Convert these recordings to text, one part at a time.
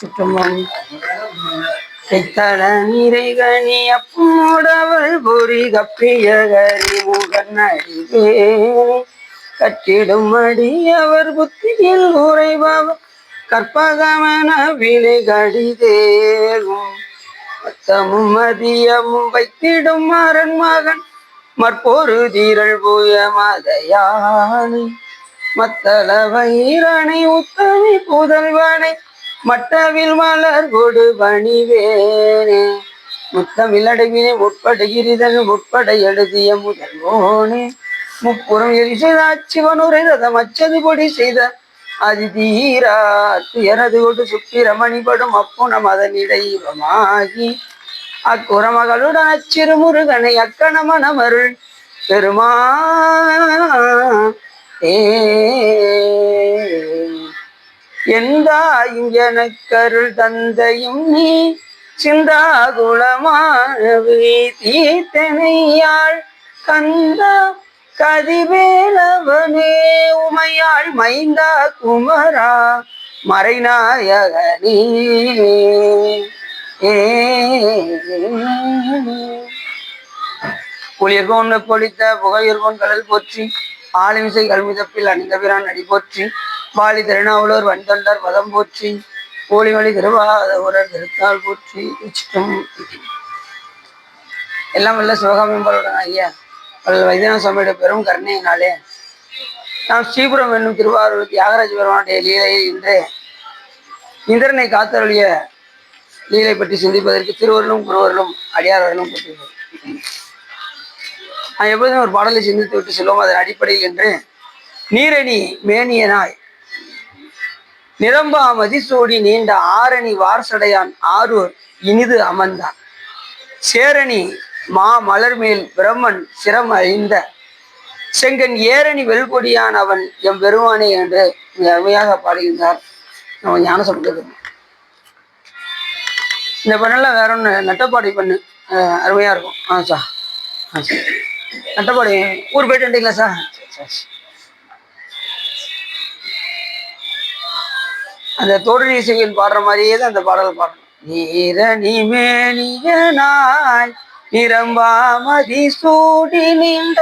குடும்பம் கைத்தள நிறைகனி அப்போடவள் பொறி கப்பியகரி முகன் அடிவே கட்டிடும் அடி அவர் புத்தியில் உரைபவர் கற்பகமன வினை கடிதேரும் மத்தமும் மதியமும் வைத்திடும் மரன் மகன் மற்பொரு தீரள் புய மதையானை மத்தள வைரனை உத்தமி புதல்வனை மட்டவில் மலர் கொடு பணிவேனே முத்தமிழ் அடைவினை முற்படுகிறிதன் முற்பட எழுதிய முதல்வோனே முப்புறம் எரி செய்த அச்சிவனுரை ரதம் அச்சது பொடி செய்த அது தீரா துயரது கொண்டு சுப்பிரமணிபடும் அப்புணம் அதனிடைவமாகி அக்குறமகளுடன் அச்சிறு முருகனை அக்கணமனமருள் பெருமா எந்தாயும் எனக்கருள் தந்தையும் நீ சிந்தாகுலமானவே தீர்த்தனையாள் கந்தா கதிவேலவனே உமையாள் மைந்தா குமரா மறைநாயகனே புலியர்கோன் பொழித்த புகையர்கோன் கடல் போற்றி ஆளுமிசை கல்மிதப்பில் அணிந்த பிரான் அடி போற்றி வாலி திருநாவலூர் வன்தொண்டர் பதம் போற்றி கோழிமொழி திருவாதூரர் திருத்தாள் போற்றி உச்சிட்டும் எல்லாம் வல்ல சிவகாமியம்பளுடன் ஐயா வைத்தியநாத சுவாமியோட பெரும் கருணையினாலே நாம் ஸ்ரீபுரம் என்னும் திருவாரூர் தியாகராஜ பெருமானுடைய லீலையை இன்று இந்திரனை காத்தருளிய லீலை பற்றி சிந்திப்பதற்கு திருவருளும் குருவருளும் அடியார்களும் பற்றியுள்ளது. நான் எப்போதும் ஒரு பாடலை சிந்தித்து விட்டு செல்வோம். அதன் அடிப்படையில் என்று நீரணி மேனியனாய் நிரம்பா மதிசூடி நீண்ட ஆரணி வார்சடையான் ஆரூர் இனிது அமர்ந்தான் சேரணி மா மலர்மேல் பிரம்மன் சிரம் அழிந்த செங்கன் ஏரணி வெல்கொடியான் அவன் எம் பெருமானே என்று அருமையாக பாடுகின்றார் நம்ம ஞான சம்பந்தர். இந்த பண்ணல வேற ஒன்று நட்டப்பாடி பண்ணு அருமையா இருக்கும். சார் நட்டப்பாடி ஊர் போயிட்டு வந்துட்டீங்களா சார்? அந்த தோடரி இசையில் பாடுற மாதிரியே தான் அந்த பாடலை பாடணும். நீரணி மேனியனாய் நிரம்பா மதி சூடி நின்ற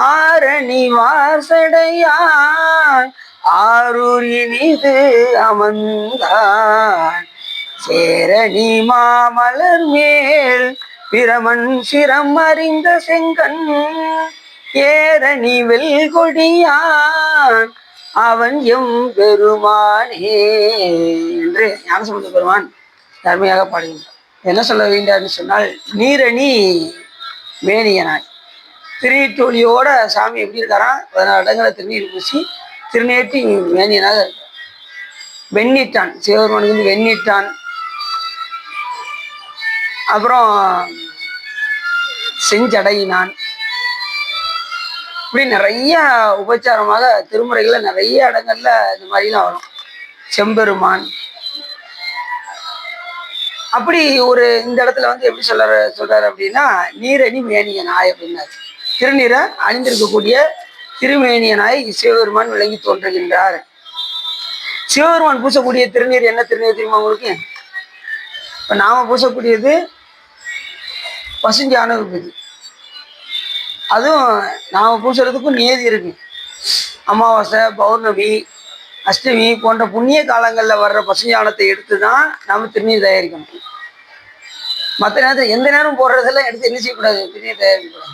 ஆரணி வாசடையான் ஆரூரினிது அமர்ந்தான் சேரணி மாமலர் மேல் பிரமன் சிரம் அறிந்த செங்கன் ஏரணி வெல்கொடியான் அவன் எம் பெருமானே என்று ஞானசம்பந்த பெருமான் தர்மையாக பாடுகின்றார். என்ன சொல்ல வேண்டார்னு சொன்னால், நீரணி மேனியனாய் திருநீற்றொழியோட சாமி எப்படி இருக்காராம்? 14 இடங்களை திருநீர் பூசி திருநேற்றி மேனியனாக இருக்கார். வெண்ணிட்டான், சிவபெருமானுக்கு வந்து வெண்ணிட்டான். அப்புறம் செஞ்சடையினான். இப்படி நிறைய உபச்சாரமாக திருமுறைகள்ல நிறைய இடங்கள்ல இந்த மாதிரிலாம் வரும். செம்பெருமான் அப்படி ஒரு இந்த இடத்துல வந்து எப்படி சொல்றாரு அப்படின்னா, நீரணி மேனியனாய் அப்படின்னாரு. திருநீரை அணிந்திருக்கக்கூடிய திருமேனியனாய் சிவபெருமான் விளங்கி தோன்றுகின்றார். சிவபெருமான் பூசக்கூடிய திருநீர் என்ன திருநீர் தெரியுமா உங்களுக்கு? இப்ப நாம பூசக்கூடியது பசுஞ்சான விபூதி. அதுவும் நாம பூசுறதுக்கும் நியதி இருக்கு. அமாவாசை, பௌர்ணமி, அஷ்டமி போன்ற புண்ணிய காலங்களில் வர்ற பசுஞ்சானத்தை எடுத்து தான் நம்ம திருநீர் தயாரிக்கணும். மற்ற நேரத்தில் எந்த நேரம் போடுறதெல்லாம் எடுத்து என்ன செய்யக்கூடாது, திருநீர் தயாரிக்கக்கூடாது.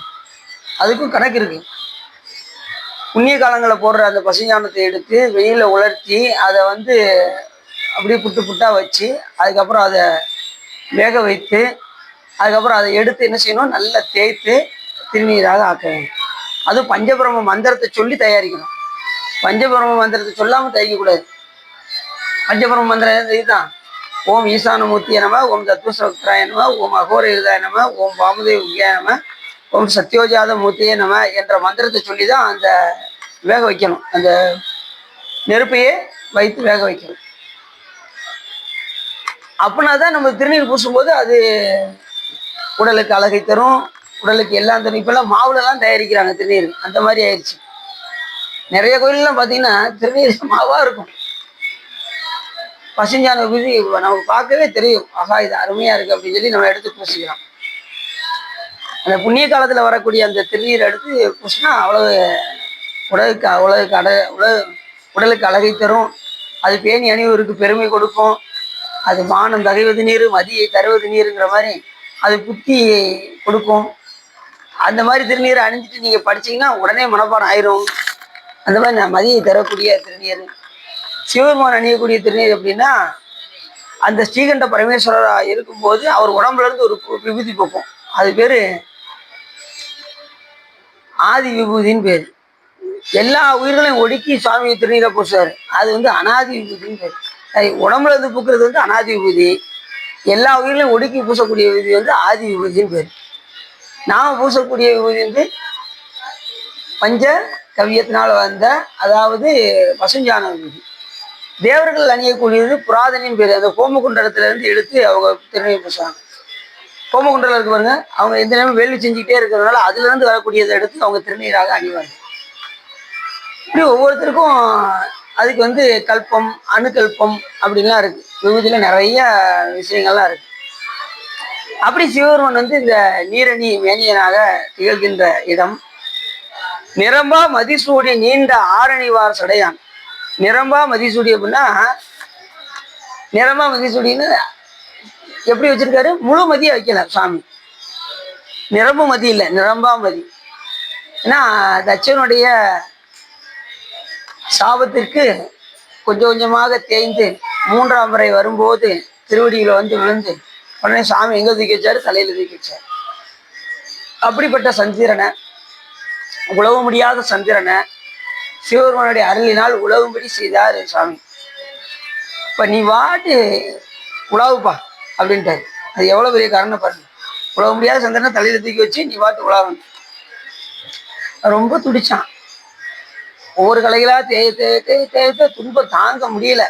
அதுக்கும் கணக்கு இருக்கு. புண்ணிய காலங்களில் போடுற அந்த பசுஞ்சானத்தை எடுத்து வெயில உலர்த்தி அதை வந்து அப்படியே புட்டு புட்டா வச்சு அதுக்கப்புறம் அதை வேக வைத்து அதுக்கப்புறம் அதை எடுத்து என்ன செய்யணும், நல்லா தேய்த்து திருநீராக ஆக்க வேண்டும். அதுவும் பஞ்சபிரம மந்திரத்தை சொல்லி தயாரிக்கணும். பஞ்சபிரம மந்திரத்தை சொல்லாமல் தயாரிக்கக்கூடாது. பஞ்சபிரம மந்திரம் இதுதான்: ஓம் ஈசானமூர்த்திய நம, ஓம் தத்துவசக்திராய நம, ஓம் அகோர எழுதாய நம, ஓம் வாமுதேவ வித்யாய நம, ஓம் சத்யோஜாத மூர்த்தியே நம என்ற மந்திரத்தை சொல்லி தான் அந்த வேக வைக்கணும். அந்த நெருப்பையே வைத்து வேக வைக்கணும். அப்படின்னா தான் நம்ம திருநீர் பூசும்போது அது உடலுக்கு அழகை தரும், உடலுக்கு எல்லாம் தரும். இப்பெல்லாம் மாவுலலாம் தயாரிக்கிறாங்க திருநீர், அந்த மாதிரி ஆயிடுச்சு. நிறைய கோயிலெலாம் பார்த்தீங்கன்னா திருநீர் மாவாக இருக்கும். பசுஞ்சாண விபூதி நமக்கு பார்க்கவே தெரியும், ஆகா இது அருமையா இருக்கு அப்படின்னு சொல்லி நம்ம எடுத்து பூசிக்கலாம். அந்த புண்ணிய காலத்துல வரக்கூடிய அந்த திருநீரை எடுத்து பூசினா அவ்வளவு உடலுக்கு அழகை தரும். அது பேணி அணிவருக்கு பெருமை கொடுக்கும். அது மானம் தகைவது நீர், மதியை தருவது நீருங்கிற மாதிரி அது புத்தி கொடுக்கும். அந்த மாதிரி திருநீரை அணிஞ்சிட்டு நீங்க படிச்சீங்கன்னா உடனே மனப்பாடம் ஆயிரும். அந்த மாதிரி நான் மதியை தரக்கூடிய திருநீர். சிவபெருமான் அணியக்கூடிய திருநீர் எப்படின்னா, அந்த ஸ்ரீகண்ட பரமேஸ்வரராக இருக்கும்போது அவர் உடம்புல இருந்து ஒரு விபூதி போக்கும். அது பேரு ஆதி விபூதின்னு பேரு. எல்லா உயிர்களையும் ஒடுக்கி சுவாமி திருநீரை பூசுவார். அது அனாதி விபூதின்னு பேர். உடம்புல இருந்து பூக்கிறது அனாதி விபூதி. எல்லா உயிர்களையும் ஒடுக்கி பூசக்கூடிய விபூதி ஆதி விபூதின்னு பேர். நாம பூசக்கூடிய விபூதி பஞ்ச கவியத்தினால வந்த, அதாவது பசுஞ்சான விபூதி. தேவர்கள் அணியக்கூடியது புராதனின் பேர். அந்த கோமகுண்டலத்துல இருந்து எடுத்து அவங்க திருநீர் பூசுவாங்க. கோமகுண்டலம் இருக்கு பாருங்க, அவங்க எந்த நேரமும் வேள்வி செஞ்சுக்கிட்டே இருக்கிறதுனால அதுல இருந்து வரக்கூடியதை எடுத்து அவங்க திருநீராக அணிவாங்க. இப்படி ஒவ்வொருத்தருக்கும் அதுக்கு கல்பம், அணுக்கல்பம் அப்படின்லாம் இருக்கு. விபூதியில நிறைய விஷயங்கள்லாம் இருக்கு. அப்படி சிவபெருமன் இந்த நீரணி மேனியனாக திகழ்கின்ற இடம். நிரம்பா மதிசூடி நீண்ட ஆரணிவார் சடையான். நிரம்பா மதிசூடி அப்படின்னா, நிரம்பா மதிசூடின்னு எப்படி வச்சிருக்காரு? முழு மதியை வைக்கல சுவாமி. நிரம்பு மதி இல்லை, நிரம்பா மதி. ஏன்னா தட்சனுடைய சாபத்திற்கு கொஞ்சம் கொஞ்சமாக தேய்ந்து 3ஆம் முறை வரும்போது திருவடியில் விழுந்து உடனே சாமி எங்க தூக்கி வச்சாரு? தலையில தூக்கி வச்சார். அப்படிப்பட்ட சந்திரனை, உழவ முடியாத சந்திரனை சிவபெருமானுடைய அருளினால் உழவும்படி செய்தார் சாமி. இப்ப நீ வாட்டு உழவுப்பா அப்படின்ட்டாரு. அது எவ்வளவு பெரிய காரணம் பாருங்க. உழவ முடியாத சந்திரனை தலையில தூக்கி வச்சு நீ வாட்டு உழவன். ரொம்ப துடிச்சான். ஒவ்வொரு கலைகளா தேய்த்த துன்பம் தாங்க முடியல.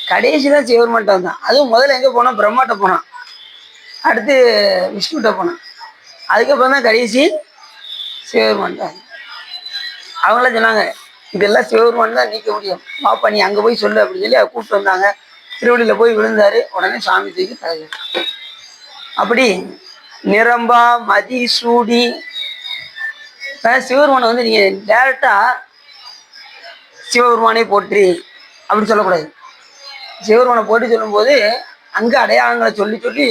கடைசிதான் சிவபெருமான்ட்ட வந்தான். அதுவும் முதல்ல எங்க போனான்? பிரம்மாட்ட போனான். அடுத்து விஷ்ணுகிட்ட போனான். அதுக்கப்புறம் தான் கடைசி சிவபெருமான்ட்ட. அவங்களாம் சொன்னாங்க, இதெல்லாம் சிவபெருமான் தான் நீக்க முடியும், பாப்பா நீ அங்க போய் சொல்லு அப்படின்னு சொல்லி கூப்பிட்டு வந்தாங்க. திருவடியில போய் விழுந்தாரு. உடனே சாமி தூக்கி தலையில. அப்படி நிரம்பா மதி சூடி சிவபெருமானை நீங்க டைரக்டா சிவபெருமானை போற்றி அப்படின்னு சொல்லக்கூடாது. சிவபெருமானை போற்றி சொல்லும்போது அங்க அடையாளங்களை சொல்லி சொல்லி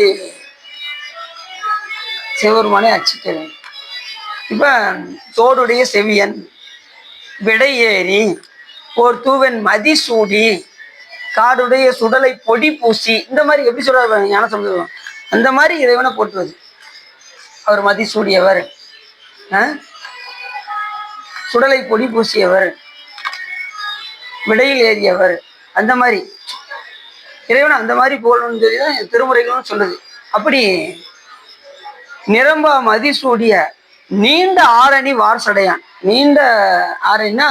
சிவபெருமானை அச்சிக்க வேண்டும். இப்ப தோடுடைய செவியன், விடை ஏறி, ஒரு தூவன் மதி சூடி, காடுடைய சுடலை பொடி பூசி, இந்த மாதிரி எப்படி சொல்றாரு ஞான சம்பந்தம். அந்த மாதிரி இறைவனை போற்றுவது. அவர் மதி சூடியவர், சுடலை பொடி பூசியவர், விடையில் ஏறியவர், அந்த மாதிரி இறைவனை அந்த மாதிரி போகணும்னு சொல்லி தான் திருமுறைகளும் சொல்லுது. அப்படி நிரம்ப மதிசூடிய நீண்ட ஆரணி வார்சடையான். நீண்ட ஆரணினா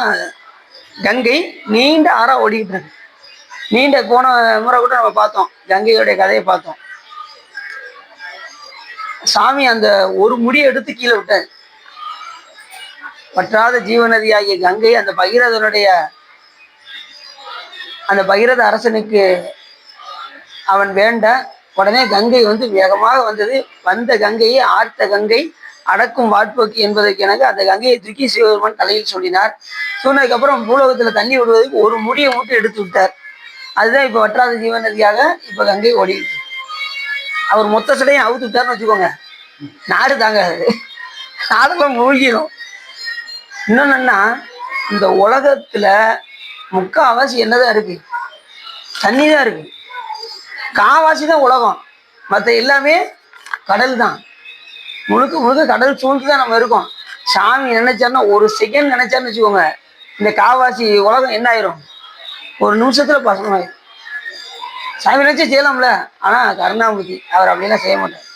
கங்கை நீண்ட ஆறா ஓடிக்கிட்டு இருக்கு. நீண்ட போன முறை கூட நம்ம பார்த்தோம், கங்கையோடைய கதையை பார்த்தோம். சாமி அந்த ஒரு முடியை எடுத்து கீழே விட்டார். வற்றாத ஜீவநதியாகிய கங்கை அந்த பகீரதனுடைய, அந்த பகீரத அரசனுக்கு அவன் வேண்ட உடனே கங்கை வேகமாக வந்தது. வந்த கங்கையை ஆர்த்த கங்கை அடக்கும் வாட்போக்கி என்பதற்கு எனக்கு அந்த கங்கையை தூக்கி சிவபெருமான் தலையில் சொல்லினார். சொன்னதுக்கு அப்புறம் பூலோகத்துல தண்ணி விடுவதற்கு ஒரு முடியை மட்டும் எடுத்து விட்டார். அதுதான் இப்ப வற்றாத ஜீவநதியாக இப்ப கங்கை ஓடிட்டு. அவர் மொத்த சடையும் அவுத்து விட்டார்னு வச்சுக்கோங்க, நாடு தாங்காது, நாடெல்லாம் மூழ்கிடும். இன்னொன்னா, இந்த உலகத்துல முக்காவாசி என்னதான் இருக்கு? தண்ணி தான் இருக்கு. காவாசி தான் உலகம், மற்ற எல்லாமே கடல் தான். முழுக்க முழுக்க கடல் சூழ்ந்து தான் நம்ம இருக்கோம். சாமி நினைச்சாருன்னா, ஒரு செகண்ட் நினைச்சாருன்னு வச்சுக்கோங்க, இந்த காவாசி உலகம் என்ன ஆயிரும்? ஒரு நிமிஷத்துல பசங்கமாயிரும். சாமி நினைச்சு செய்யலாம்ல, ஆனா கருணாமூர்த்தி அவர் அப்படிலாம் செய்ய மாட்டார்.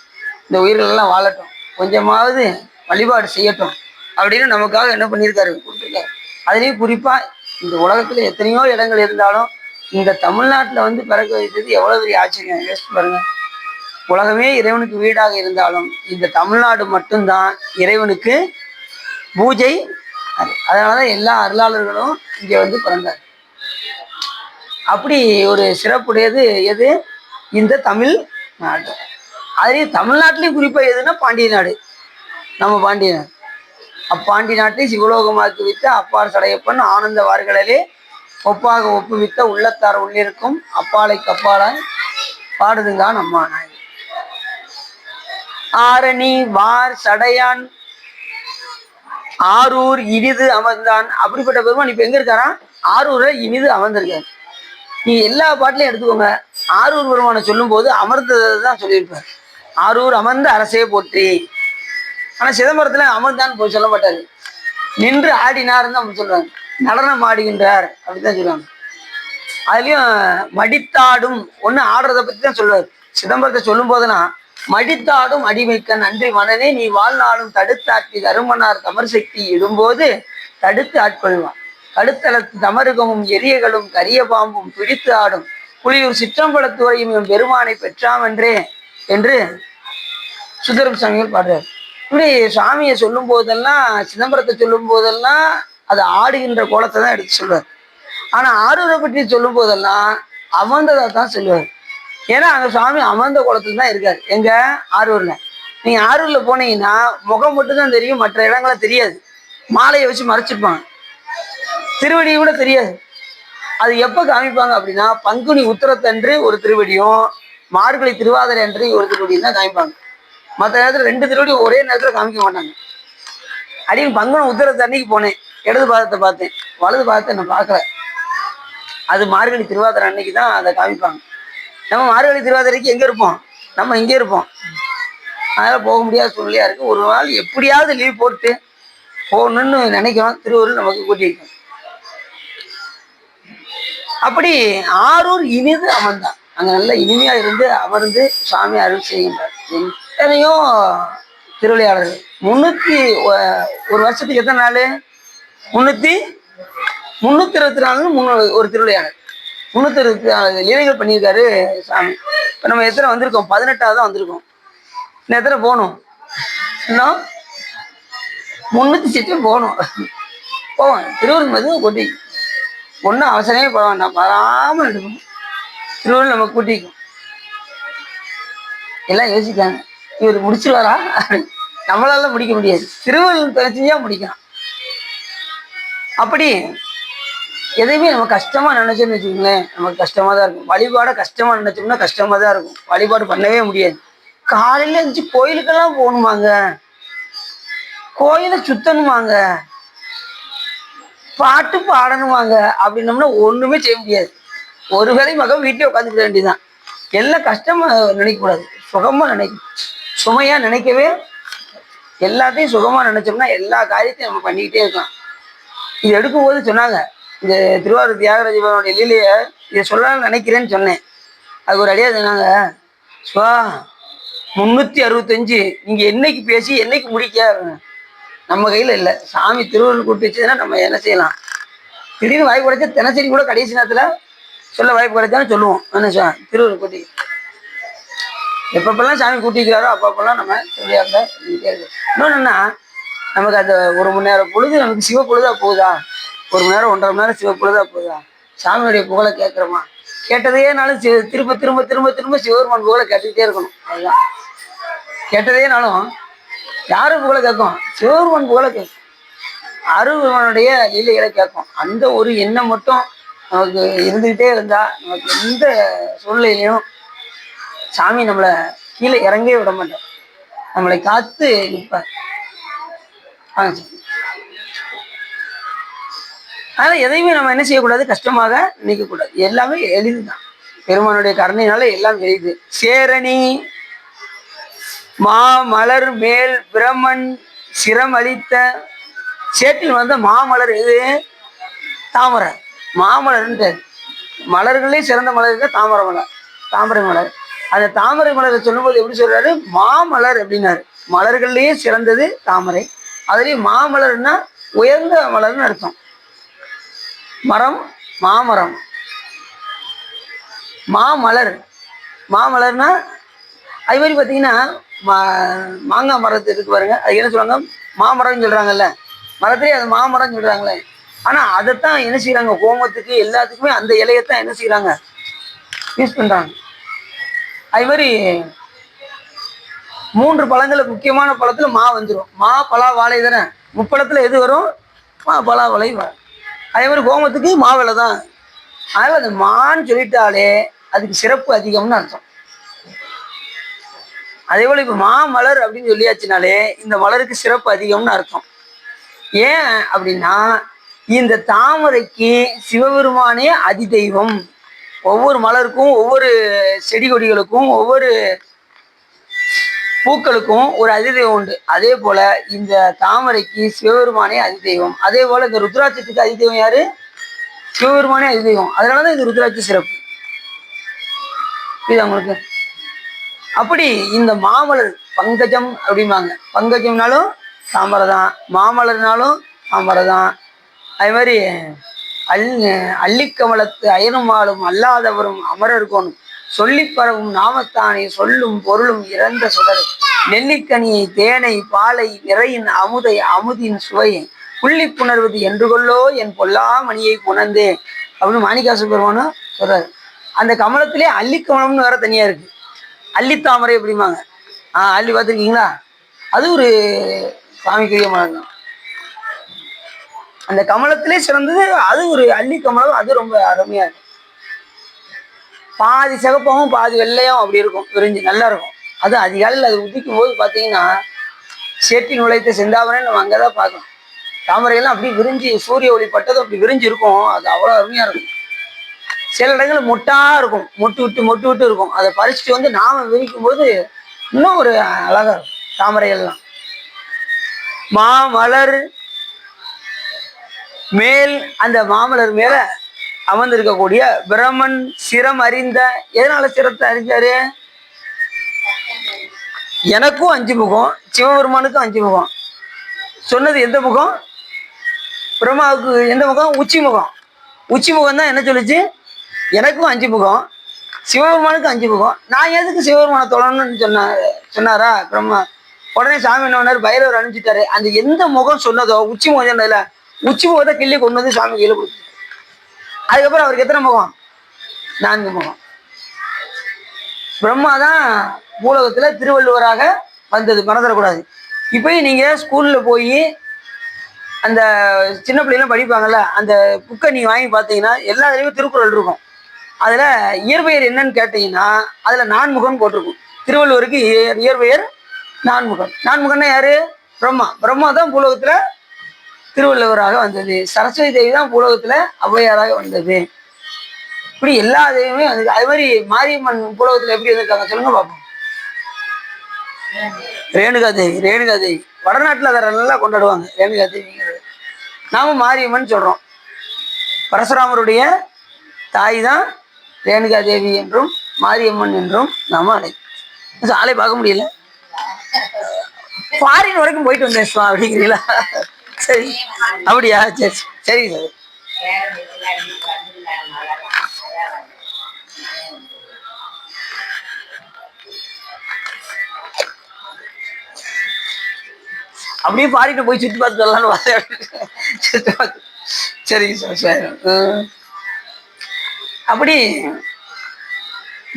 இந்த உயிர்கள் எல்லாம் வாழட்டும், கொஞ்சமாவது வழிபாடு செய்யட்டும் அப்படின்னு நமக்காக என்ன பண்ணியிருக்காரு, கொடுத்துருக்காரு. அதுலேயும் குறிப்பா இந்த உலகத்துல எத்தனையோ இடங்கள் இருந்தாலும் இந்த தமிழ்நாட்டுல பிறக்க வைத்தது எவ்வளவு பெரிய ஆச்சரியம். யோசிச்சு பாருங்க. உலகமே இறைவனுக்கு வீடாக இருந்தாலும் இந்த தமிழ்நாடு மட்டும்தான் இறைவனுக்கு பூஜை. அதனாலதான் எல்லா அருளாளர்களும் இங்க பிறந்தார். அப்படி ஒரு சிறப்புடையது எது இந்த தமிழ் நாடு. அதுலேயும் தமிழ்நாட்டிலையும் குறிப்பாக எதுன்னா பாண்டிய நாடு. நம்ம பாண்டிய நாடு அப்பாண்டி நாட்டை சிவலோகமாக்கி வைத்த அப்பார் சடையப்பன் ஆனந்த வார்களிலே ஒப்பாக ஒப்புவித்த உள்ளத்தார் உள்ளிருக்கும் அப்பாலை கப்பாலாய் பாடுதுங்க நம்ம நாய். ஆரணி வார் சடையான் ஆரூர் இனிது அமர்ந்தான். அப்படிப்பட்ட பெருமான் இப்ப எங்க இருக்காரா? ஆரூரை இனிது அமர்ந்திருக்காரு. நீங்க எல்லா பாட்டிலையும் எடுத்துக்கோங்க, ஆரூர் பெருமானை சொல்லும் போது அமர்ந்ததை தான் சொல்லியிருப்பார். ஆரூர் அமர்ந்த அரசே போற்றி. ஆனா சிதம்பரத்துல அமர்ந்தான்னு போய் சொல்ல மாட்டாரு, நின்று ஆடினார்னு அப்படி சொல்றாங்க. நடனம் ஆடுகின்றார் அப்படித்தான் சொல்லுவாங்க. அதுலயும் மடித்தாடும் ஒண்ணு ஆடுறதை பத்தி தான் சொல்லுவார். சிதம்பரத்தை சொல்லும் போதெல்லாம் மடித்தாடும் அடிமைக்கண் அன்றி மனனே நீ வாழ்நாளும் தடுத்தாட்டி தருமனார் தமர் சக்தி இடும்போது தடுத்து ஆட்கொள்வான். கடுத்தளத்து தமருகமும் எரியகளும் கரிய பாம்பும் பிடித்து ஆடும் புலியூர் சிற்றம்பலத்துறையும் இவன் பெருமானை பெற்றாமென்றே என்று சுந்தரம் சாமிகள் பாடுறார். இப்படி சுவாமியை சொல்லும் போதெல்லாம், சிதம்பரத்தை சொல்லும் போதெல்லாம் அது ஆடுகின்ற கோலத்தை தான் எடுத்து சொல்லுவார். ஆனா ஆரூரை பற்றி சொல்லும் போதெல்லாம் அமர்ந்ததை தான் சொல்லுவார். ஏன்னா அங்க சுவாமி அமர்ந்த கோலத்துல தான் இருக்காரு. எங்க? ஆரூர்ல. நீங்க ஆரூர்ல போனீங்கன்னா முகம் மட்டும்தான் தெரியும், மற்ற இடங்கள தெரியாது. மாலையை வச்சு மறைச்சிருப்பாங்க, திருவடி கூட தெரியாது. அது எப்ப காமிப்பாங்க அப்படின்னா பங்குனி உத்திரத்தன்று ஒரு திருவடியும் மார்கழி திருவாதிரை அன்று ஒரு திருவடியும் தான் காமிப்பாங்க. மற்ற நேரத்துல ரெண்டு திருவடி ஒரே நேரத்துல காமிக்க மாட்டாங்க. அப்படின்னு பங்குனி உத்திரத்து அன்னைக்கு போனேன், இடது பாதத்தை பார்த்தேன், வலது பாதத்தை நான் பார்க்கல. அது மார்கழி திருவாதிரை அன்னைக்கு தான் அதை காமிப்பாங்க. நம்ம மார்கழி திருவாதிரைக்கு எங்க இருப்போம்? நம்ம இங்கே இருப்போம். அதனால போக முடியாத சூழ்நிலையா இருக்கு. ஒரு நாள் எப்படியாவது லீவ் போட்டு போகணும்னு நினைக்கிறோம். திருவள்ளூர் நமக்கு கூட்டி வைக்கும். அப்படி ஆரூர் இனிது அமர்ந்தான். அங்க நல்ல இனிமையா இருந்து அமர்ந்து சுவாமி அருள் செய்கின்றார். எத்தனையோ திருவிளையாடல்கள். 301 வருஷத்துக்கு எத்தனை நாள்? 324 ஒரு திருவிளையாடல். 324 லீலைகள் பண்ணியிருக்காரு சாமி. இப்போ நம்ம எத்தனை வந்திருக்கோம்? 18ஆவது தான் வந்திருக்கோம். இன்னும் எத்தனை போகணும்? இன்னும் 300 சீட்டு போகணும். போவோம். திருவள்ளூர் மது கொட்டி ஒன்றும் அவசரமே போக வேண்டாம், வராமல் எடுக்கணும். திருவள்ளூர் நம்ம கூட்டிக்கும். எல்லாம் யோசிக்காங்க, இவர் முடிச்சிருவாரா? நம்மளால முடிக்க முடியாது, திருவள்ளூர் தெரிஞ்சா முடிக்கலாம். அப்படி எதையுமே நம்ம கஷ்டமா நினைச்சோம்னு வச்சுக்கோங்களேன், நமக்கு கஷ்டமா தான் இருக்கும். வழிபாடை கஷ்டமா நினைச்சோம்னா கஷ்டமா தான் இருக்கும், வழிபாடு பண்ணவே முடியாது. காலையில இருந்துச்சு கோயிலுக்கெல்லாம் போகணுமாங்க, கோயிலை சுத்தணுமாங்க, பாட்டு பாடணுமாங்க அப்படின்னோம்னா ஒண்ணுமே செய்ய முடியாது. ஒரு வேளை மகன் வீட்டிலே உட்காந்துக்க வேண்டியதுதான். எல்லாம் கஷ்டமா நினைக்கக்கூடாது, சுகமா நினைக்கணும். சுமையா நினைக்கவே, எல்லாத்தையும் சுகமா நினைச்சோம்னா எல்லா காரியத்தையும் நம்ம பண்ணிக்கிட்டே இருக்கலாம். இது எடுக்கும்போது சொன்னாங்க, இந்த திருவாரூர் தியாகராஜனுடைய லீலையை இதை சொல்லலாம்னு நினைக்கிறேன்னு சொன்னேன். அது ஒரு அடியா சொன்னாங்க, சுவா 365 நீங்க என்னைக்கு பேசி என்னைக்கு முடிக்க நம்ம கையில இல்லை. சாமி திருவள்ளுவர் கூப்பிட்டு வச்சதுன்னா நம்ம என்ன செய்யலாம்? திடீர்னு வாய்ப்பு கிடைச்சா தினசரி கூட கடைசி நேரத்துல சொல்ல வாய்ப்பு கிடைச்சாலும் சொல்லுவோம். என்ன சார் திருவள்ளுவர் கூட்டி எப்பப்பெல்லாம் சாமி கூட்டிக்கிறாரோ அப்பப்பெல்லாம் நம்ம சொல்லியாங்க. இன்னொன்னுன்னா, நமக்கு அந்த 1 மணி நேரம் பொழுது நமக்கு சிவ பொழுதா போகுதா, 1 மணி நேரம் 1.5 மணி நேரம் சிவ பொழுதா போகுதா, சாமியுடைய புகழை கேட்குறோமா? கேட்டதேனாலும் திரும்ப திரும்ப திரும்ப திரும்ப சிவபெருமான் புகழை கேட்டுக்கிட்டே இருக்கணும். அதுதான் கேட்டதேனாலும் யாரும் புகழை கேட்கும்? சிவபெருமான் புகழை கேட்கும், அருள்பெருமானுடைய லீலைகளை கேட்கும். அந்த ஒரு எண்ணம் மட்டும் நமக்கு இருந்துகிட்டே இருந்தா நமக்கு எந்த சூழ்நிலையிலையும் சாமி நம்மளை கீழே இறங்கவே விட மாட்டோம், நம்மளை காத்து நிற்பார். அதனால எதையுமே நம்ம என்ன செய்யக்கூடாது? கஷ்டமாக நினைக்கக்கூடாது. எல்லாமே எளிதுதான், பெருமானுடைய கருணையினால எல்லாம் எளிது. சேரணி மா மலர் மேல் பிரமன் சிரம் அளித்த சேற்றில் வந்த மாமலர் எது? தாமரை. மாமலர்ன்ட்டு மலர்களே சிறந்த மலர் தாமரை மலர், தாமரை மலர். அந்த தாமரை மலரை சொல்லும்போது எப்படி சொல்றாரு? மாமலர் அப்படின்னாரு. மலர்கள்லயே சிறந்தது தாமரை, அதுலயும் மாமலர்னா உயர்ந்த மலர்னு அர்த்தம். மரம் மாமரம், மாமலர் மாமலர்னா அது மாதிரி பார்த்தீங்கன்னா மாங்காய் மரத்து இருக்கு பாருங்க, அது என்ன சொல்லுவாங்க? மாமரம்னு சொல்றாங்கல்ல, மரத்திலே அது மாமரம்னு சொல்றாங்களே. ஆனா அதைத்தான் என்ன செய்யறாங்க, ஹோமத்துக்கு எல்லாத்துக்குமே அந்த இலையத்தான் என்ன செய்யறாங்க, யூஸ் பண்றாங்க. அது மாதிரி 3 பழங்கள்ல முக்கியமான பழத்துல மா வந்துடும். மா, பலா, வாழை தானே. முப்பழத்துல எது வரும்? மா, பலா, வாழை. அதே மாதிரி ஹோமத்துக்கு மாவிலை தான். அதனால அந்த மான்னு சொல்லிட்டாலே அதுக்கு சிறப்பு அதிகம்னு அர்த்தம். அதே போல இப்ப மாமலர் அப்படின்னு சொல்லியாச்சுனாலே இந்த மலருக்கு சிறப்பு அதிகம்னு அர்த்தம். ஏன் அப்படின்னா இந்த தாமரைக்கு சிவபெருமானே அதிதெய்வம். ஒவ்வொரு மலருக்கும், ஒவ்வொரு செடி கொடிகளுக்கும், ஒவ்வொரு பூக்களுக்கும் ஒரு அதிதெய்வம் உண்டு. அதே போல இந்த தாமரைக்கு சிவபெருமானே அதிதெய்வம். அதே போல இந்த ருத்ராட்சத்துக்கு அதிதெய்வம் யாரு? சிவபெருமானே அதிதெய்வம். அதனாலதான் இந்த ருத்ராட்ச சிறப்பு. இது அவங்களுக்கு அப்படி இந்த மாமலர் பங்கஜம் அப்படிம்பாங்க. பங்கஜம்னாலும் தாமரை தான், மாமலர்னாலும் தாமரை தான். அது மாதிரி அள்ளிக்கமலத்து அயனுமாலும் அல்லாதவரும் அமரர்கோனும் சொல்லி பரவும் நாமத்தானே சொல்லும் பொருளும் இறந்த சுடர் நெல்லிக்கனியை தேனை பாலை நிறையின் அமுதை அமுதின் சுவையை புள்ளி புணர்வது என்று கொள்ளோ என் பொல்லா மணியை புணர்ந்தே அப்படின்னு மாணிக்காசு பெருமானும் சொல்றாரு. அந்த கமலத்திலே அள்ளிக்கமலம்னு வேற தனியா இருக்கு. அள்ளித்தாமரை அப்படிம்பாங்க. அள்ளி பார்த்துருக்கீங்களா? அது ஒரு சாமிக்குரிய மலர் தான். அந்த கமலத்திலே சிறந்தது அது ஒரு அள்ளி கமலம். அது ரொம்ப அருமையா இருக்கும். பாதி சிகப்பாகவும் பாதி வெள்ளையும் அப்படி இருக்கும், விரிஞ்சு நல்லா இருக்கும். அது அதிகாலையில் அது உதிக்கும் போது பார்த்தீங்கன்னா சேட்டி நுழைத்த செந்தாமரைன்னு நம்ம அங்கே தான் பார்க்கணும். தாமரையெல்லாம் அப்படி விரிஞ்சு சூரிய ஒளி பட்டதும் அப்படி விரிஞ்சு இருக்கும். அது அவ்வளோ அருமையா இருக்கும். சில இடங்கள் மொட்டா இருக்கும், மொட்டு விட்டு இருக்கும். அதை பறிச்சுட்டு வந்து நாம விரிக்கும் போது இன்னும் ஒரு அழகா இருக்கும் தாமரைகள்லாம். மாமலர் மேல், அந்த மாமலர் மேல அமர்ந்திருக்கக்கூடிய பிரம்மன் சிரம் அறிந்த. எதனால சிரத்தை அறிஞ்சாரு? எனக்கும் 5 முகம், சிவபெருமானுக்கும் 5 முகம். சொன்னது எந்த முகம்? பிரம்மாவுக்கு எந்த முகம்? உச்சி முகம். உச்சி முகம் தான் என்ன சொல்லுச்சு? எனக்கும் 5 முகம், சிவபெருமானுக்கும் 5 முகம். நான் எதுக்கு சிவபெருமான தொழணும்னு சொன்னாரா பிரம்மா? உடனே சாமி என்ன பண்ணாரு? பைரவர் அனுப்பிச்சிட்டாரு. அந்த எந்த முகம் சொன்னதோ உச்சி முகம் சொன்னதுல உச்சி முகத்தை கிள்ளி கொண்டு வந்து சாமி கீழே கொடுத்து. அதுக்கப்புறம் அவருக்கு எத்தனை முகம்? 4 முகம். பிரம்மா தான் பூலகத்துல திருவள்ளுவராக வந்தது, மறந்துடக்கூடாது. இப்பயும் நீங்க ஸ்கூல்ல போய் அந்த சின்ன பிள்ளைலாம் படிப்பாங்கல்ல, அந்த புக்கை நீங்க வாங்கி பார்த்தீங்கன்னா எல்லா இதுலையுமே திருக்குறள் இருக்கும். அதுல இயற்பெயர் என்னன்னு கேட்டீங்கன்னா அதுல 4 முகம்னு போட்டிருக்கும். திருவள்ளுவருக்கு இயற்பெயர் 4 முகம். 4 முகம்னா யாரு? பிரம்மா. பிரம்மா தான் பூலகத்துல திருவள்ளுவராக வந்தது. சரஸ்வதி தேவி தான் பூலகத்துல ஔவையாராக வந்தது. இப்படி எல்லா தெய்வமே வந்து. அது மாதிரி மாரியம்மன் பூலகத்துல எப்படி வந்திருக்காங்க சொல்லுங்க பார்ப்போம். ரேணுகா தேவி. ரேணுகா தேவி வடநாட்டுல அதை நல்லா கொண்டாடுவாங்க. ரேணுகா தேவிங்கிறது நாம மாரியம்மன் சொல்றோம். பரசுராமருடைய தாய் தான் ரேணுகா தேவி என்றும் மாரியம்மன் என்றும் நாம அழைப்போம். ஆளை பார்க்க முடியல, ஃபாரின் வரைக்கும் போயிட்டு வந்தேன் அப்படிங்கிறீங்களா? சரி, அப்படியா? சரி சரிங்க சார். அப்படியே பாரிட்டு போய் சுற்றி பார்த்து வரலான்னு சுற்றி பார்த்து. சரிங்க சார். சரி. அப்படி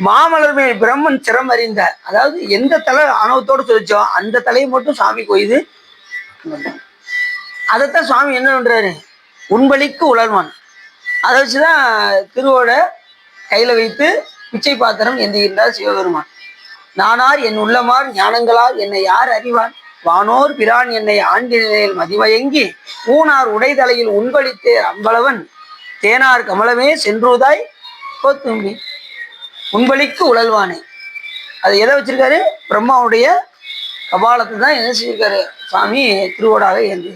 மாமலர் மேல் பிரம்மன் சிரம் அறிந்த, அதாவது எந்த தலை ஆணவத்தோடு சொல்லிச்சோ அந்த தலையை மட்டும் சாமி கொய்து. அதைத்தான் சுவாமி என்ன பண்றாரு? உண்பலிக்கு உலர்வான். அதை வச்சுதான் திருவோட கையில வைத்து பிச்சை பாத்திரம் எந்துகின்றார் சிவபெருமான். நானார் என் உள்ளமார் ஞானங்களால் என்னை யார் அறிவார்? வானோர் பிரான் என்னை ஆண்டினில் மதிமயங்கி ஊனார் உடைதலையில் உண்பளித்தே அம்பளவன் தேனார் கமலமே சென்றுதாய் கோத்தும்பி. உண்பலிக்கு உழல்வானே, அது எதை வச்சிருக்காரு? பிரம்மாவுடைய கபாலத்தை தான் என்ன செஞ்சிருக்காரு சுவாமி திருவோடாக ஏந்தி.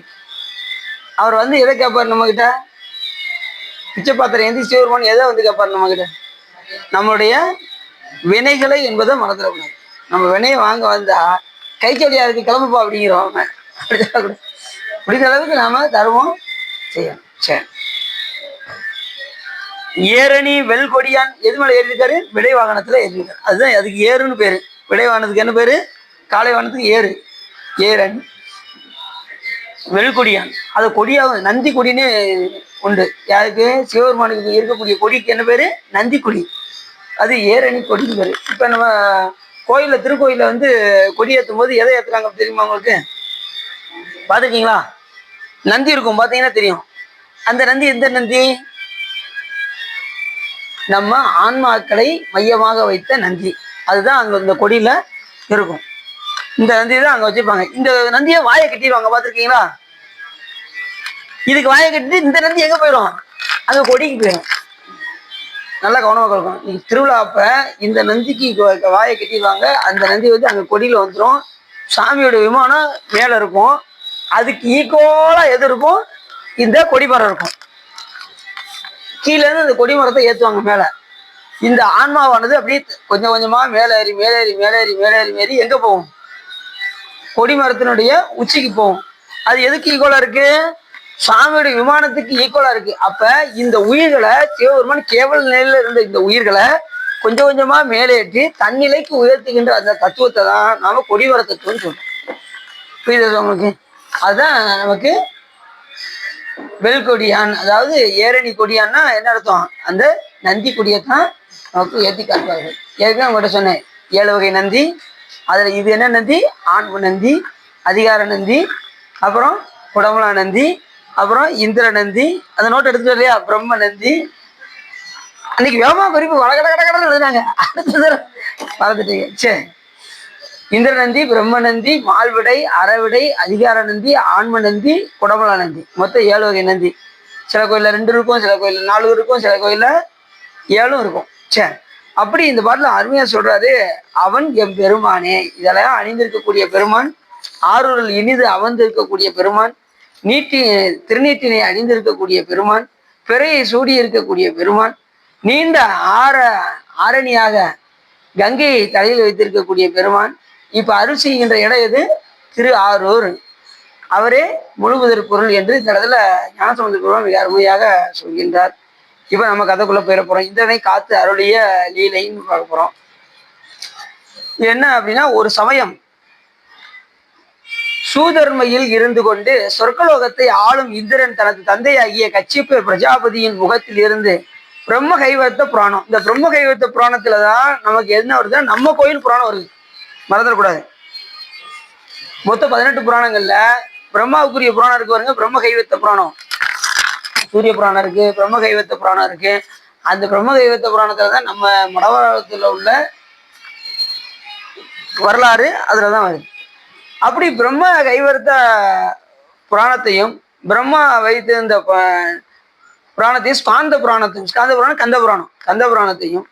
அவர் வந்து எதை கேட்பார் நம்ம கிட்ட? பிச்சை பாத்திரம் ஏந்தி சிவபெருமான் எதை வந்து கேட்பார் நம்ம கிட்ட? நம்மளுடைய வினைகளை என்பதை மறந்துடக்கூடாது. நம்ம வினையை வாங்க வந்தா கைச்சடியா இருக்கு கிளம்புப்பா அப்படிங்கிறோம். முடிந்த அளவுக்கு நாம தர்மம் செய்யணும். சரி. ஏரணி வெல்கொடியான் எது மேல ஏறிருக்காரு? விடை வாகனத்துல ஏறிருக்காரு. அதுதான் அதுக்கு ஏறுன்னு பேரு. விடை வாகனத்துக்கு என்ன பேரு? காளை வாகனத்துக்கு ஏறு. ஏரணி வெல்கொடியான். அது கொடியாக நந்தி கொடின்னு உண்டு. யாருக்கு? சிவபெருமானுக்கு இருக்கக்கூடிய கொடிக்கு என்ன பேரு? நந்தி கொடி. அது ஏரணி கொடின்னு பேரு. இப்ப நம்ம கோயில்ல, திருக்கோயில வந்து கொடி ஏற்றும் போது எதை ஏத்துறாங்க தெரியுமா உங்களுக்கு? பாத்துருக்கீங்களா? நந்தி இருக்கும், பாத்தீங்கன்னா தெரியும். அந்த நந்தி எந்த நந்தி? நம்ம ஆன்மாக்களை மையமாக வைத்த நந்தி. அதுதான் அங்க இந்த கொடியில இருக்கும். இந்த நந்தி தான் அங்க வச்சிருப்பாங்க. இந்த நந்தியை வாயை கட்டிடுவாங்க, பாத்துருக்கீங்களா? இதுக்கு வாயை கட்டிட்டு இந்த நந்தி எங்க போயிடும்? அங்க கொடிக்கு போயிடும். நல்லா கவனமாக இருக்கும். நீங்க திருவிழா அப்ப இந்த நந்திக்கு வாயை கட்டிடுவாங்க. அந்த நந்தி வந்து அங்க கொடியில வந்துடும். சாமியோட விமானம் மேல இருக்கும். அதுக்கு ஈக்குவலா எது இருக்கும்? இந்த கொடிமரம் இருக்கும். கீழே இருந்து இந்த கொடிமரத்தை ஏற்றுவாங்க மேல. இந்த ஆன்மாவானது அப்படியே கொஞ்சம் கொஞ்சமா மேலேறி மேலேறி மேலேறி மேலேறி மேறி எங்க போகும்? கொடிமரத்தினுடைய உச்சிக்கு போகும். அது எதுக்கு ஈக்குவலா இருக்கு? சாமியுடைய விமானத்துக்கு ஈக்குவலா இருக்கு. அப்ப இந்த உயிர்களை சிவபெருமான் கேவல நிலையில இருந்த இந்த உயிர்களை கொஞ்சம் கொஞ்சமா மேலேற்றி தன்னிலைக்கு உயர்த்துகின்ற அந்த தத்துவத்தை தான் நாம கொடிமர தத்துவம்னு சொல்றோம். புரியுது உங்களுக்கு? அதுதான் நமக்கு வெல்கொடியான், அதாவது ஏரணி கொடியான்னா என்ன அர்த்தம்? அந்த நந்தி கொடியைத்தான் நமக்கு ஏற்றி காட்டுவார்கள். ஏற்கனவே உங்கள்கிட்ட சொன்னேன் 7 வகை நந்தி. அதுல இது என்ன நந்தி? ஆன்ம நந்தி, அதிகார நந்தி, அப்புறம் குடமுலா நந்தி, அப்புறம் இந்திர நந்தி. அந்த நோட் எடுத்துட்டு இல்லையா? பிரம்ம நந்தி. அன்னைக்கு வேகமா குறிப்பு வடகட கடை எழுதுனாங்க. அடுத்தது மறந்துட்டீங்க. சரி, இந்திர நந்தி, பிரம்ம நந்தி, மால்விடை, அறவிடை, அதிகார நந்தி, ஆன்ம நந்தி, குடமுலா நந்தி. மொத்தம் 7 வகை நந்தி. சில கோயில்ல 2 இருக்கும், சில கோயில்ல 4 இருக்கும், சில கோயில்ல 7 இருக்கும். சரி, அப்படி இந்த பாட்டுல அருமையா சொல்றாரு. அவன் எம் பெருமானே, இதெல்லாம் அணிந்திருக்கக்கூடிய பெருமான், ஆரூரில் இனிது அமர்ந்திருக்கக்கூடிய பெருமான், திருநீட்டினை அணிந்திருக்கக்கூடிய பெருமான், பிறையை சூடி இருக்கக்கூடிய பெருமான், நீண்ட ஆரணியாக கங்கையை தலையில் வைத்திருக்கக்கூடிய பெருமான். இப்ப அருள் செய்கின்ற இடம் எது? திரு ஆரூர். அவரே முழுமுதற் பொருள் என்று இந்த இடத்துல ஞானசம்பந்த பெருமான் மிக அருமையாக சொல்கின்றார். இப்ப நம்ம கதைக்குள்ள போயிட போறோம். இந்திரனை காத்து அருளிய லீலைன்னு பார்க்க போறோம். என்ன அப்படின்னா, ஒரு சமயம் சூதர்மையில் இருந்து கொண்டு சொர்க்கலோகத்தை ஆளும் இந்திரன் தனது தந்தையாகிய கச்சிப்ப பிரஜாபதியின் முகத்தில் இருந்து பிரம்ம கைவர்த்த புராணம். இந்த பிரம்ம கைவர்த்த புராணத்துலதான் நமக்கு என்ன வருதுன்னா நம்ம கோயில் புராணம் வருது, மறந்துடக்கூடாது. மொத்தம் 18 புராணங்கள்ல பிரம்மாவுக்குரிய புராணம் இருக்கு பாருங்க, பிரம்ம கைவர்த்த புராணம். சூரிய புராணம் இருக்கு, பிரம்ம கைவர்த்த புராணம் இருக்கு. அந்த பிரம்ம கைவர்த்த புராணத்துலதான் நம்ம மடவாளத்துல உள்ள வரலாறு அதுலதான் வருது. அப்படி பிரம்ம கைவர்த்த புராணத்தையும் பிரம்மா வைத்திருந்த புராணத்தையும் ஸ்காந்த புராணம், கந்த புராணத்தையும்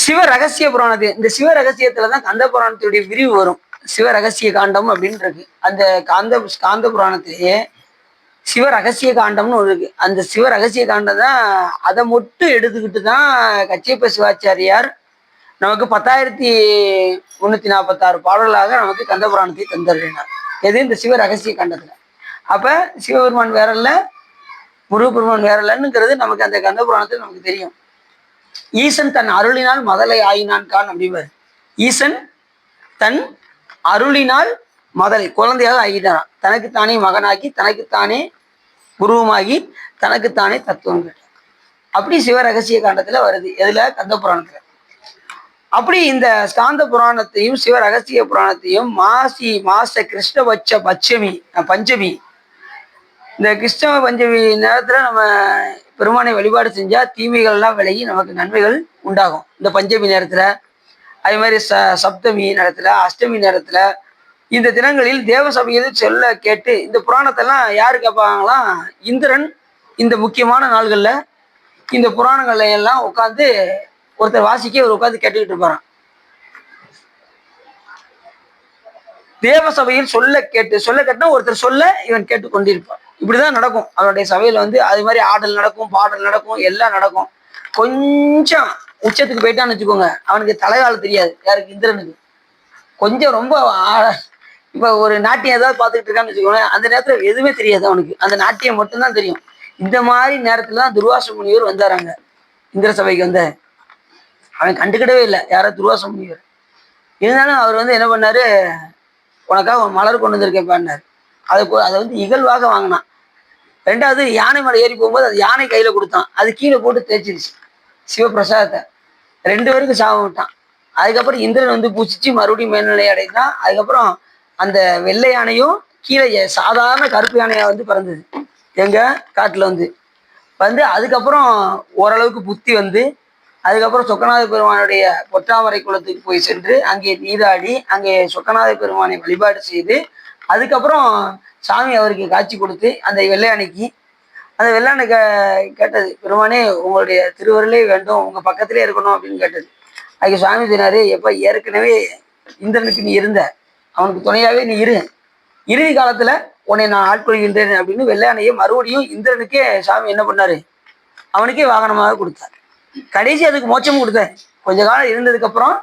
சிவ ரகசிய புராணத்தையும், இந்த சிவ ரகசியத்துலதான் கந்த புராணத்துடைய விரிவு வரும். சிவ ரகசிய காண்டம் அப்படின்னு இருக்கு. அந்த ஸ்காந்த புராணத்திலேயே சிவ ரகசிய காண்டம்னு ஒரு இருக்கு. அந்த சிவ ரகசிய காண்டம் தான், அதை மட்டும் எடுத்துக்கிட்டு தான் கச்சியப்ப சிவாச்சாரியார் நமக்கு 10,346 பாடல்களாக நமக்கு கந்த புராணத்தை தந்தருளினார். எது? இந்த சிவ ரகசிய காண்டத்துல. அப்ப சிவபெருமான் வேற இல்ல, முருகப்பெருமான் வேற இல்லைன்னுங்கிறது நமக்கு அந்த கந்த புராணத்தில் நமக்கு தெரியும். ஈசன் தன் அருளினால் மதலை ஆயினான் கான் அப்படிவார். ஈசன் தன் அருளினால் மதலை குழந்தையாக ஆகிட்டான். தனக்குத்தானே மகனாக்கி, தனக்குத்தானே குருவமாகி, தனக்குத்தானே தத்துவம் கேட்டார். அப்படி சிவ ரகசிய காண்டத்துல வருது. எதுல? கந்த புராணத்துல. அப்படி இந்த ஸ்காந்த புராணத்தையும் சிவ ரகசிய புராணத்தையும் மாச கிருஷ்ணபட்ச பஞ்சமி, இந்த கிருஷ்ண பஞ்சமி நேரத்துல நம்ம பெருமானை வழிபாடு செஞ்சா தீமைகள்லாம் விலகி நமக்கு நன்மைகள் உண்டாகும். இந்த பஞ்சமி நேரத்துல, அதே மாதிரி சப்தமி நேரத்துல, அஷ்டமி நேரத்துல, இந்த தினங்களில் தேவசபையில் சொல்ல கேட்டு இந்த புராணத்தெல்லாம் யாரு கேட்பாங்களாம்? இந்திரன் இந்த முக்கியமான நாள்கள்ல இந்த புராணங்கள்ல எல்லாம் உட்காந்து ஒருத்தர் வாசிக்க ஒரு உட்காந்து கேட்டுக்கிட்டு இருப்பாரான். தேவசபையில் சொல்ல கேட்டுனா ஒருத்தர் சொல்ல இவன் கேட்டு கொண்டிருப்பான். இப்படிதான் நடக்கும் அவருடைய சபையில வந்து. அது மாதிரி ஆடல் நடக்கும், பாடல் நடக்கும், எல்லாம் நடக்கும். கொஞ்சம் உச்சத்துக்கு போயிட்டான்னு வச்சுக்கோங்க, அவனுக்கு தலைகால தெரியாது. யாருக்கு? இந்திரனுக்கு. கொஞ்சம் ரொம்ப இப்ப ஒரு நாட்டியம் ஏதாவது பார்த்துக்கிட்டு இருக்கான்னு வச்சுக்கோங்க, அந்த நேரத்துல எதுவுமே தெரியாது அவனுக்கு, அந்த நாட்டியம் மட்டும்தான் தெரியும். இந்த மாதிரி நேரத்துல தான் துர்வாச முனிவர் வந்தாராங்க இந்திர சபைக்கு. அவன் கண்டுக்கிடவே இல்லை யாரோ துர்வாச முனிவர். இருந்தாலும் அவர் வந்து என்ன பண்ணாரு, உனக்காக ஒரு மலர் கொண்டு வந்திருக்கேன்பான்னாரு. அதை வந்து இகழ்வாக வாங்கினான். ரெண்டாவது யானை மேலே ஏறி போகும்போது அது யானை கையில கொடுத்தான், அது கீழே போட்டு தேய்ச்சிருச்சு சிவபிரசாதத்தை. 2 பேருக்கு சாபம் விட்டான். அதுக்கப்புறம் இந்திரன் வந்து பூச்சிச்சு மறுபடியும் மேல்நிலை அடைந்தான். அதுக்கப்புறம் அந்த வெள்ளை யானையும் கீழே சாதாரண கருப்பு யானையா வந்து பிறந்தது எங்க காட்டுல வந்து அதுக்கப்புறம் ஓரளவுக்கு புத்தி வந்து அதுக்கப்புறம் சொக்கநாத பெருமானுடைய பொற்றாமரை குளத்துக்கு போய் சென்று அங்கே நீராடி அங்கே சொக்கநாத பெருமானை வழிபாடு செய்து அதுக்கப்புறம் சாமி அவருக்கு காட்சி கொடுத்து அந்த வெள்ளையானைக்கு அந்த வெள்ளானை கேட்டது, பெருமானே உங்களுடைய திருவருளே வேண்டும், உங்க பக்கத்திலே இருக்கணும் அப்படின்னு கேட்டது. அதுக்கு சுவாமி சொன்னாரு, எப்ப ஏற்கனவே இந்திரனுக்கு நீ இருந்த, அவனுக்கு துணையாவே நீ இறுதி காலத்துல உன்னை நான் ஆட்கொள்கின்றேன் அப்படின்னு வெள்ளையானையை மறுபடியும் இந்திரனுக்கே சாமி என்ன பண்ணாரு, அவனுக்கே வாகனமாக கொடுத்தார். கடைசி அதுக்கு மோட்சமும் கொடுத்தாரு. கொஞ்ச காலம் இருந்ததுக்கு அப்புறம்,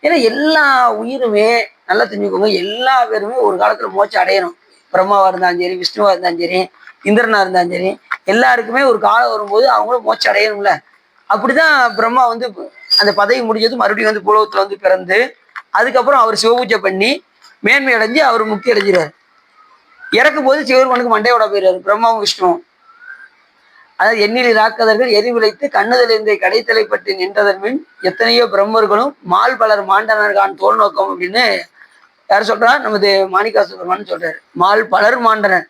ஏன்னா எல்லா உயிருமே நல்லா தெரிஞ்சுக்கோங்க, எல்லா பேருமே ஒரு காலத்துல மோட்சம் அடையணும். பிரம்மாவா இருந்தாலும் சரி, விஷ்ணுவா இருந்தாலும் சரி, இந்திரனா இருந்தாலும் சரி, எல்லாருக்குமே ஒரு காலம் வரும்போது அவங்களும் மோட்சம் அடையணும்ல. அப்படிதான் பிரம்மா வந்து அந்த பதவி முடிஞ்சது மறுபடியும் வந்து பூலோகத்துல வந்து பிறந்து அதுக்கப்புறம் அவர் சிவபூஜை பண்ணி மேன்மை அடைஞ்சு அவர் முக்தி அடைஞ்சிறாரு. இறக்கும் போது சிவருமனுக்கு மண்டையோட போயிடுறாரு பிரம்மாவும் விஷ்ணுவும். அதாவது எண்ணிலி ராக்கதர்கள் எரி விளைத்து கண்ணுதலிருந்தை கடைத்தலை பற்றி நின்றதன் மின் எத்தனையோ பிரம்மர்களும் மால் பலர் மாண்டனர்கான் தோல் நோக்கம் அப்படின்னு யார் சொல்றா, நமது மாணிக்காசுரமான்னு சொல்றாரு. மால் பலர் மாண்டனர்,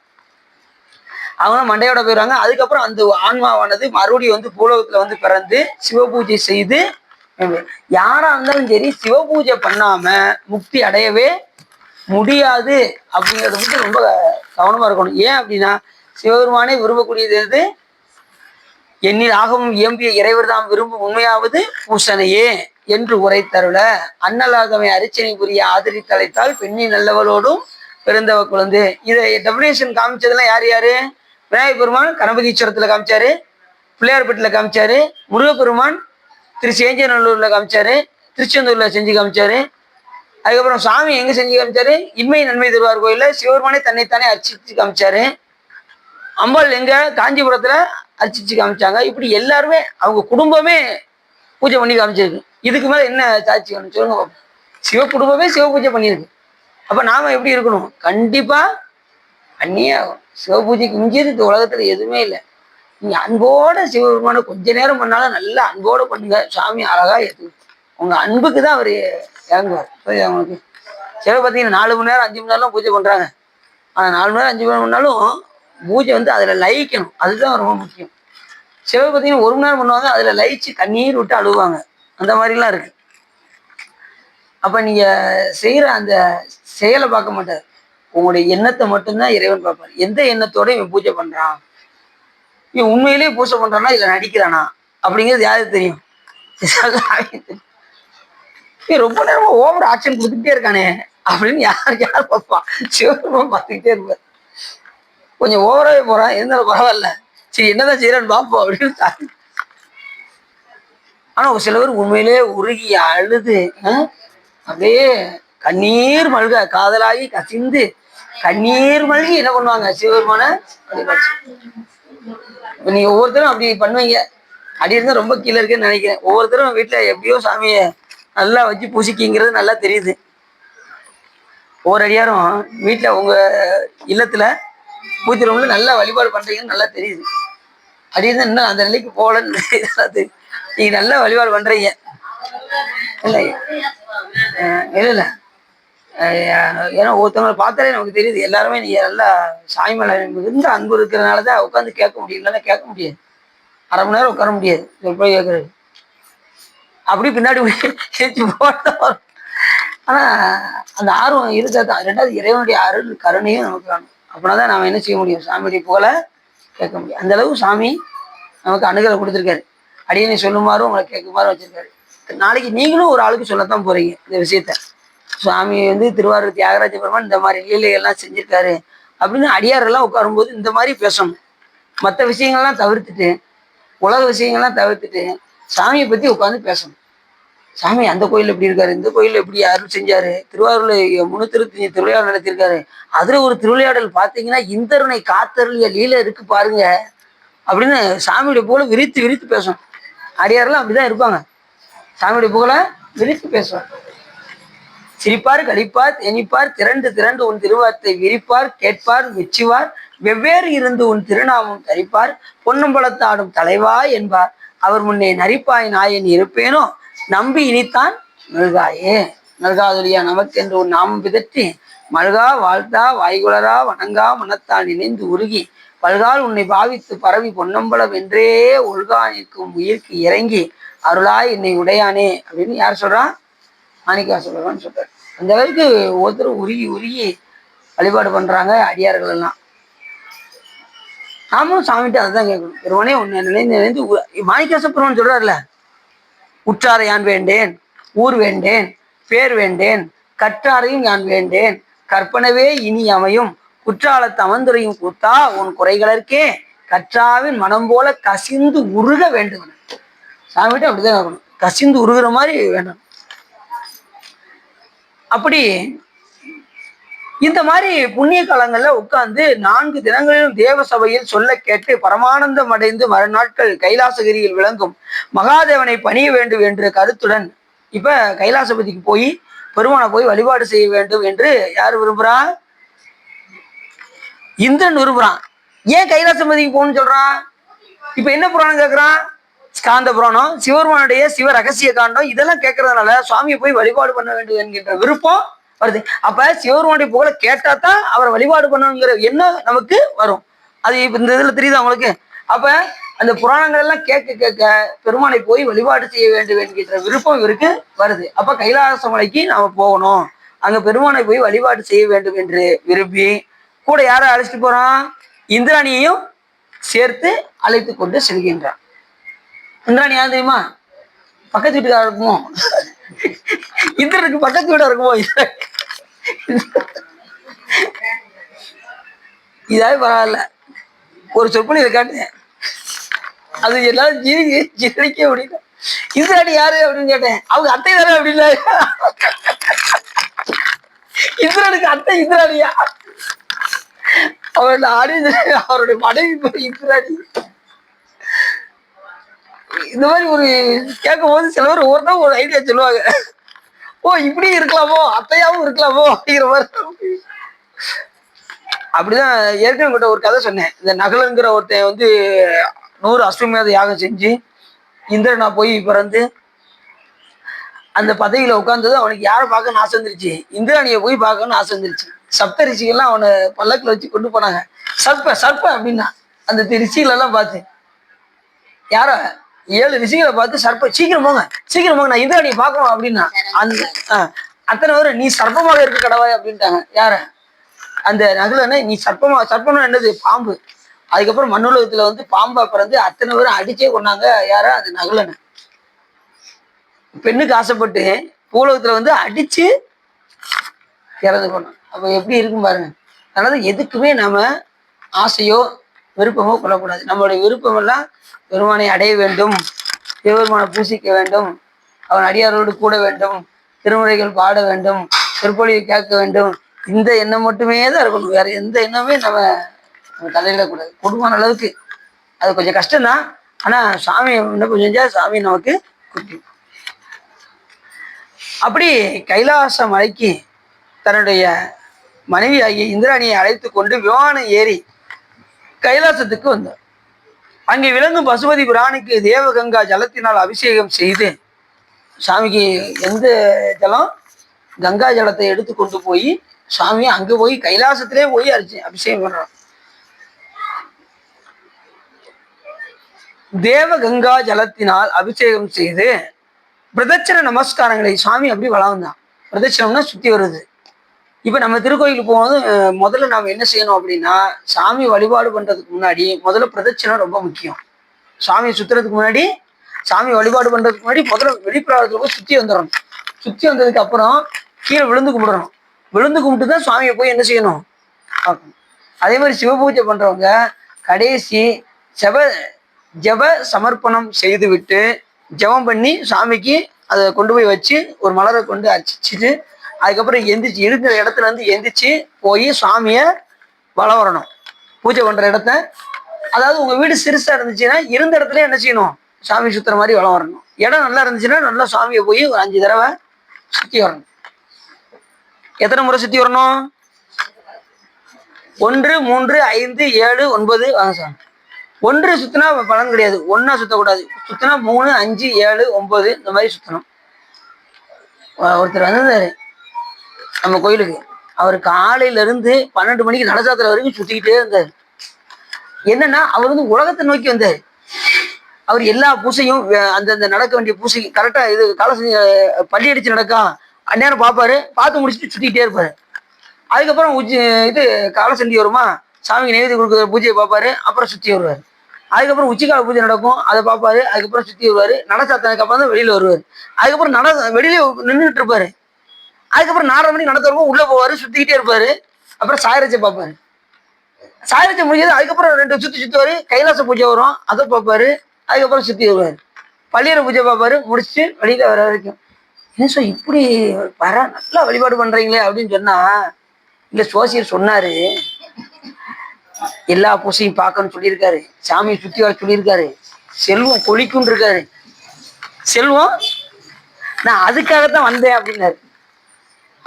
அவங்களும் மண்டையோட போயிடுறாங்க. அதுக்கப்புறம் அந்த ஆன்மாவானது மறுபடியும் வந்து பூலோகத்துல வந்து பிறந்து சிவபூஜை செய்து, யாரா இருந்தாலும் சரி சிவபூஜை பண்ணாம முக்தி அடையவே முடியாது அப்படிங்கிறத பத்தி ரொம்ப கவனமா இருக்கணும். ஏன் அப்படின்னா, சிவபெருமானே விரும்பக்கூடியது எது, எண்ணில் ஆகவும் இயம்பிய இறைவர் தாம் விரும்பும் உண்மையாவது பூசணையே என்று உரைத்தருள அன்னலாதமை அரிச்சனை புரிய ஆதரித்தழைத்தால் பெண்ணி நல்லவளோடும் பிறந்தவ குழந்தை. இதை டெபினேஷன் காமிச்சதெல்லாம் யார் யாரு, விநாயகர் பெருமான் கணபதீஸ்வரத்துல காமிச்சாரு, பிள்ளையார்பட்டில காமிச்சாரு, முருகப்பெருமான் சேஞ்சநல்லூர்ல காமிச்சாரு, திருச்செந்தூர்ல செஞ்சு காமிச்சாரு. அதுக்கப்புறம் சாமி எங்க செஞ்சு காமிச்சாரு, இன்மை நன்மை தருவார் கோயில்ல சிவபெருமானே தன்னைத்தானே அர்ச்சிச்சு காமிச்சாரு. அம்பாள் எங்க காஞ்சிபுரத்துல அர்ச்சிச்சு காமிச்சாங்க. இப்படி எல்லாருமே அவங்க குடும்பமே பூஜை பண்ணி காமிச்சிருக்கு. இதுக்கு மேல என்ன சாட்சி வேணும் சொல்லுங்க. சிவ குடும்பமே சிவ பூஜை பண்ணியிருக்கு. அப்ப நாம எப்படி இருக்கணும், கண்டிப்பா அந்நிய சிவ பூஜைக்கு மிஞ்சியது இந்த உலகத்துல எதுவுமே இல்லை. நீங்க அன்போட சிவபெருமான கொஞ்ச நேரம் பண்ணாலும் நல்லா அன்போட பண்ணுங்க, சாமி அழகா ஏற்று. உங்க அன்புக்கு தான் அவர் இறங்குவார். அவங்களுக்கு சிவ பார்த்தீங்கன்னா 4 மணி நேரம் 5 மணி நேரம்லாம் பூஜை பண்றாங்க. ஆனா 4 மணி நேரம் 5 மணி நேரம் பண்ணாலும் பூஜை வந்து அதுல லயிக்கணும், அதுதான் ரொம்ப முக்கியம். சிவ பார்த்தீங்கன்னா 1 மணி நேரம் பண்ணுவாங்க, அதுல லயிச்சு கண்ணீர் விட்டு அழுவாங்க, அந்த மாதிரிலாம் இருக்கு. அப்ப நீங்க செய்யற அந்த செயலை பார்க்க மாட்டார், உங்களுடைய எண்ணத்தை மட்டும்தான் இறைவன் பார்ப்பார். எந்த எண்ணத்தோட இவன் பூஜை பண்றான், இவன் உண்மையிலேயே பூஜை பண்றானா இல்ல நடிக்கிறானா அப்படிங்கிறது யாருக்கு தெரியும். ரொம்ப நேரமா ஓவர் ஆக்ஷன் கொடுத்துக்கிட்டே இருக்கானே அப்படின்னு யார் பார்ப்பா, சிவபெருமான் பார்த்துக்கிட்டே இருப்பார். கொஞ்சம் ஓவராகவே போறான், இருந்தாலும் பரவாயில்ல, சரி என்னதான் செய்யறான்னு பார்ப்போம் அப்படின்னு. ஆனா ஒரு சில பேர் உண்மையிலே உருகி அழுது அப்படியே கண்ணீர் மல்க காதலாகி கசிந்து கண்ணீர் மல்கி என்ன பண்ணுவாங்க, சிவபெருமான வழிபாடு. நீங்க ஒவ்வொருத்தரும் அப்படி பண்ணுவீங்க. அடி இருந்தா ரொம்ப கீழே இருக்குன்னு நினைக்கிறேன். ஒவ்வொருத்தரும் வீட்டுல எப்படியோ சாமியை நல்லா வச்சு பூசிக்கிங்கிறது நல்லா தெரியுது. ஒவ்வொரு அடியாரும் வீட்டுல உங்க இல்லத்துல பூஜை ரூம்ல நல்லா வழிபாடு பண்றீங்கன்னு நல்லா தெரியுது. அடி இருந்தா இன்னும் அந்த நிலைக்கு போகலன்னு நீங்க நல்லா வழிபாடு பண்றீங்க. இல்லை இல்ல ஏன்னா ஒருத்தவங்களை பார்த்தாலே நமக்கு தெரியுது. எல்லாருமே நீங்க நல்லா சாமி மேல மிகுந்த அன்பு இருக்கிறதுனாலதான் உட்காந்து கேட்க முடியும், இல்லைன்னா கேட்க முடியாது. அரை மணி நேரம் உட்கார முடியாது போய் கேட்கறது. அப்படி பின்னாடி போட்டோம். ஆனா அந்த ஆர்வம் இருக்காதான். ரெண்டாவது இறைவனுடைய அருள் கருணையும் நமக்கு வேணும். அப்படின்னாதான் நாம என்ன செய்ய முடியும், சாமியுடைய புகழை கேட்க முடியும். அந்த அளவு சாமி நமக்கு அணுகலை கொடுத்துருக்காரு. அடியனை சொல்லுமாறும் உங்களை கேட்குமாறும் வச்சிருக்காரு. நாளைக்கு நீங்களும் ஒரு ஆளுக்கு சொல்லத்தான் போறீங்க இந்த விஷயத்த. சுவாமி வந்து திருவாரூர் தியாகராஜ பெருமான் இந்த மாதிரி லீலைகள்லாம் செஞ்சிருக்காரு அப்படின்னு அடியாரெல்லாம் உட்காரும்போது இந்த மாதிரி பேசணும். மற்ற விஷயங்கள்லாம் தவிர்த்துட்டு, உலக விஷயங்கள்லாம் தவிர்த்துட்டு சாமியை பத்தி உட்காந்து பேசணும். சாமி அந்த கோயில் எப்படி இருக்காரு, இந்த கோயில் எப்படி அருள் செஞ்சாரு, திருவாரூர்ல 325 திருவிளையாடல் நடத்திருக்காரு, அதுல ஒரு திருவிளையாடல் பார்த்தீங்கன்னா இந்தருணை காத்தருளிய லீலை இருக்கு பாருங்க அப்படின்னு சாமியுடைய புகழை விரித்து விரித்து பேசணும். அடியாரெல்லாம் அப்படிதான் இருப்பாங்க, சாமியுடைய புகழை விரித்து பேசுவார். சிரிப்பார் கழிப்பார் தேனிப்பார் திரண்டு திரண்டு உன் திருவார்த்தை விரிப்பார் கேட்பார் மெச்சுவார் வெவ்வேறு இருந்து உன் திருநாமம் தரிப்பார் பொன்னம்பலத்தாடும் தலைவா என்பார் அவர் முன்னே நரிப்பாய் நாயன் இருப்பேனோ நம்பி இனித்தான் நல்காயே. நல்காதொழியா நமக்கென்று ஒரு நாமம் பிதற்றி மல்கா வாழ்த்தா வாய்குளரா வணங்கா மனத்தால் நினைந்து உருகி பல்கால் உன்னை பாவித்து பரவி பொன்னம்பலம் என்றே ஒழுகா நிற்கும் உயிர்க்கு இறங்கி அருளாய் என்னை உடையானே அப்படின்னு யார் சொல்றான்? மாணிக்கா சொல்றான்னு சொல்றாரு. அந்த அளவுக்கு ஒருத்தர் உருகி உருகி வழிபாடு பண்றாங்க அடியார்கள் எல்லாம். நாமளும் சாமிட்டு அதுதான் கேட்கணும். பெருமானே உன்னை நினைந்து நினைந்து மாணிக்காச பெருமான் சொல்றாருல, உற்றாரை யான் வேண்டேன், ஊர் வேண்டேன், பேர் வேண்டேன், கற்றாரையும் யான் வேண்டேன், கற்பனவே இனி அமையும் குற்றாலத்து அமர்ந்துரையும் கூத்தா உன் குறைகளற்கே கற்றாவின் மனம் போல கசிந்து உருக வேண்டும். சாமிட்டு அப்படிதான் கேட்கணும், கசிந்து உருகிற மாதிரி வேண்டும். அப்படி இந்த மாதிரி புண்ணிய காலங்கள்ல உட்கார்ந்து 4 தினங்களிலும் தேவ சபையில் சொல்ல கேட்டு பரமானந்தம் அடைந்து மறுநாட்கள் கைலாசகிரியில் விளங்கும் மகாதேவனை பணிய வேண்டும் என்ற கருத்துடன் இப்ப கைலாசபதிக்கு போய் பெருமானை போய் வழிபாடு செய்ய வேண்டும் என்று யார் விரும்புறா? இந்திரன் விரும்புறான். ஏன் கைலாசபதிக்கு போகணும்னு சொல்றான்? இப்ப என்ன புராணம் கேட்கிறான்? ஸ்காந்த புராணம், சிவபெருமானுடைய சிவ ரகசிய காண்டம் இதெல்லாம் கேட்கறதுனால சுவாமியை போய் வழிபாடு பண்ண வேண்டும் என்கின்ற விருப்பம் வருது. அப்ப சிவபெருமானுடைய புகழை கேட்டா தான் அவரை வழிபாடு பண்ணணுங்கிற எண்ணம் நமக்கு வரும். அது இப்ப இந்த இதுல தெரியுது அவங்களுக்கு. அப்ப அந்த புராணங்கள் எல்லாம் கேட்க கேட்க பெருமானை போய் வழிபாடு செய்ய வேண்டும் என்கின்ற விருப்பம் இவருக்கு வருது. அப்ப கைலாச மலைக்கு நாம போகணும், அங்க பெருமானை போய் வழிபாடு செய்ய வேண்டும் என்று விரும்பி கூட யாரை அழைச்சிட்டு போறான்? இந்திராணியையும் சேர்த்து அழைத்து கொண்டு செல்கின்றான். இந்திராணி யார் தெரியுமா? பக்கத்து வீட்டுக்கார இருக்குமோ? இந்திரனுக்கு பக்கத்து வீடா இருக்குமோ? இதாவது பரவாயில்ல, ஒரு சொற்பொழிவை காட்டேன், அது எல்லாரும் ஜீரணிக்க முடியல. இந்திராணி யாரு அப்படின்னு கேட்டேன், அவங்க அத்தை தானே அப்படின்னா. இந்திரனுக்கு அத்தை இந்திராணியா? அவருடைய அவருடைய மனைவி இந்திராணி. இந்த மாதிரி ஒரு கேட்கும் போது சில பேர் ஒவ்வொருத்தரும் ஒரு ஐடியா சொல்லுவாங்க. ஓ இப்படி இருக்கலாமோ, அத்தையாவும் இருக்கலாமோ அப்படிங்கிற மாதிரி. அப்படிதான் ஏற்கனவே கிட்ட ஒரு கதை சொன்னேன். இந்த நகலங்கிற ஒருத்தன் 100 அஸ்வமேத யாகம் செஞ்சு இந்திரனா போய் பிறந்து அந்த பதவியில உட்கார்ந்தது. அவனுக்கு யாரை பார்க்கணும்னு ஆசை வந்துருச்சு? இந்திராணியை போய் பார்க்கணும்னு ஆசை வந்துருச்சு. சப்த ரிஷிகள்லாம் அவனை பல்லக்கில் வச்சு கொண்டு போனாங்க. சர்ப்ப சர்ப்ப அப்படின்னா அந்த ரிஷிகளெல்லாம் பார்த்து, யார 7 ரிஷிகளை பார்த்து சர்ப்ப சீக்கிரம் போங்க சீக்கிரம் போங்க, நான் இந்திராணியை பார்க்கணும் அப்படின்னா அந்த அத்தனை பேர் நீ சர்ப்பமாக இருக்க கடவாய் அப்படின்ட்டாங்க. யார? அந்த நகுலனை. நீ சர்ப்பம்னா என்னது? பாம்பு. அதுக்கப்புறம் மண்ணுலகத்துல பாம்பா பிறந்து அத்தனை பேரும் அடிச்சே கொண்டாங்க. யார? அந்த நகுலனை. பெண்ணுக்கு ஆசைப்பட்டு பூலகத்துல அடிச்சு இறந்து போனோம். அப்ப எப்படி இருக்கும் பாருங்க. அதனால எதுக்குமே நாம ஆசையோ விருப்பமோ கொள்ளக்கூடாது. நம்மளுடைய விருப்பம் எல்லாம் பெருமானை அடைய வேண்டும், சிவபெருமானை பூசிக்க வேண்டும், அவன் அடியாரோடு கூட வேண்டும், திருமுறைகள் பாட வேண்டும், திருப்பொழியை கேட்க வேண்டும், இந்த எண்ணம் மட்டுமே தான் இருக்கணும். வேற எந்த எண்ணமே நம்ம தலையிடக்கூடாது. குடும்பம் அளவுக்கு அது கொஞ்சம் கஷ்டம்தான். ஆனா சாமி என்ன செஞ்சா சாமி நமக்கு குட்டி. அப்படி கைலாச மலைக்கு தன்னுடைய மனைவி ஆகிய இந்திராணியை அழைத்து கொண்டு விமானம் ஏறி கைலாசத்துக்கு வந்தார். அங்கே விளங்கும் பசுபதி பிரானுக்கு தேவகங்கா ஜலத்தினால் அபிஷேகம் செய்து, சாமிக்கு எந்த ஜலம்? கங்கா ஜலத்தை எடுத்து கொண்டு போய் சாமி அங்க போய் கைலாசத்திலே போய் அபிஷேகம் பண்றான். தேவகங்கா ஜலத்தினால் அபிஷேகம் செய்து பிரதட்சண நமஸ்காரங்களை சாமி அப்படி வளம் தான். பிரதட்சணம்னா சுத்தி வருது. இப்ப நம்ம திருக்கோயிலுக்கு போகும்போது முதல்ல நாம என்ன செய்யணும் அப்படின்னா, சாமி வழிபாடு பண்றதுக்கு முன்னாடி முதல்ல பிரதட்சணம் ரொம்ப முக்கியம். சாமி சுத்துறதுக்கு முன்னாடி, சாமி வழிபாடு பண்றதுக்கு முன்னாடி முதல்ல வெளிப்பிரகாரத்துல போய் சுத்தி வந்துடணும். சுத்தி வந்ததுக்கு அப்புறம் கீழே விழுந்து கும்பிடணும். விழுந்து கும்பிட்டு தான் சுவாமியை போய் என்ன செய்யணும்? பார்க்கணும். அதே மாதிரி சிவபூஜை பண்றவங்க கடைசி ஜப சமர்ப்பணம் செய்து விட்டு ஜபம் பண்ணி சாமிக்கு அதை கொண்டு போய் வச்சு ஒரு மலரை கொண்டு அர்ச்சிச்சுட்டு அதுக்கப்புறம் எந்திரிச்சு இருக்கிற இடத்துல எந்திரிச்சு போய் சுவாமிய வலம் வரணும். பூஜை பண்ற இடத்த, அதாவது உங்க வீடு சிறுசா இருந்துச்சுன்னா இருந்த இடத்துல என்ன செய்யணும்? சாமி சுத்துற மாதிரி வலம் வரணும். இடம் நல்லா இருந்துச்சுன்னா நல்லா சாமியை போய் ஒரு 5 தடவை சுத்தி வரணும். எத்தனை முறை சுத்தி வரணும்? 1 3 5 7 9 வாங்க சார். 1 சுத்தினா பலன் கிடையாது. 1 சுத்தக்கூடாது. சுத்தினா 3 5 7 9 இந்த மாதிரி சுத்தணும். ஒருத்தர் வந்திருந்தாரு நம்ம கோயிலுக்கு. அவர் காலையில இருந்து 12 மணிக்கு நடசாத்திர வரைக்கும் சுத்திக்கிட்டே இருந்தார். என்னன்னா அவர் வந்து உலகத்தை நோக்கி வந்தார். அவர் எல்லா பூசையும் அந்தந்த நடக்க வேண்டிய பூசை கரெக்டா இது பள்ளி அடிச்சு நடக்கா அந்நேரம் பார்ப்பாரு. பார்த்து முடிச்சுட்டு சுத்திக்கிட்டே இருப்பாரு. அதுக்கப்புறம் இது காலசண்டி வருமா, சாமிக்கு நைவேத்தியம் கொடுக்குற பூஜையை பார்ப்பாரு. அப்புறம் சுத்தி வருவார். அதுக்கப்புறம் உச்சிக்கால பூஜை நடக்கும், அதை பார்ப்பாரு. அதுக்கப்புறம் சுத்தி வருவாரு. நடசாத்தனுக்கு அப்புறம் தான் வெளியில வருவார். அதுக்கப்புறம் வெளியில நின்றுட்டு இருப்பாரு. அதுக்கப்புறம் 4:30 மணிக்கு நடத்துறவங்க உள்ள போவாரு, சுத்திக்கிட்டே இருப்பாரு. அப்புறம் சாயரச்சை பார்ப்பாரு. சாயரச்சை முடிஞ்சது அதுக்கப்புறம் 2 சுத்துவாரு. கைலாச பூஜை வரும், அதை பார்ப்பாரு. அதுக்கப்புறம் சுத்தி வருவாரு. பள்ளியில பூஜை பார்ப்பாரு. முடிச்சுட்டு வெளியில வர வரைக்கும் என்ன சார் இப்படி நல்லா வழிபாடு பண்றீங்களே அப்படின்னு சொன்னா, இல்ல சோசியர் சொன்னாரு, எல்லா பூசையும் பார்க்கணும்னு சொல்லியிருக்காரு, சாமியை சுத்தி வர சொல்லியிருக்காரு, செல்வம் கொளிக்கும் இருக்காரு, செல்வம் நான் அதுக்காகத்தான் வந்தேன் அப்படின்னாரு.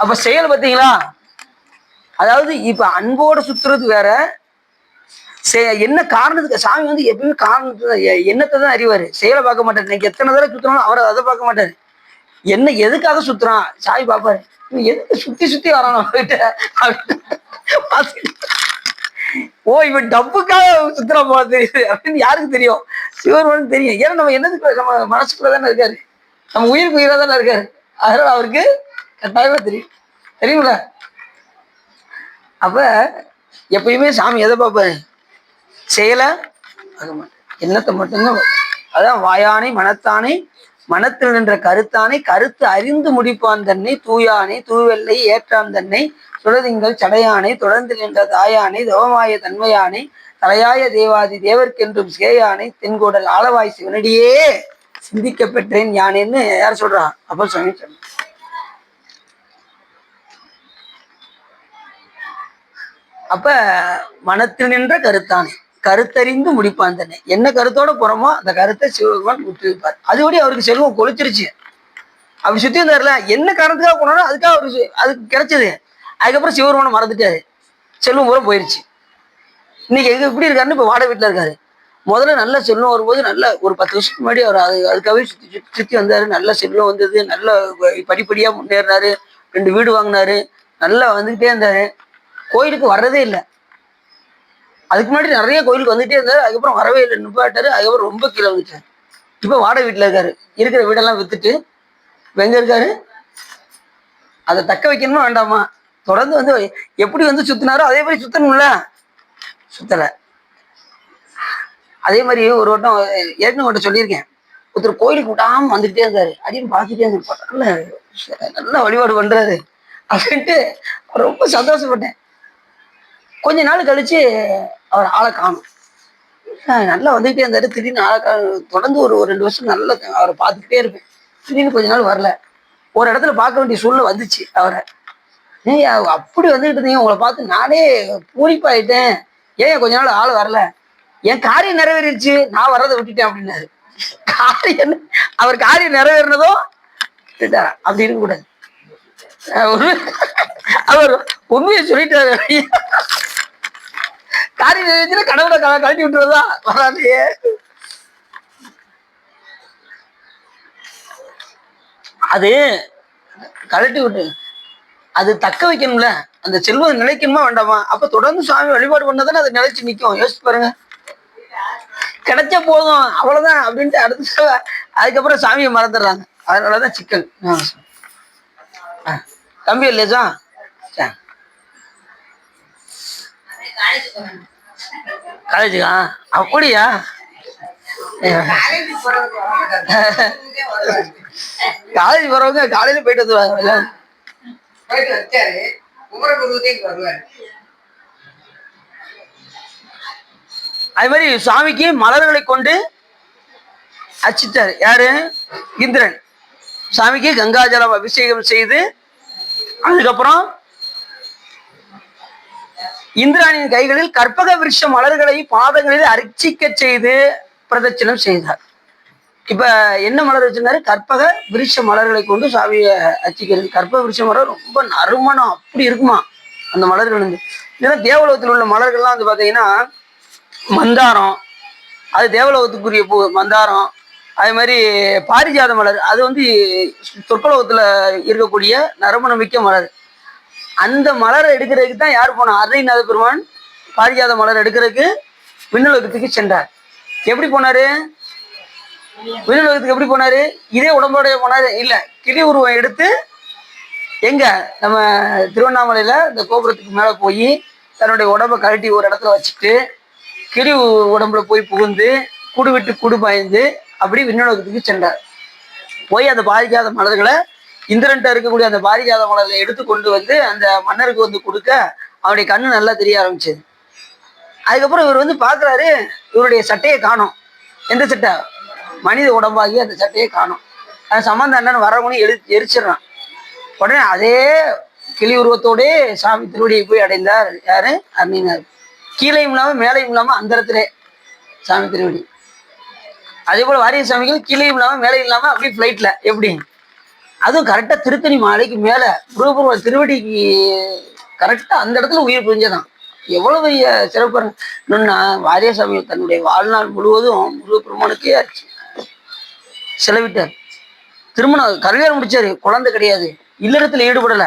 அப்ப செயல் பார்த்தீங்களா? அதாவது இப்ப அன்போட சுத்துறது வேற, என்ன காரணத்துக்கு சாமி வந்து எப்பயுமே காரணத்தை எண்ணத்தை தான் அறிவாரு, செயலை பார்க்க மாட்டாரு. இன்னைக்கு எத்தனை தடவை சுத்தினாலும் அவர் அதை பார்க்க மாட்டாரு. என்ன எதுக்காக சுத்துறான் சாமி பார்ப்பாரு. எதுக்கு சுத்தி சுத்தி வரான் ஓ இவன் டப்புக்காக சுத்துறான் போல தெரியுது அப்படின்னு யாருக்கு தெரியும்? சிவருமானுக்கு தெரியும். ஏன்னா நம்ம என்னதுக்கு நம்ம மனசுக்குள்ள தானே இருக்காரு, நம்ம உயிருக்கு உயிரா தானே இருக்காரு. அதனால அவருக்கு கட்டாயமா தெரியும். தெரியுங்களா? அப்ப எப்பயுமே சாமி எதை பார்ப்பாரு? செயலை பார்க்க மாட்டேன், எண்ணத்தை மட்டும்தான். அதான் வாயானை மனத்தானை மனத்தில் நின்ற கருத்தானை கருத்து அறிந்து முடிப்பான் தன்னை தூயானை தூவெல்லை ஏற்றான் தன்னை சுழதிங்கள் சடையானை தொடர்ந்து நின்ற தாயானை தவமாய தன்மையானை தலையாய தேவாதி தேவர்க்கென்றும் சேயானை தென்கோடல் ஆளவாய் சிவனடியே சிந்திக்க பெற்றேன் யானேன்னு யார் சொல்றா? அப்ப சுவாமி சொல்ற. அப்ப மனத்தில் நின்ற கருத்தானே கருத்தறிந்து முடிப்பான் தானே. என்ன கருத்தோட போறோமோ அந்த கருத்தை சிவபெருமான் விட்டு வைப்பார். அதுபடி அவருக்கு செல்வம் கொளிச்சிருச்சு. அப்படி சுத்தி இருந்தாருல, என்ன காரணத்துக்காக போனாலும் அதுக்காக அவருக்கு அதுக்கு கிடைச்சது. அதுக்கப்புறம் சிவபெருமானை மறந்துட்டாரு, செல்வம் பூரா போயிருச்சு. இன்னைக்கு எப்படி இருக்காருன்னு இப்ப வாடகை வீட்டுல இருக்காரு. முதல்ல நல்ல செல்வம் வரும்போது நல்ல ஒரு 10 வருஷத்துக்கு முன்னாடி அவர் அதுக்காகவே சுத்தி வந்தாரு. நல்ல செல்வம் வந்தது, நல்ல படிப்படியா முன்னேறினாரு, 2 வீடு வாங்கினாரு, நல்லா வந்துகிட்டே இருந்தாரு. கோயிலுக்கு வர்றதே இல்லை. அதுக்கு முன்னாடி நிறைய கோயிலுக்கு வந்துட்டே இருந்தாரு. அதுக்கப்புறம் வரவே இல்லை, நிப்பாட்டாரு. அதுக்கப்புறம் ரொம்ப கீழே வந்துட்டாரு. இப்ப வாடகை வீட்டுல இருக்காரு. இருக்கிற வீடெல்லாம் வித்துட்டு இப்ப எங்க இருக்காரு? அதை தக்க வைக்கணுமா வேண்டாமா? தொடர்ந்து வந்து எப்படி வந்து சுத்தினாரோ அதே மாதிரி சுத்தணும்ல, சுத்தலை. அதே மாதிரி ஒரு வட்டம் ஏற்கனவே சொல்லியிருக்கேன், ஒருத்தர் கோயிலுக்கு விடாம வந்துகிட்டே இருந்தாரு. அப்படின்னு பார்த்துட்டே இருந்தாரு, நல்லா வழிபாடு பண்றாரு அப்படின்ட்டு ரொம்ப சந்தோஷப்பட்டேன். கொஞ்ச நாள் கழிச்சு அவர் ஆளை காணும். நல்லா வந்துகிட்டே இருந்தாரு. திடீர்னு ஆளை தொடர்ந்து ஒரு 2 வருஷம் நல்லா அவரை பார்த்துக்கிட்டே இருப்பேன். திடீர்னு கொஞ்ச நாள் வரல. ஒரு இடத்துல பார்க்க வேண்டிய சூழ்நிலை வந்துச்சு அவரை. நீங்க அப்படி வந்துகிட்டு இருந்தீங்க, உங்களை பார்த்து நானே பூரிப்பாயிட்டேன், ஏன் கொஞ்ச நாள் ஆள் வரல? என் காரியம் நிறைவேறிடுச்சு, நான் வர்றதை விட்டுட்டேன் அப்படின்னாரு. காரியம் அவர் காரியம் நிறைவேறினதும் விட்டுட்டாரா? அப்படி இருக்கக்கூடாது. அவர் உண்மையை சொல்லிட்டாரு. காரியம் நிறைவேற்றினா கடவுளை கழட்டி விட்டுறதா? வராதையே. அது கழட்டி விட்டு அது தக்க வைக்கணும்ல, அந்த செல்வம் நிலைக்கணுமா வேண்டாமா? அப்ப தொடர்ந்து சுவாமி வழிபாடு பண்ணதானே அது நிலைச்சு நிற்கும். யோசிச்சு பாருங்க. கிடைச்ச போதும் அவ்வளவுதான் அப்படின்ட்டு அடுத்த அதுக்கப்புறம் சாமியை மறந்துடுறாங்க. அதனாலதான் சிக்கல். தம்பி இல்லையா? காலேஜுக்கா? அப்படியா? காலேஜ் போறவங்க காலையில போயிட்டு வந்துருவாங்க. அது மாதிரி சுவாமிக்கு மலர்களை கொண்டு அச்சிட்டாரு. யாரு? இந்திரன். சாமிக்கு கங்காஜலம் அபிஷேகம் செய்து அதுக்கப்புறம் இந்திராணியின் கைகளில் கற்பக விருட்ச மலர்களை பாதங்களில் அர்ச்சிக்க செய்து பிரதட்சணம் செய்தார். இப்ப என்ன மலர் வச்சிருந்தாரு? கற்பக விருட்ச மலர்களை கொண்டு சாமியை அர்ச்சிக்கிறது. கற்பக விருட்ச மலர் ரொம்ப நறுமணம் அப்படி இருக்குமா. அந்த மலர்கள் வந்து. இதெல்லாம் தேவலோகத்தில் உள்ள மலர்கள்லாம் வந்து பார்த்தீங்கன்னா மந்தாரம், அது தேவலோகத்துக்குரிய பூ மந்தாரம். அதே மாதிரி பாரிஜாத மலர், அது வந்து சொற்கலோகத்தில் இருக்கக்கூடிய நறுமணம் மிக்க மலர். அந்த மலரை எடுக்கிறதுக்கு தான் யார் போனா? அருணைநாத பெருமான் பாரிஜாத மலர் எடுக்கிறதுக்கு விண்ணுலகத்துக்கு சென்றார். எப்படி போனாரு? விண்ணுலகத்துக்கு எப்படி போனாரு? இதே உடம்போடைய போனாரு? இல்ல, கிளி உருவம் எடுத்து எங்க நம்ம திருவண்ணாமலையில இந்த கோபுரத்துக்கு மேல போய் தன்னுடைய உடம்ப கழட்டி ஒரு இடத்துல வச்சுட்டு கிளி உடம்புல போய் புகுந்து குடு விட்டு குடு பாய்ந்து அப்படி விண்ணுலகத்துக்கு சென்றார். போய் அந்த பாரிஜாத மலர்களை இந்திரன்ட்ட இருக்கக்கூடிய அந்த பாரிஜாத மலர்களை எடுத்து கொண்டு வந்து அந்த மன்னருக்கு வந்து கொடுக்க அவருடைய கண்ணு நல்லா தெரிய ஆரம்பிச்சது. அதுக்கப்புறம் இவர் வந்து பாக்குறாரு, இவருடைய சட்டையை காணோம். எந்த சட்டை? மனித உடம்பாகி அந்த சட்டையை காணோம். அது சம்பந்த அண்ணன் வரவங்கன்னு எரிச்சிடறான். உடனே அதே கிளி உருவத்தோடே சாமி திருவடியை போய் அடைந்தார். யாரு? அருணினார். கீழையும் இல்லாம மேலையும் இல்லாம அந்த இடத்துல சாமி திருவடி. அதே போல வாரிய சாமிகள் கீழையும் இல்லாம மேலையும் இல்லாம அப்படி பிளைட்ல. எப்படி? அதுவும் கரெக்டா திருத்தணி மாலைக்கு மேல முருகப்பெருமான் திருவடிக்கு கரெக்டா அந்த இடத்துல உயிர் புரிஞ்சதான். எவ்வளவு பெரிய சிறப்பு! இன்னொன்னா வாரியசாமி தன்னுடைய வாழ்நாள் முழுவதும் முருகப்பெருமானுக்கே செலவிட்டார். திருமணம் கல்யாணம் முடிச்சாரு, குழந்தை கிடையாது, இல்லறத்துல ஈடுபடல.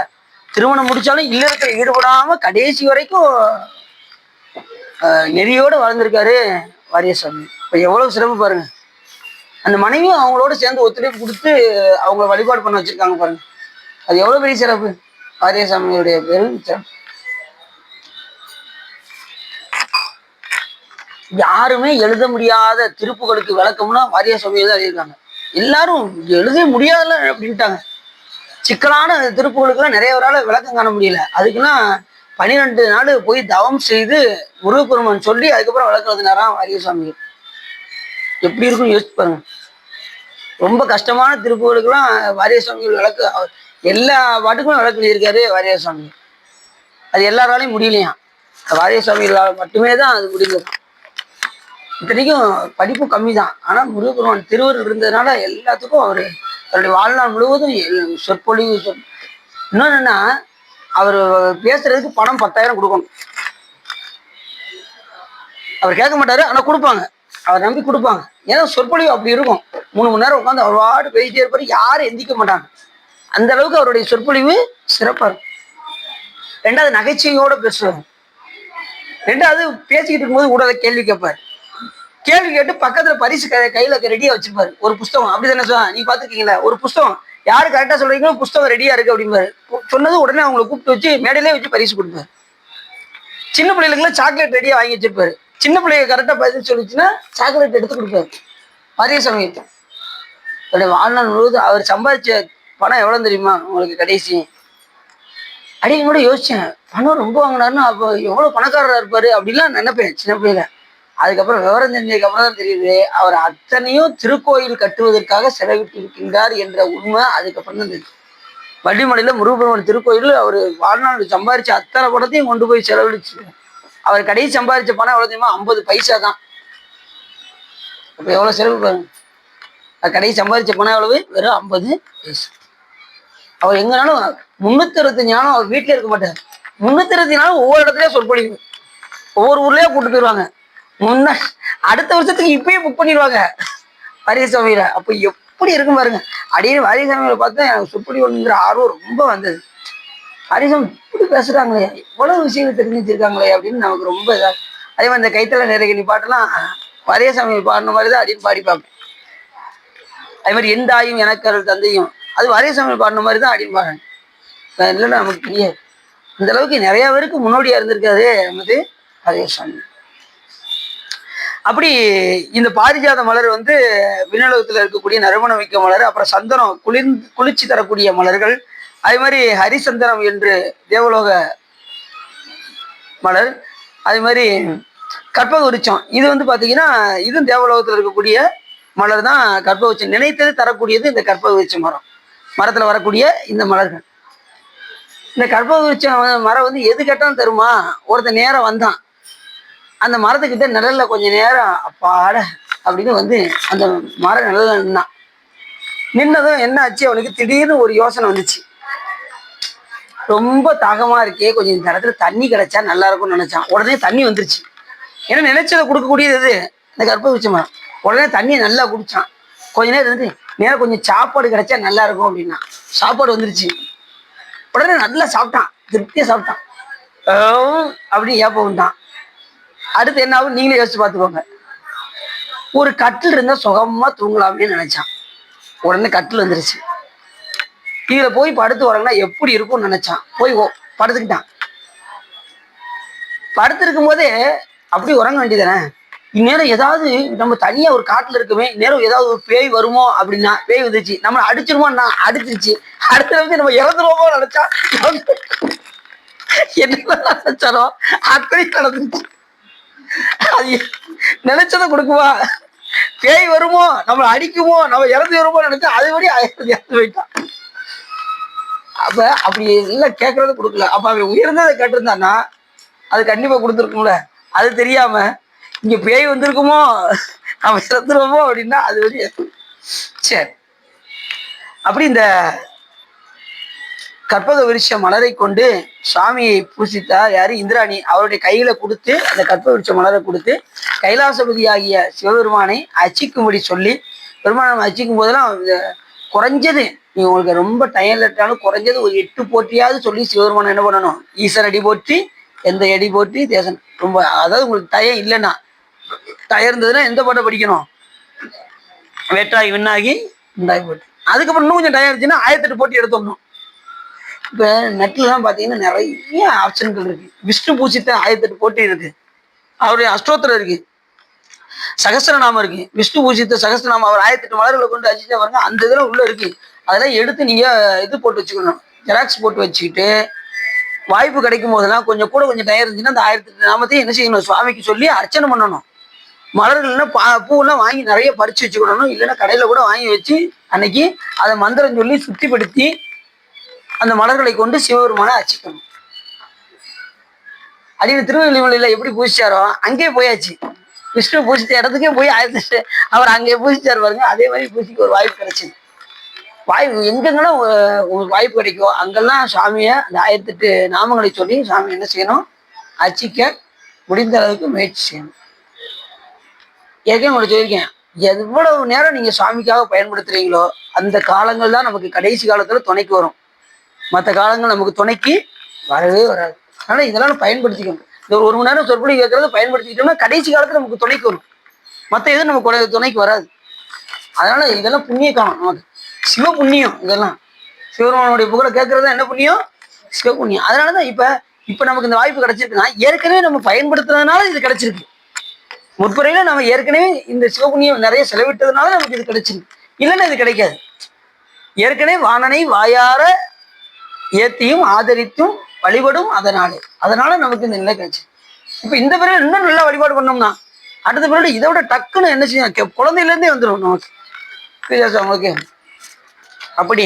திருமணம் முடிச்சாலும் இல்லறத்துல ஈடுபடாம கடைசி வரைக்கும் நெறியோடு வாழ்ந்திருக்காரு வாரியசாமி. இப்ப எவ்வளவு சிறப்பு பாருங்க. அந்த மனைவியும் அவங்களோட சேர்ந்து ஒத்துழைப்பு கொடுத்து அவங்க வழிபாடு பண்ண வச்சிருக்காங்க பாருங்க. அது எவ்வளவு பெரிய சிறப்பு! வாரியசாமியுடைய பெரும் சிறப்பு. யாருமே எழுத முடியாத திருப்புகளுக்கு விளக்கம்னா வாரியசாமியை தான் எழுதியிருக்காங்க. எல்லாரும் எழுத முடியாதுல்ல அப்படின்ட்டாங்க. சிக்கலான திருப்புகளுக்கெல்லாம் நிறைய பேரால விளக்கம் காண முடியல. அதுக்கெல்லாம் 12 நாள் போய் தவம் செய்து முருகப்பெருமான் சொல்லி அதுக்கப்புறம் விளக்கம் எழுதினாராம் வாரியசாமிகள். எப்படி இருக்கும் யோசிச்சு பாருங்க. ரொம்ப கஷ்டமான திருப்புகளுக்கெல்லாம் வாரியசாமிகள் விளக்கு, எல்லா பாட்டுக்குமே விளக்கு எழுதியிருக்காரு வாரியசாமி. அது எல்லாராலையும் முடியலையாம், வாரியசாமிகளால் மட்டுமே தான் அது முடிந்தது. இத்தனைக்கும் படிப்பு கம்மி தான், ஆனால் முருகப்பெருமான் திருவருள் இருந்ததுனால எல்லாத்துக்கும் அவர் அவருடைய வாழ்நாள் முழுவதும் சொற்பொழிவு இன்னொன்று என்னன்னா, அவர் பேசுறதுக்கு பணம் 10,000 கொடுக்கணும். அவர் கேட்க மாட்டாரு, ஆனால் கொடுப்பாங்க. அவர் நம்பி கொடுப்பாங்க. ஏன்னா சொற்பொழிவு அப்படி இருக்கும். 3 மணி நேரம் உட்காந்து அவர் வாட்டு பேசிட்டே இருப்பாரு, யாரும் எந்திக்க மாட்டாங்க. அந்த அளவுக்கு அவருடைய சொற்பொழிவு சிறப்பாக இருக்கும். ரெண்டாவது நகைச்சுவையோட பேசுவார். ரெண்டாவது பேசிக்கிட்டு இருக்கும்போது கூட கேள்வி கேட்பார். கேள்வி கேட்டு பக்கத்துல பரிசு கையில ரெடியா வச்சிருப்பாரு. ஒரு புஸ்தகம். அப்படிதானே சொன்னா? நீ பாத்துருக்கீங்களா? ஒரு புஸ்தகம் யாரு கரெக்டா சொல்றீங்களோ புஸ்தகம் ரெடியா இருக்கு அப்படிம்பாரு. சொன்னது உடனே அவங்களை கூப்பிட்டு வச்சு மேடையிலே வச்சு பரிசு கொடுப்பாரு. சின்ன பிள்ளைகளுக்குலாம் சாக்லேட் ரெடியா வாங்கி வச்சிருப்பாரு. சின்ன பிள்ளைங்க கரெக்டா பதில் சொல்லிச்சுன்னா சாக்லேட் எடுத்து கொடுப்பாரு. வாரியசாமி அவருடைய வாழ்நாள் முழுவதும் அவர் சம்பாதிச்ச பணம் எவ்வளவு தெரியுமா உங்களுக்கு? கடைசி அடிக்க கூட யோசிச்சேன், பணம் ரொம்ப வாங்கினாருன்னா அப்போ எவ்வளவு பணக்காரராக இருப்பாரு அப்படிலாம் நினைப்பேன் சின்ன பிள்ளைல. அதுக்கப்புறம் விவரம் தெரிஞ்சதுக்கு அப்புறம் தான் தெரியுது அவர் அத்தனையும் திருக்கோயில் கட்டுவதற்காக செலவிட்டு இருக்கின்றார் என்ற உண்மை. அதுக்கப்புறம் தான் தெரியுது. வள்ளிமலையில முருகப்பெருமான் திருக்கோயில் அவர் வாழ்நாள் சம்பாதிச்ச அத்தனை பணத்தையும் கொண்டு போய் செலவழிச்சு. அவர் கடைசி சம்பாதிச்ச பணம் எவ்வளவு தெரியுமா? 50 பைசா தான். அப்ப எவ்வளவு செலவு பாருங்க. கடைசி சம்பாதிச்ச பணம் எவ்வளவு? வெறும் 50 பைசா. அவர் எங்கனாலும் 365 நாளும் அவர் வீட்டிலே இருக்க மாட்டார். 365 நாளும் ஒவ்வொரு இடத்துலயும் சொற்பொழிவு, ஒவ்வொரு ஊர்லயே கூட்டு போயிடுவாங்க. அடுத்த வருஷத்துக்கு இப்பயே புக் பண்ணிடுவாங்க வாரியசாமியில. அப்ப எப்படி இருக்கும் பாருங்க. அப்படின்னு வாரியசாமியில பார்த்தா எனக்கு சொற்பொழிவுங்கிற ஆர்வம் ரொம்ப வந்தது. வாரியசாமி இப்படி பேசுறாங்களே, இவ்வளவு விஷயங்கள் தெரிஞ்சு வச்சிருக்காங்களே அப்படின்னு நமக்கு ரொம்ப இதா. அதே மாதிரி இந்த கைத்தல நிறைய பாட்டெல்லாம் வாரியசாமி பாடின மாதிரி தான் அப்படின்னு பாடி பார்ப்பேன். அதே மாதிரி எந்த ஆயும் எனக்கு அருள் தந்தையும் அது வாரியசாமி பாடின மாதிரி தான் அப்படின்னு பாடுறேன். இல்லைன்னா நமக்கு தெரியாது. இந்த அளவுக்கு நிறைய பேருக்கு முன்னோடியா இருந்திருக்காரு நமது வாரியசாமி. அப்படி இந்த பாரிஜாத மலர் வந்து விண்ணுலகத்தில் இருக்கக்கூடிய நறுமணம் மிக்க மலர். அப்புறம் சந்தனம் குளிர்ச்சி தரக்கூடிய மலர்கள். அதே மாதிரி ஹரிசந்தனம் என்று தேவலோக மலர். அதே மாதிரி கற்பக விருட்சம், இது வந்து பார்த்தீங்கன்னா இதுவும் தேவலோகத்தில் இருக்கக்கூடிய மலர் தான். கற்பக விருட்சம் நினைத்தது தரக்கூடியது இந்த கற்பக விருட்ச மரத்தில் வரக்கூடிய இந்த மலர்கள். இந்த கற்பக விருட்சம் மரம் வந்து எது கேட்டாலும் தருமா? ஒருத்தன் நேரம் வந்தான், அந்த மரத்துக்கிட்ட நிழல்ல கொஞ்ச நேரம் அப்பாட அப்படின்னு வந்து அந்த மரம் நிழல்ல நின்னதும் என்ன ஆச்சு, அவனுக்கு திடீர்னு ஒரு யோசனை வந்துச்சு. ரொம்ப தாகமா இருக்கே, கொஞ்சம் இந்த இடத்துல தண்ணி கிடைச்சா நல்லா இருக்கும்னு நினைச்சான். உடனே தண்ணி வந்துருச்சு. ஏன்னா நினைச்சதை கொடுக்கக்கூடியது இது இந்த கற்பக உடனே தண்ணியை நல்லா குடிச்சான். கொஞ்ச நேரம் இருந்து நேரம் கொஞ்சம் சாப்பாடு கிடைச்சா நல்லா இருக்கும் அப்படின்னா சாப்பாடு வந்துருச்சு. உடனே நல்லா சாப்பிட்டான், திருப்தியா சாப்பிட்டான். அப்படின்னு ஏப்ப அடுத்து என்ன ஆகும் நீங்களே யோசிச்சு பார்த்துக்கோங்க. ஒரு கட்டில் இருந்தா சுகமா தூங்கலாம்னு நினைச்சான். உடனே கட்டில் வந்துருச்சு. இதுல போய் படுத்து வரங்கன்னா எப்படி இருக்கும்னு நினைச்சான். போய் படுத்துக்கிட்டான். படுத்திருக்கும் போதே அப்படி உறங்க வேண்டியதானே. இந்நேரம் ஏதாவது நம்ம தனியா ஒரு காட்டுல இருக்குமே, இந்நேரம் ஏதாவது ஒரு பேய் வருமோ அப்படின்னா பேய் வந்துச்சு. நம்ம அடிச்சிருமோன்னா அடிச்சிருச்சு. அடுத்த வந்து நம்ம இறந்துருவோமோ நினைச்சா என்ன நினைச்சாரோ அத்தனை நடந்துச்சு. அது நினைச்சதை கொடுக்குவா. பேய் வருமோ, நம்மளை அடிக்குமோ, நம்ம இறந்து வருமோ நினைச்சா அதுபடி இறந்து போயிட்டான். அப்ப அப்படி எல்லாம் கேட்கறது கொடுக்கல. அப்ப அவன் உயர்ந்ததை கேட்டிருந்தான்னா அது கண்டிப்பா கொடுத்துருக்கும்ல. அது தெரியாம இங்க பேய் வந்திருக்குமோ, நம்ம இறந்துருவோமோ அப்படின்னா அது வழி. சரி, அப்படி இந்த கற்பக விருட்ச மலரை கொண்டு சுவாமியை பூசித்தார். யாரு? இந்திராணி. அவருடைய கையில கொடுத்து அந்த கற்பக விருட்ச மலரை கொடுத்து கைலாசபதி ஆகிய சிவபெருமானை அச்சிக்கும்படி சொல்லி, பெருமானம் அச்சிக்கும் போதெல்லாம் குறைஞ்சது நீ உங்களுக்கு ரொம்ப டயம் இல்லாட்டாலும் குறைஞ்சது ஒரு 8 போட்டியாவது சொல்லி சிவபெருமானம் என்ன பண்ணணும்? ஈசன் அடி போற்றி, எந்த அடி போற்றி தேசன். ரொம்ப அதாவது உங்களுக்கு டயம் இல்லைன்னா, டயம் இருந்ததுன்னா எந்த பாட்டை படிக்கணும்? வேட்டாகி விண்ணாகி இந்தாகி போட்டி. அதுக்கப்புறம் இன்னும் கொஞ்சம் டயம் இருந்துச்சுன்னா 1008 போட்டி எடுத்துடணும். இப்ப நெட்லாம் பாத்தீங்கன்னா நிறைய ஆப்ஷன்கள் இருக்கு. விஷ்ணு பூசித்த 1008 போட்டி இருக்கு. அவருடைய அஷ்டோத்திரம் இருக்கு, சகஸ்திரநாமம் இருக்கு. விஷ்ணு பூஜித்த சகஸ்திரநாமம் அவர் 1008 மலர்களை கொண்டு அடிச்சுட்டே பாருங்க. அந்த இதெல்லாம் உள்ள இருக்கு. அதெல்லாம் எடுத்து நீங்க இது போட்டு வச்சுக்கணும், ஜெராக்ஸ் போட்டு வச்சுக்கிட்டு வாய்ப்பு கிடைக்கும் போதெல்லாம் கொஞ்சம் கூட கொஞ்சம் டயம் இருந்துச்சுன்னா அந்த 1008 நாமத்தையும் என்ன செய்யணும்? சுவாமிக்கு சொல்லி அர்ச்சனை பண்ணணும். மலர்கள்னா பூவெல்லாம் வாங்கி நிறைய பறிச்சு வச்சுக்கிடணும். இல்லைன்னா கடையில கூட வாங்கி வச்சு அன்னைக்கு அதை மந்திரம் சொல்லி சுத்திப்படுத்தி அந்த மலர்களை கொண்டு சிவபெருமானை அர்ச்சிக்கணும். அப்படின்னு திருவள்ளுவரில் எப்படி பூசிச்சாரோ அங்கேயே போயாச்சு. விஷ்ணு பூசித்த இடத்துக்கே போய் அவர் அங்கே பூசிச்சார் பாருங்க. அதே மாதிரி பூசிக்க ஒரு வாய்ப்பு கிடைச்சிது. வாய்ப்பு எங்கெங்கெல்லாம் ஒரு வாய்ப்பு கிடைக்கும் அங்கெல்லாம் சாமியை அந்த 1008 நாமங்களை சொல்லி சாமி என்ன செய்யணும்? அர்ச்சிக்க முடிந்த அளவுக்கு முயற்சி செய்யணும். ஏற்கனவே உங்களுக்கு சொல்லியிருக்கேன், எவ்வளவு நேரம் நீங்க சாமிக்காக பயன்படுத்துறீங்களோ அந்த காலங்கள் தான் நமக்கு கடைசி காலத்துல துணைக்கு வரும். மற்ற காலங்கள் நமக்கு துணைக்கு வரவே வராது. அதனால இதெல்லாம் பயன்படுத்திக்கணும். இந்த 1 மணி நேரம் சொற்பொழி கேட்கறத பயன்படுத்திக்கிட்டோம்னா கடைசி காலத்துல நமக்கு துணைக்கு வரும். மற்ற எதுவும் நமக்கு துணைக்கு வராது. அதனால இதெல்லாம் புண்ணிய காலம், நமக்கு சிவ புண்ணியம். இதெல்லாம் சிவபெருமானுடைய புகழை கேட்கறது என்ன புண்ணியம்? சிவ புண்ணியம். அதனாலதான் இப்ப நமக்கு இந்த வாய்ப்பு கிடைச்சிருக்குன்னா ஏற்கனவே நம்ம பயன்படுத்துறதுனால இது கிடைச்சிருக்கு. முற்புறையில நம்ம ஏற்கனவே இந்த சிவபுண்ணியம் நிறைய செலவிட்டதுனால நமக்கு இது கிடைச்சிருக்கு. இல்லைன்னா இது கிடைக்காது. ஏற்கனவே வாணனை வாயார ஏத்தியும் ஆதரித்தும் வழிபடும் அதனால நமக்கு இந்த நிலை கிடைச்சு. இப்ப இந்த பிறகு இன்னும் நல்லா வழிபாடு பண்ணோம்னா அடுத்த பிறகு இதை விட டக்குன்னு என்ன செய்யும்? குழந்தையில இருந்தே வந்துடும் நமக்கு. அவங்களுக்கு அப்படி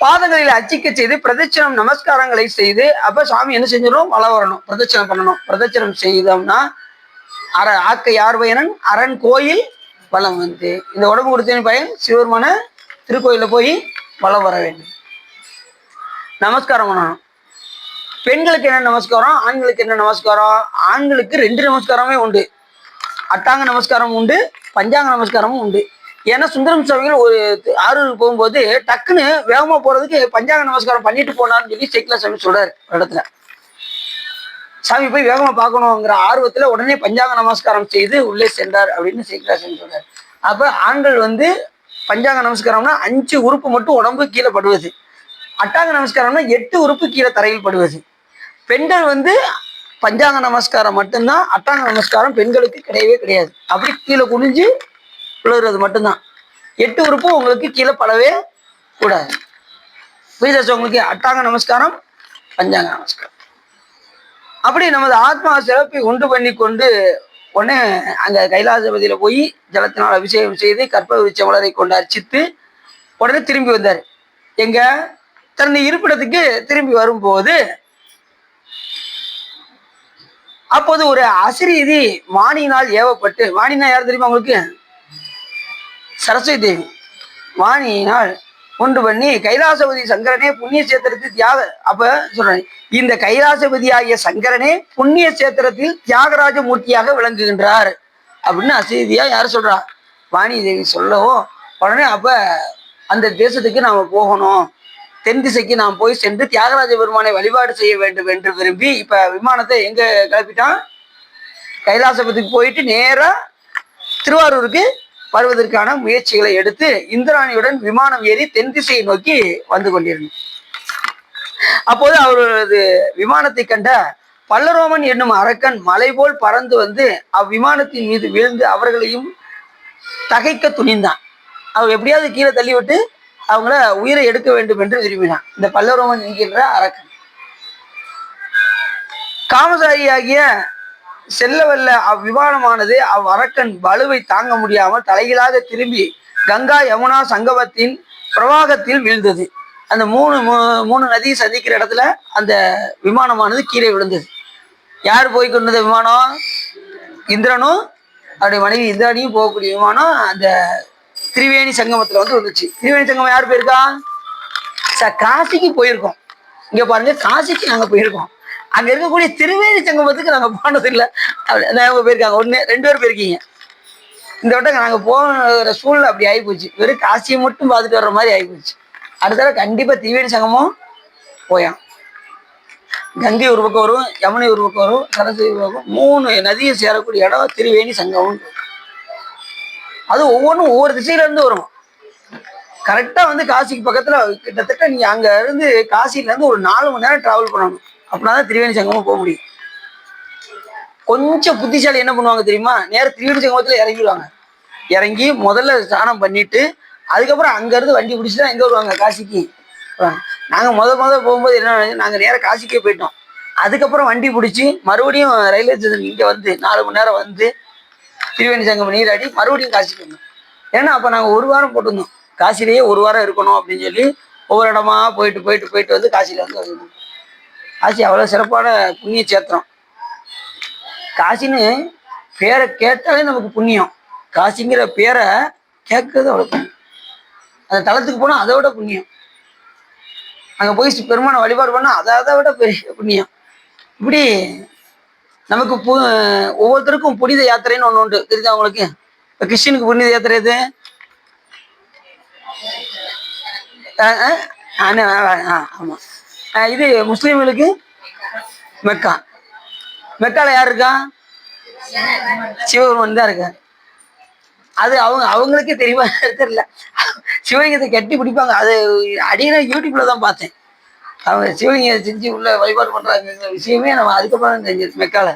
பாதங்களில் அச்சிக்க செய்து பிரதட்சணம் நமஸ்காரங்களை செய்து அப்ப சாமி என்ன செஞ்சிடும்? வளம் வரணும், பிரதட்சணம் பண்ணணும். பிரதட்சணம் செய்தோம்னா ஆக்க யார் பயனன் அரண் கோயில் வளம் வந்து இந்த உடம்பு கொடுத்தேன் பயன் சிவபெருமான திருக்கோயில போய் வளம் வர வேண்டும். நமஸ்காரம் பண்ணணும். பெண்களுக்கு என்ன நமஸ்காரம், ஆண்களுக்கு என்ன நமஸ்காரம்? ஆண்களுக்கு 2 நமஸ்காரமே உண்டு. அட்டாங்க நமஸ்காரம் உண்டு, பஞ்சாங்க நமஸ்காரமும் உண்டு. ஏன்னா சுந்தரம் சுவாமிகள் ஒரு ஆரூருக்கு போகும்போது டக்குன்னு வேகமா போறதுக்கு பஞ்சாங்க நமஸ்காரம் பண்ணிட்டு போனார்னு சொல்லி சேக்கிலா சாமி சொல்றாரு ஒரு இடத்துல. சாமி போய் வேகமா பார்க்கணுங்கிற ஆர்வத்துல உடனே பஞ்சாங்க நமஸ்காரம் செய்து உள்ளே சென்றார் அப்படின்னு சேக்கிலா சாமி சொல்றாரு. அப்ப ஆண்கள் வந்து பஞ்சாங்க நமஸ்காரம்னா 5 உறுப்பு மட்டும் உடம்பு கீழே படுவது. அட்டாங்க நமஸ்காரம்னா 8 உறுப்பு கீழே தரையில் படுவது. பெண்கள் வந்து பஞ்சாங்க நமஸ்காரம் மட்டும்தான், அட்டாங்க நமஸ்காரம் பெண்களுக்கு கிடையவே கிடையாது. அப்படி கீழே குனிஞ்சு விழுகிறது மட்டும்தான். 8 உறுப்பும் உங்களுக்கு கீழே படவே கூடாது. புரியுதா உங்களுக்கு? அட்டாங்க நமஸ்காரம், பஞ்சாங்க நமஸ்காரம். அப்படி நமது ஆத்மா சிறப்பை உண்டு பண்ணி கொண்டு உடனே அங்க கைலாசபதியில போய் ஜலத்தினால் அபிஷேகம் செய்து கற்பக விருட்ச மலரை கொண்டு அர்ச்சித்து உடனே திரும்பி வந்தார். எங்க தன்னை இருப்பிடத்துக்கு திரும்பி வரும்போது அப்போது ஒரு அசிரீதி வாணியினால் ஏவப்பட்டு, வாணினா யார் தெரியுமா உங்களுக்கு? சரஸ்வதி தேவி. வாணியினால் உண்டு பண்ணி கைலாசபதி சங்கரனே புண்ணிய சேத்திரத்தில் அப்ப சொல்றேன், இந்த கைலாசபதி ஆகிய சங்கரனே புண்ணிய சேத்திரத்தில் தியாகராஜ மூர்த்தியாக விளங்குகின்றார் அப்படின்னு அசீதியா யார் சொல்றா? வாணி தேவி சொல்லவும் உடனே அப்ப அந்த தேசத்துக்கு நாம போகணும், தென் திசைக்கு நாம் போய் சென்று தியாகராஜ பெருமானை வழிபாடு செய்ய வேண்டும் என்று விரும்பி இப்ப விமானத்தை எங்க கிளப்பிட்டான்? கைலாசபதிக்கு போயிட்டு நேரா திருவாரூருக்கு வருவதற்கான முயற்சிகளை எடுத்து இந்திராணியுடன் விமானம் ஏறி தென் திசையை நோக்கி வந்து கொண்டிருந்தார். அப்போது அவரது விமானத்தை கண்ட பல்லரோமன் என்னும் அரக்கன் மலை போல் பறந்து வந்து அவ்விமானத்தின் மீது விழுந்து அவர்களையும் தகைக்க துணிந்தான். அவர் எப்படியாவது கீழே தள்ளிவிட்டு அவங்கள உயிரை எடுக்க வேண்டும் என்று விரும்பினான் இந்த பல்லரோமன் என்கின்ற அரக்கன். காமசாரியாகிய செல்லவல்ல அவ்விமானமானது அரக்கன் வலுவை தாங்க முடியாமல் தலைகீழாக திரும்பி கங்கா யமுனா சங்கமத்தின் பிரவாகத்தில் வீழ்ந்தது. அந்த மூணு நதியை சந்திக்கிற இடத்துல அந்த விமானமானது கீழே விழுந்தது. யார் போய் கொண்டது விமானம்? இந்திரனும் அவருடைய மனைவி இந்திராணியும் போகக்கூடிய விமானம் அந்த திரிவேணி சங்கமத்துல வந்து வந்துச்சு. திரிவேணி சங்கமம் யார் போயிருக்கா? காசிக்கு போயிருக்கோம். இங்க பாருங்க, காசிக்கு நாங்க போயிருக்கோம். அங்க இருக்கக்கூடிய திருவேணி சங்கமத்துக்கு நாங்க போனது இல்லை. போயிருக்காங்க, 2 பேர் போயிருக்கீங்க. இந்த வட்டம் நாங்க போகிற சூழ்நிலை அப்படி ஆகிப்போச்சு. வெறும் காசியை மட்டும் பார்த்துட்டு வர்ற மாதிரி ஆகிப்போச்சு. அடுத்த கண்டிப்பா திரிவேணி சங்கமும் போயான். கங்கை ஒரு பக்கம் வரும், யமுனை ஒரு பக்கம் வரும், சரஸ்வதி ஒரு பக்கம், 3 நதியை சேரக்கூடிய இடம் திரிவேணி சங்கமம். அது ஒவ்வொன்றும் ஒவ்வொரு திசையில இருந்து வரும். கரெக்டா வந்து காசிக்கு பக்கத்துல கிட்டத்தட்ட நீங்க அங்க இருந்து காசில இருந்து ஒரு 4 மணி நேரம் டிராவல் பண்ணணும். அப்படின்னாதான் திரிவேணி சங்கமம் போக முடியும். கொஞ்சம் புத்திசாலி என்ன பண்ணுவாங்க தெரியுமா? நேரம் திரிவேணி சங்கமத்துல இறங்கிடுவாங்க. இறங்கி முதல்ல ஸ்நானம் பண்ணிட்டு அதுக்கப்புறம் அங்க இருந்து வண்டி பிடிச்சிதான் எங்க வருவாங்க? காசிக்கு. நாங்க முதல் போகும்போது என்ன, நாங்க நேரம் காசிக்கே போயிட்டோம். அதுக்கப்புறம் வண்டி பிடிச்சி மறுபடியும் ரயில்வே ஸ்டேஷன் இங்க வந்து 4 மணி நேரம் வந்து திரிவேணி சங்கமம் நீராடி மறுபடியும் காசிக்கு வந்தோம். ஏன்னா அப்ப நாங்க 1 வாரம் போட்டிருந்தோம். காசிலேயே 1 வாரம் இருக்கணும் அப்படின்னு சொல்லி ஒவ்வொரு இடமா போயிட்டு வந்து காசியில வந்து காசி அவ்வளவு சிறப்பான புண்ணிய சேத்திரம். காசின்னு பேரை கேட்டாலே நமக்கு புண்ணியம். காசிங்கிற பேரை கேட்கறது அவ்வளவு புண்ணியம். அந்த தலத்துக்கு போனா அதை விட புண்ணியம். அங்க போய் பெருமானை வழிபாடு பண்ணா அதை விட பெரிய புண்ணியம். இப்படி நமக்கு ஒவ்வொருத்தருக்கும் புனித யாத்திரைன்னு ஒண்ணு உண்டு, தெரியுதா உங்களுக்கு? இப்ப கிறிஸ்டினுக்கு புனித யாத்திரை எது? ஆமா. இது முஸ்லீம்களுக்கு மெக்கா. மெக்கால யார் இருக்கா? சிவபெருமான் தான் இருக்கா. அது அவங்களுக்கே தெரியுமா தெரியல. சிவலிங்கத்தை கட்டி பிடிப்பாங்க. அது அடியில யூடியூப்ல தான் பார்த்தேன். அவங்க சிவலிங்க செஞ்சு உள்ள வழிபாடு பண்றாங்க விஷயமே நம்ம அதுக்கப்புறம் தெரிஞ்சது மெக்கால.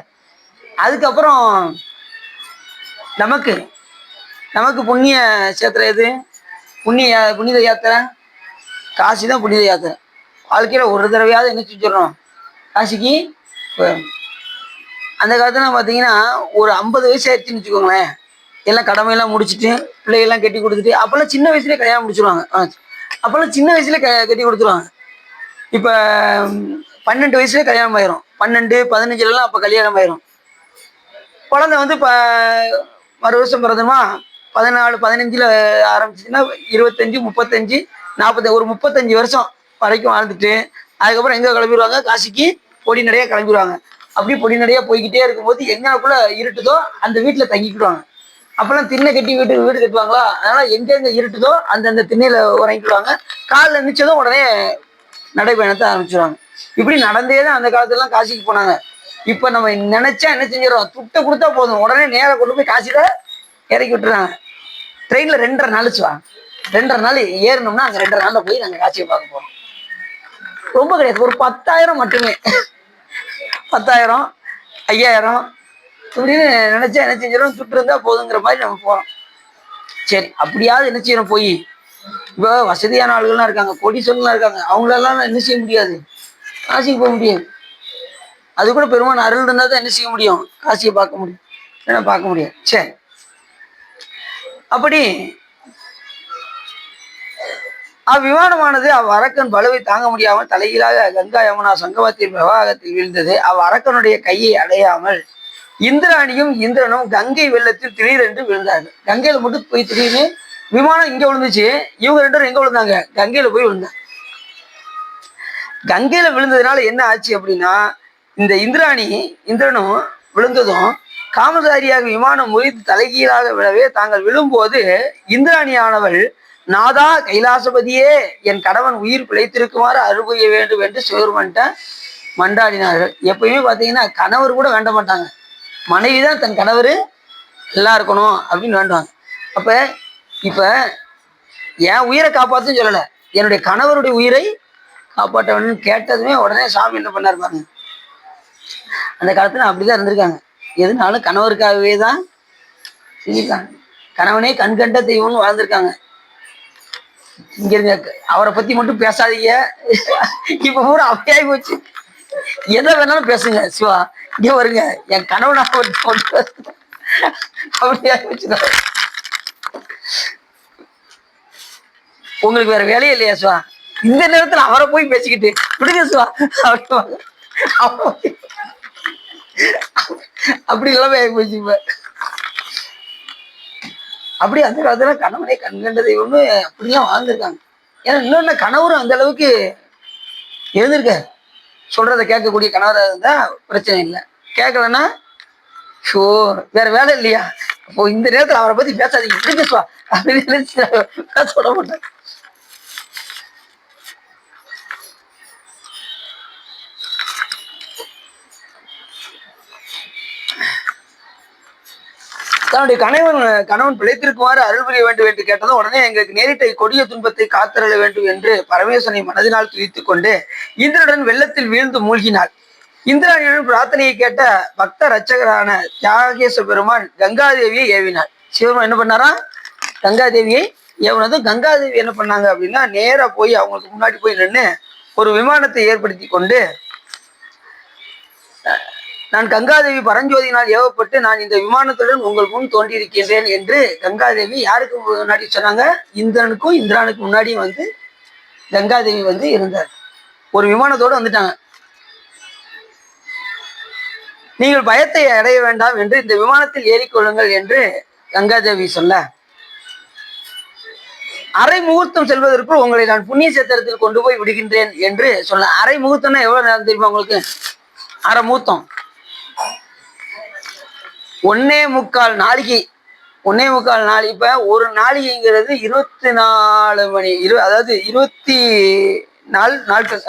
அதுக்கப்புறம் நமக்கு புண்ணிய சேத்திரம் எது? புனித யாத்திரை காசி தான். புனித யாத்திரை வாழ்க்கையில ஒரு தடவையாவது என்ன செஞ்சிடணும்? காசிக்கு. அந்த காலத்துல பாத்தீங்கன்னா ஒரு 50 வயசு ஆயிடுச்சுன்னு வச்சுக்கோங்களேன், எல்லாம் கடமையெல்லாம் முடிச்சுட்டு பிள்ளைகள்லாம் கட்டி கொடுத்துட்டு, அப்பெல்லாம் சின்ன வயசுலேயே கல்யாணம் முடிச்சிருவாங்க. அப்பெல்லாம் சின்ன வயசுல கட்டி கொடுத்துருவாங்க. இப்ப 12 வயசுல கல்யாணம் ஆயிரும், 12, 15 அப்ப கல்யாணம் ஆயிரும். குழந்தை வந்து மறு வருஷம் பிறந்தமா 14, 15 ஆரம்பிச்சுன்னா 25, 35, 40, ஒரு 35 வருஷம் வரைக்கும் வாழ்ந்துட்டு அதுக்கப்புறம் எங்க கிளம்பிடுவாங்க? காசிக்கு பொடி நடையா கிளம்பிடுவாங்க. அப்படி பொடி நடையா போய்கிட்டே இருக்கும்போது எங்கக்குள்ள இருட்டுதோ அந்த வீட்டுல தங்கிக்கிடுவாங்க. அப்பெல்லாம் திண்ணை கட்டி வீடு கட்டுவாங்களா, அதனால எங்கெங்க இருட்டுதோ அந்தந்த திண்ணையில உறங்கிடுவாங்க. காலில் நிச்சதும் உடனே நடைபயணத்தை ஆரம்பிச்சிருவாங்க. இப்படி நடந்தேதான் அந்த காலத்துல எல்லாம் காசிக்கு போனாங்க. இப்ப நம்ம நினைச்சா என்ன செஞ்சிடறோம்? துட்டை கொடுத்தா போதும், உடனே நேர கொண்டு போய் காசியில இறக்கி விட்டுறாங்க. ட்ரெயின்ல 2.5 நாள் 2.5 நாள் ஏறணும்னா அங்க 2.5 நாள்ல போய் நாங்க காட்சியை பார்க்க போறோம். ரொம்ப கிடையாது, ஒரு 10,000 மட்டுமே. 10,000, 5,000 இப்படின்னு நினைச்சா என்ன செஞ்சிடும்? சுட்டு இருந்தா போதுங்கிற மாதிரி நம்ம போறோம். சரி, அப்படியாவது என்ன செய்யணும்? போய் இப்போ வசதியான ஆளுகள்லாம் இருக்காங்க, கோடீஸ்வரன்லாம் இருக்காங்க, அவங்களெல்லாம் என்ன செய்ய முடியாது? காசிக்கு போக முடியாது. அது கூட பெருமான் அருள் இருந்தா தான் என்ன செய்ய முடியும்? காசியை பார்க்க முடியும், ஏன்னா பார்க்க முடியாது. சரி, அப்படி அவ்விமானமானது அரக்கன் பலுவை தாங்க முடியாமல் தலைகீழாக கங்கா யமுனா சங்கமத்தின் பிரவாகத்தில் வீழ்ந்தது. அரக்கனுடைய கையை அடையாமல் இந்திராணியும் இந்திரனும் கங்கை வெள்ளத்தில் திடீரென்று விழுந்தார்கள். கங்கையில மட்டும் போய் திடீர்னு விமானம் இங்க விழுந்துச்சு, இவங்க 2 பேரும் எங்க விழுந்தாங்க? கங்கையில போய் விழுந்தாங்க. கங்கையில விழுந்ததுனால என்ன ஆச்சு அப்படின்னா, இந்த இந்திரனும் விழுந்ததும் காமதாரியாக விமானம் முறித்து தலைகீழாக விழவே தாங்கள் விழும்போது இந்திராணியானவள், நாதா கைலாசபதியே, என் கணவன் உயிர் பிழைத்திருக்குமாறு அருள் புரிய வேண்டும் என்று சிவருமன்ட்ட மண்டாடினார்கள். எப்பயுமே பார்த்தீங்கன்னா கணவர் கூட வேண்ட மாட்டாங்க, மனைவி தான் தன் கணவர் நல்லா இருக்கணும் அப்படின்னு வேண்டுவாங்க. அப்ப இப்ப என் உயிரை காப்பாத்துன்னு சொல்லலை, என்னுடைய கணவருடைய உயிரை காப்பாற்ற வேண்டும் கேட்டதுமே உடனே சாமி என்ன பண்ணாரு பாருங்க. அந்த காலத்துல அப்படிதான் இருந்திருக்காங்க. எதுனாலும் கணவருக்காகவே தான் செஞ்சிருக்காங்க. கணவனே கண்கண்ட தெய்வம்னு வாழ்ந்திருக்காங்க. இங்க இருங்க, அவரை பத்தி மட்டும் பேசாதீங்க. இப்ப பூரா அப்படியாகி போச்சு. எதை வேணாலும் பேசுங்க. சிவா இங்க வருங்க, என் கணவன் அப்படியாகி போச்சு. உங்களுக்கு வேற வேலையே இல்லையா சிவா? இந்த நேரத்துல அவரை போய் பேசிக்கிட்டு விடுங்க சிவா அப்படி எல்லாமே ஆகி போச்சு. இப்ப அப்படி அந்த காலத்துல கணவனே கண்கண்ட தெய்வம்னு அப்படிலாம் வாழ்ந்திருக்காங்க. ஏன்னா இன்னொன்னு கணவரும் அந்த அளவுக்கு இருந்திருக்க, சொல்றதை கேட்கக்கூடிய கணவராக இருந்தா பிரச்சனை இல்லை. கேட்கலன்னா ஷோ வேற வேலை இல்லையா? அப்போ இந்த நேரத்துல அவரை பத்தி பேசாதீங்க, எப்படி பேசுவா அப்படின்னு பேச விட மாட்டேன். தன்னுடைய கணவன் பிழைத்திருக்குமாறு அருள் புரிய வேண்டும் என்று கேட்டதும் உடனே எங்களுக்கு நேரிட்ட கொடிய துன்பத்தை காத்தருள வேண்டும் என்று பரமேஸ்வரனை மனதினால் துதித்துக் கொண்டு இந்திரனுடன் வெள்ளத்தில் வீழ்ந்து மூழ்கினாள். இந்திராணியுடன் பிரார்த்தனையை கேட்ட பக்த ரட்சகரான தியாகேச பெருமான் கங்காதேவியை ஏவினாள். சிவபெருமான் என்ன பண்ணாரா? கங்காதேவியை ஏவினதும் கங்காதேவி என்ன பண்ணாங்க அப்படின்னா, நேரா போய் அவங்களுக்கு முன்னாடி போய் நின்று ஒரு விமானத்தை ஏற்படுத்தி கொண்டு, நான் கங்காதேவி பரஞ்சோதியினால் ஏவப்பட்டு நான் இந்த விமானத்துடன் உங்கள் முன் தோன்றியிருக்கின்றேன் என்று கங்காதேவி யாருக்கு முன்னாடி சொன்னாங்க? இந்திரனுக்கும் இந்திரானுக்கு முன்னாடியும் வந்து கங்காதேவி வந்து இருந்தார். ஒரு விமானத்தோடு வந்துட்டாங்க. நீங்கள் பயத்தை அடைய வேண்டாம் என்று இந்த விமானத்தில் ஏறிக்கொள்ளுங்கள் என்று கங்காதேவி சொல்ல, அரை முகூர்த்தம் செல்வதற்குள் உங்களை நான் புண்ணிய சேத்திரத்தில் கொண்டு போய் விடுகின்றேன் என்று சொல்ல. அரை முகூர்த்தம்னா எவ்வளவு நேரம் தெரியுமா உங்களுக்கு? அரை முகூர்த்தம் 1.25 நாளைக்கு. 1.25 நாள். இப்ப ஒரு நாளிகைங்கிறது 24 மணி, அதாவது 24 நாட்கள்,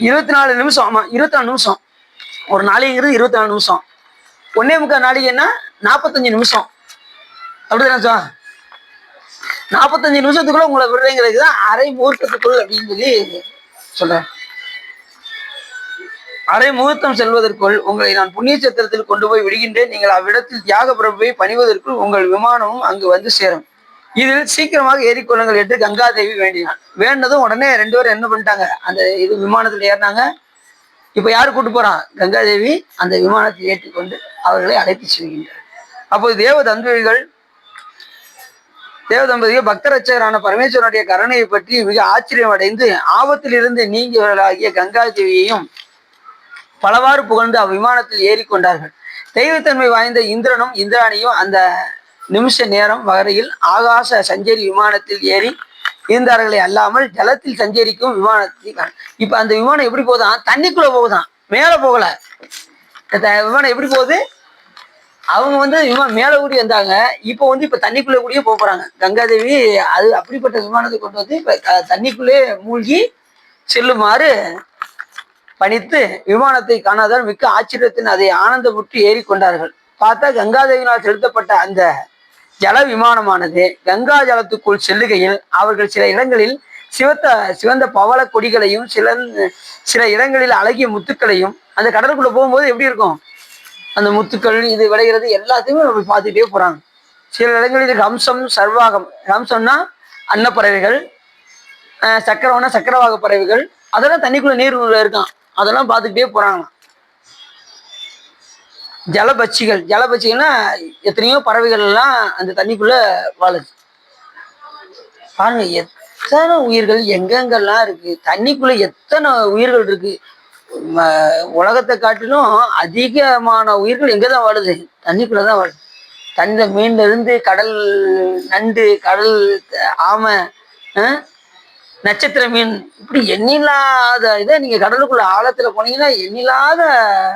24 நிமிஷம். ஆமா, 24 நிமிஷம். ஒரு நாளிகைங்கிறது 24 நிமிஷம். 1.25 நாளிகைன்னா 45 நிமிஷம். அப்படிதானே? 45 நிமிஷத்துக்குள்ள உங்களை விடுறேங்கிறது தான் அரை முகூர்த்தத்துக்குள் அப்படின்னு சொல்லி சொல்றேன். அரை முகூர்த்தம் செல்வதற்குள் உங்களை நான் புண்ணிய சத்திரத்தில் கொண்டு போய் விடுகின்றேன். நீங்கள் அவ்விடத்தில் தியாக பிரபுவை பணிவதற்குள் உங்கள் விமானமும் அங்கு வந்து சேரும். இதில் சீக்கிரமாக ஏறிக்கொள்ளுங்கள் என்று கங்காதேவி வேண்டினான். வேண்டதும் உடனே 2 பேரும் என்ன பண்ணிட்டாங்க? அந்த விமானத்தில் ஏறினாங்க. இப்ப யாரு கூட்டு போறான்? கங்காதேவி அந்த விமானத்தை ஏற்றிக்கொண்டு அவர்களை அழைத்து செல்கின்றார். அப்போது தேவதம்பதிகள் பக்தரட்சகரான பரமேஸ்வரனுடைய கருணையை பற்றி மிக ஆச்சரியம் அடைந்து ஆபத்தில் இருந்து நீங்கியவர்களாகிய கங்காதேவியையும் பலவாறு புகழ்ந்து அவ்விமானத்தில் ஏறிக்கொண்டார்கள். தெய்வத்தன்மை வாய்ந்த இந்திரனும் இந்திராணியும் அந்த நிமிஷ நேரம் வரையில் ஆகாச சஞ்சரி விமானத்தில் ஏறி இருந்தார்களே அல்லாமல் ஜலத்தில் சஞ்சரிக்கும் விமானத்தை. இப்ப அந்த விமானம் எப்படி போகுதான்? தண்ணிக்குள்ள போகுதான், மேல போகல. விமானம் எப்படி போகுது? அவங்க வந்து விமானம் மேல கூடி வந்தாங்க, இப்போ வந்து இப்ப தண்ணிக்குள்ளே கூடியே போறாங்க. கங்காதேவி அது அப்படிப்பட்ட விமானத்தை கொண்டு வந்து இப்ப தண்ணிக்குள்ளே மூழ்கி செல்லுமாறு பணித்து விமானத்தை காணாதால் மிக்க ஆச்சரியத்தின் அதை ஆனந்தமுற்று ஏறிக்கொண்டார்கள். பார்த்தா கங்காதேவினால் செலுத்தப்பட்ட அந்த ஜல விமானமானது கங்கா ஜலத்துக்குள் செல்லுகையில் அவர்கள் சில இடங்களில் சிவந்த பவள கொடிகளையும் சில இடங்களில் அழகிய முத்துக்களையும், அந்த கடலுக்குள்ள போகும்போது எப்படி இருக்கும் அந்த முத்துக்கள் இது விளைகிறது எல்லாத்தையுமே நம்ம பார்த்துட்டே போறாங்க. சில இடங்களில் ஹம்சம் சர்வாகம், ஹம்சம்னா அன்னப்பறவைகள், சக்கரவனா சக்கரவாக பறவைகள், அதெல்லாம் தண்ணிக்குள்ள நீர் இருக்கான், அதெல்லாம் பார்த்துக்கிட்டே போறாங்க. ஜலபட்சிகள்னா எத்தனையோ பறவைகள் எல்லாம் அந்த தண்ணிக்குள்ள வாழுது. பாருங்க எத்தனை உயிர்கள் எங்கெங்கெல்லாம் இருக்கு, தண்ணிக்குள்ள எத்தனை உயிர்கள் இருக்கு. உலகத்தை காட்டிலும் அதிகமான உயிர்கள் எங்கதான் வாழுது? தண்ணிக்குள்ளதான் வாழுது. மீன்ல இருந்து கடல் நண்டு, கடல் ஆமை, நட்சத்திர மீன், இப்படி எண்ணில்லாத இதை நீங்க கடலுக்குள்ள ஆழத்துல போனீங்கன்னா எண்ணில்லாத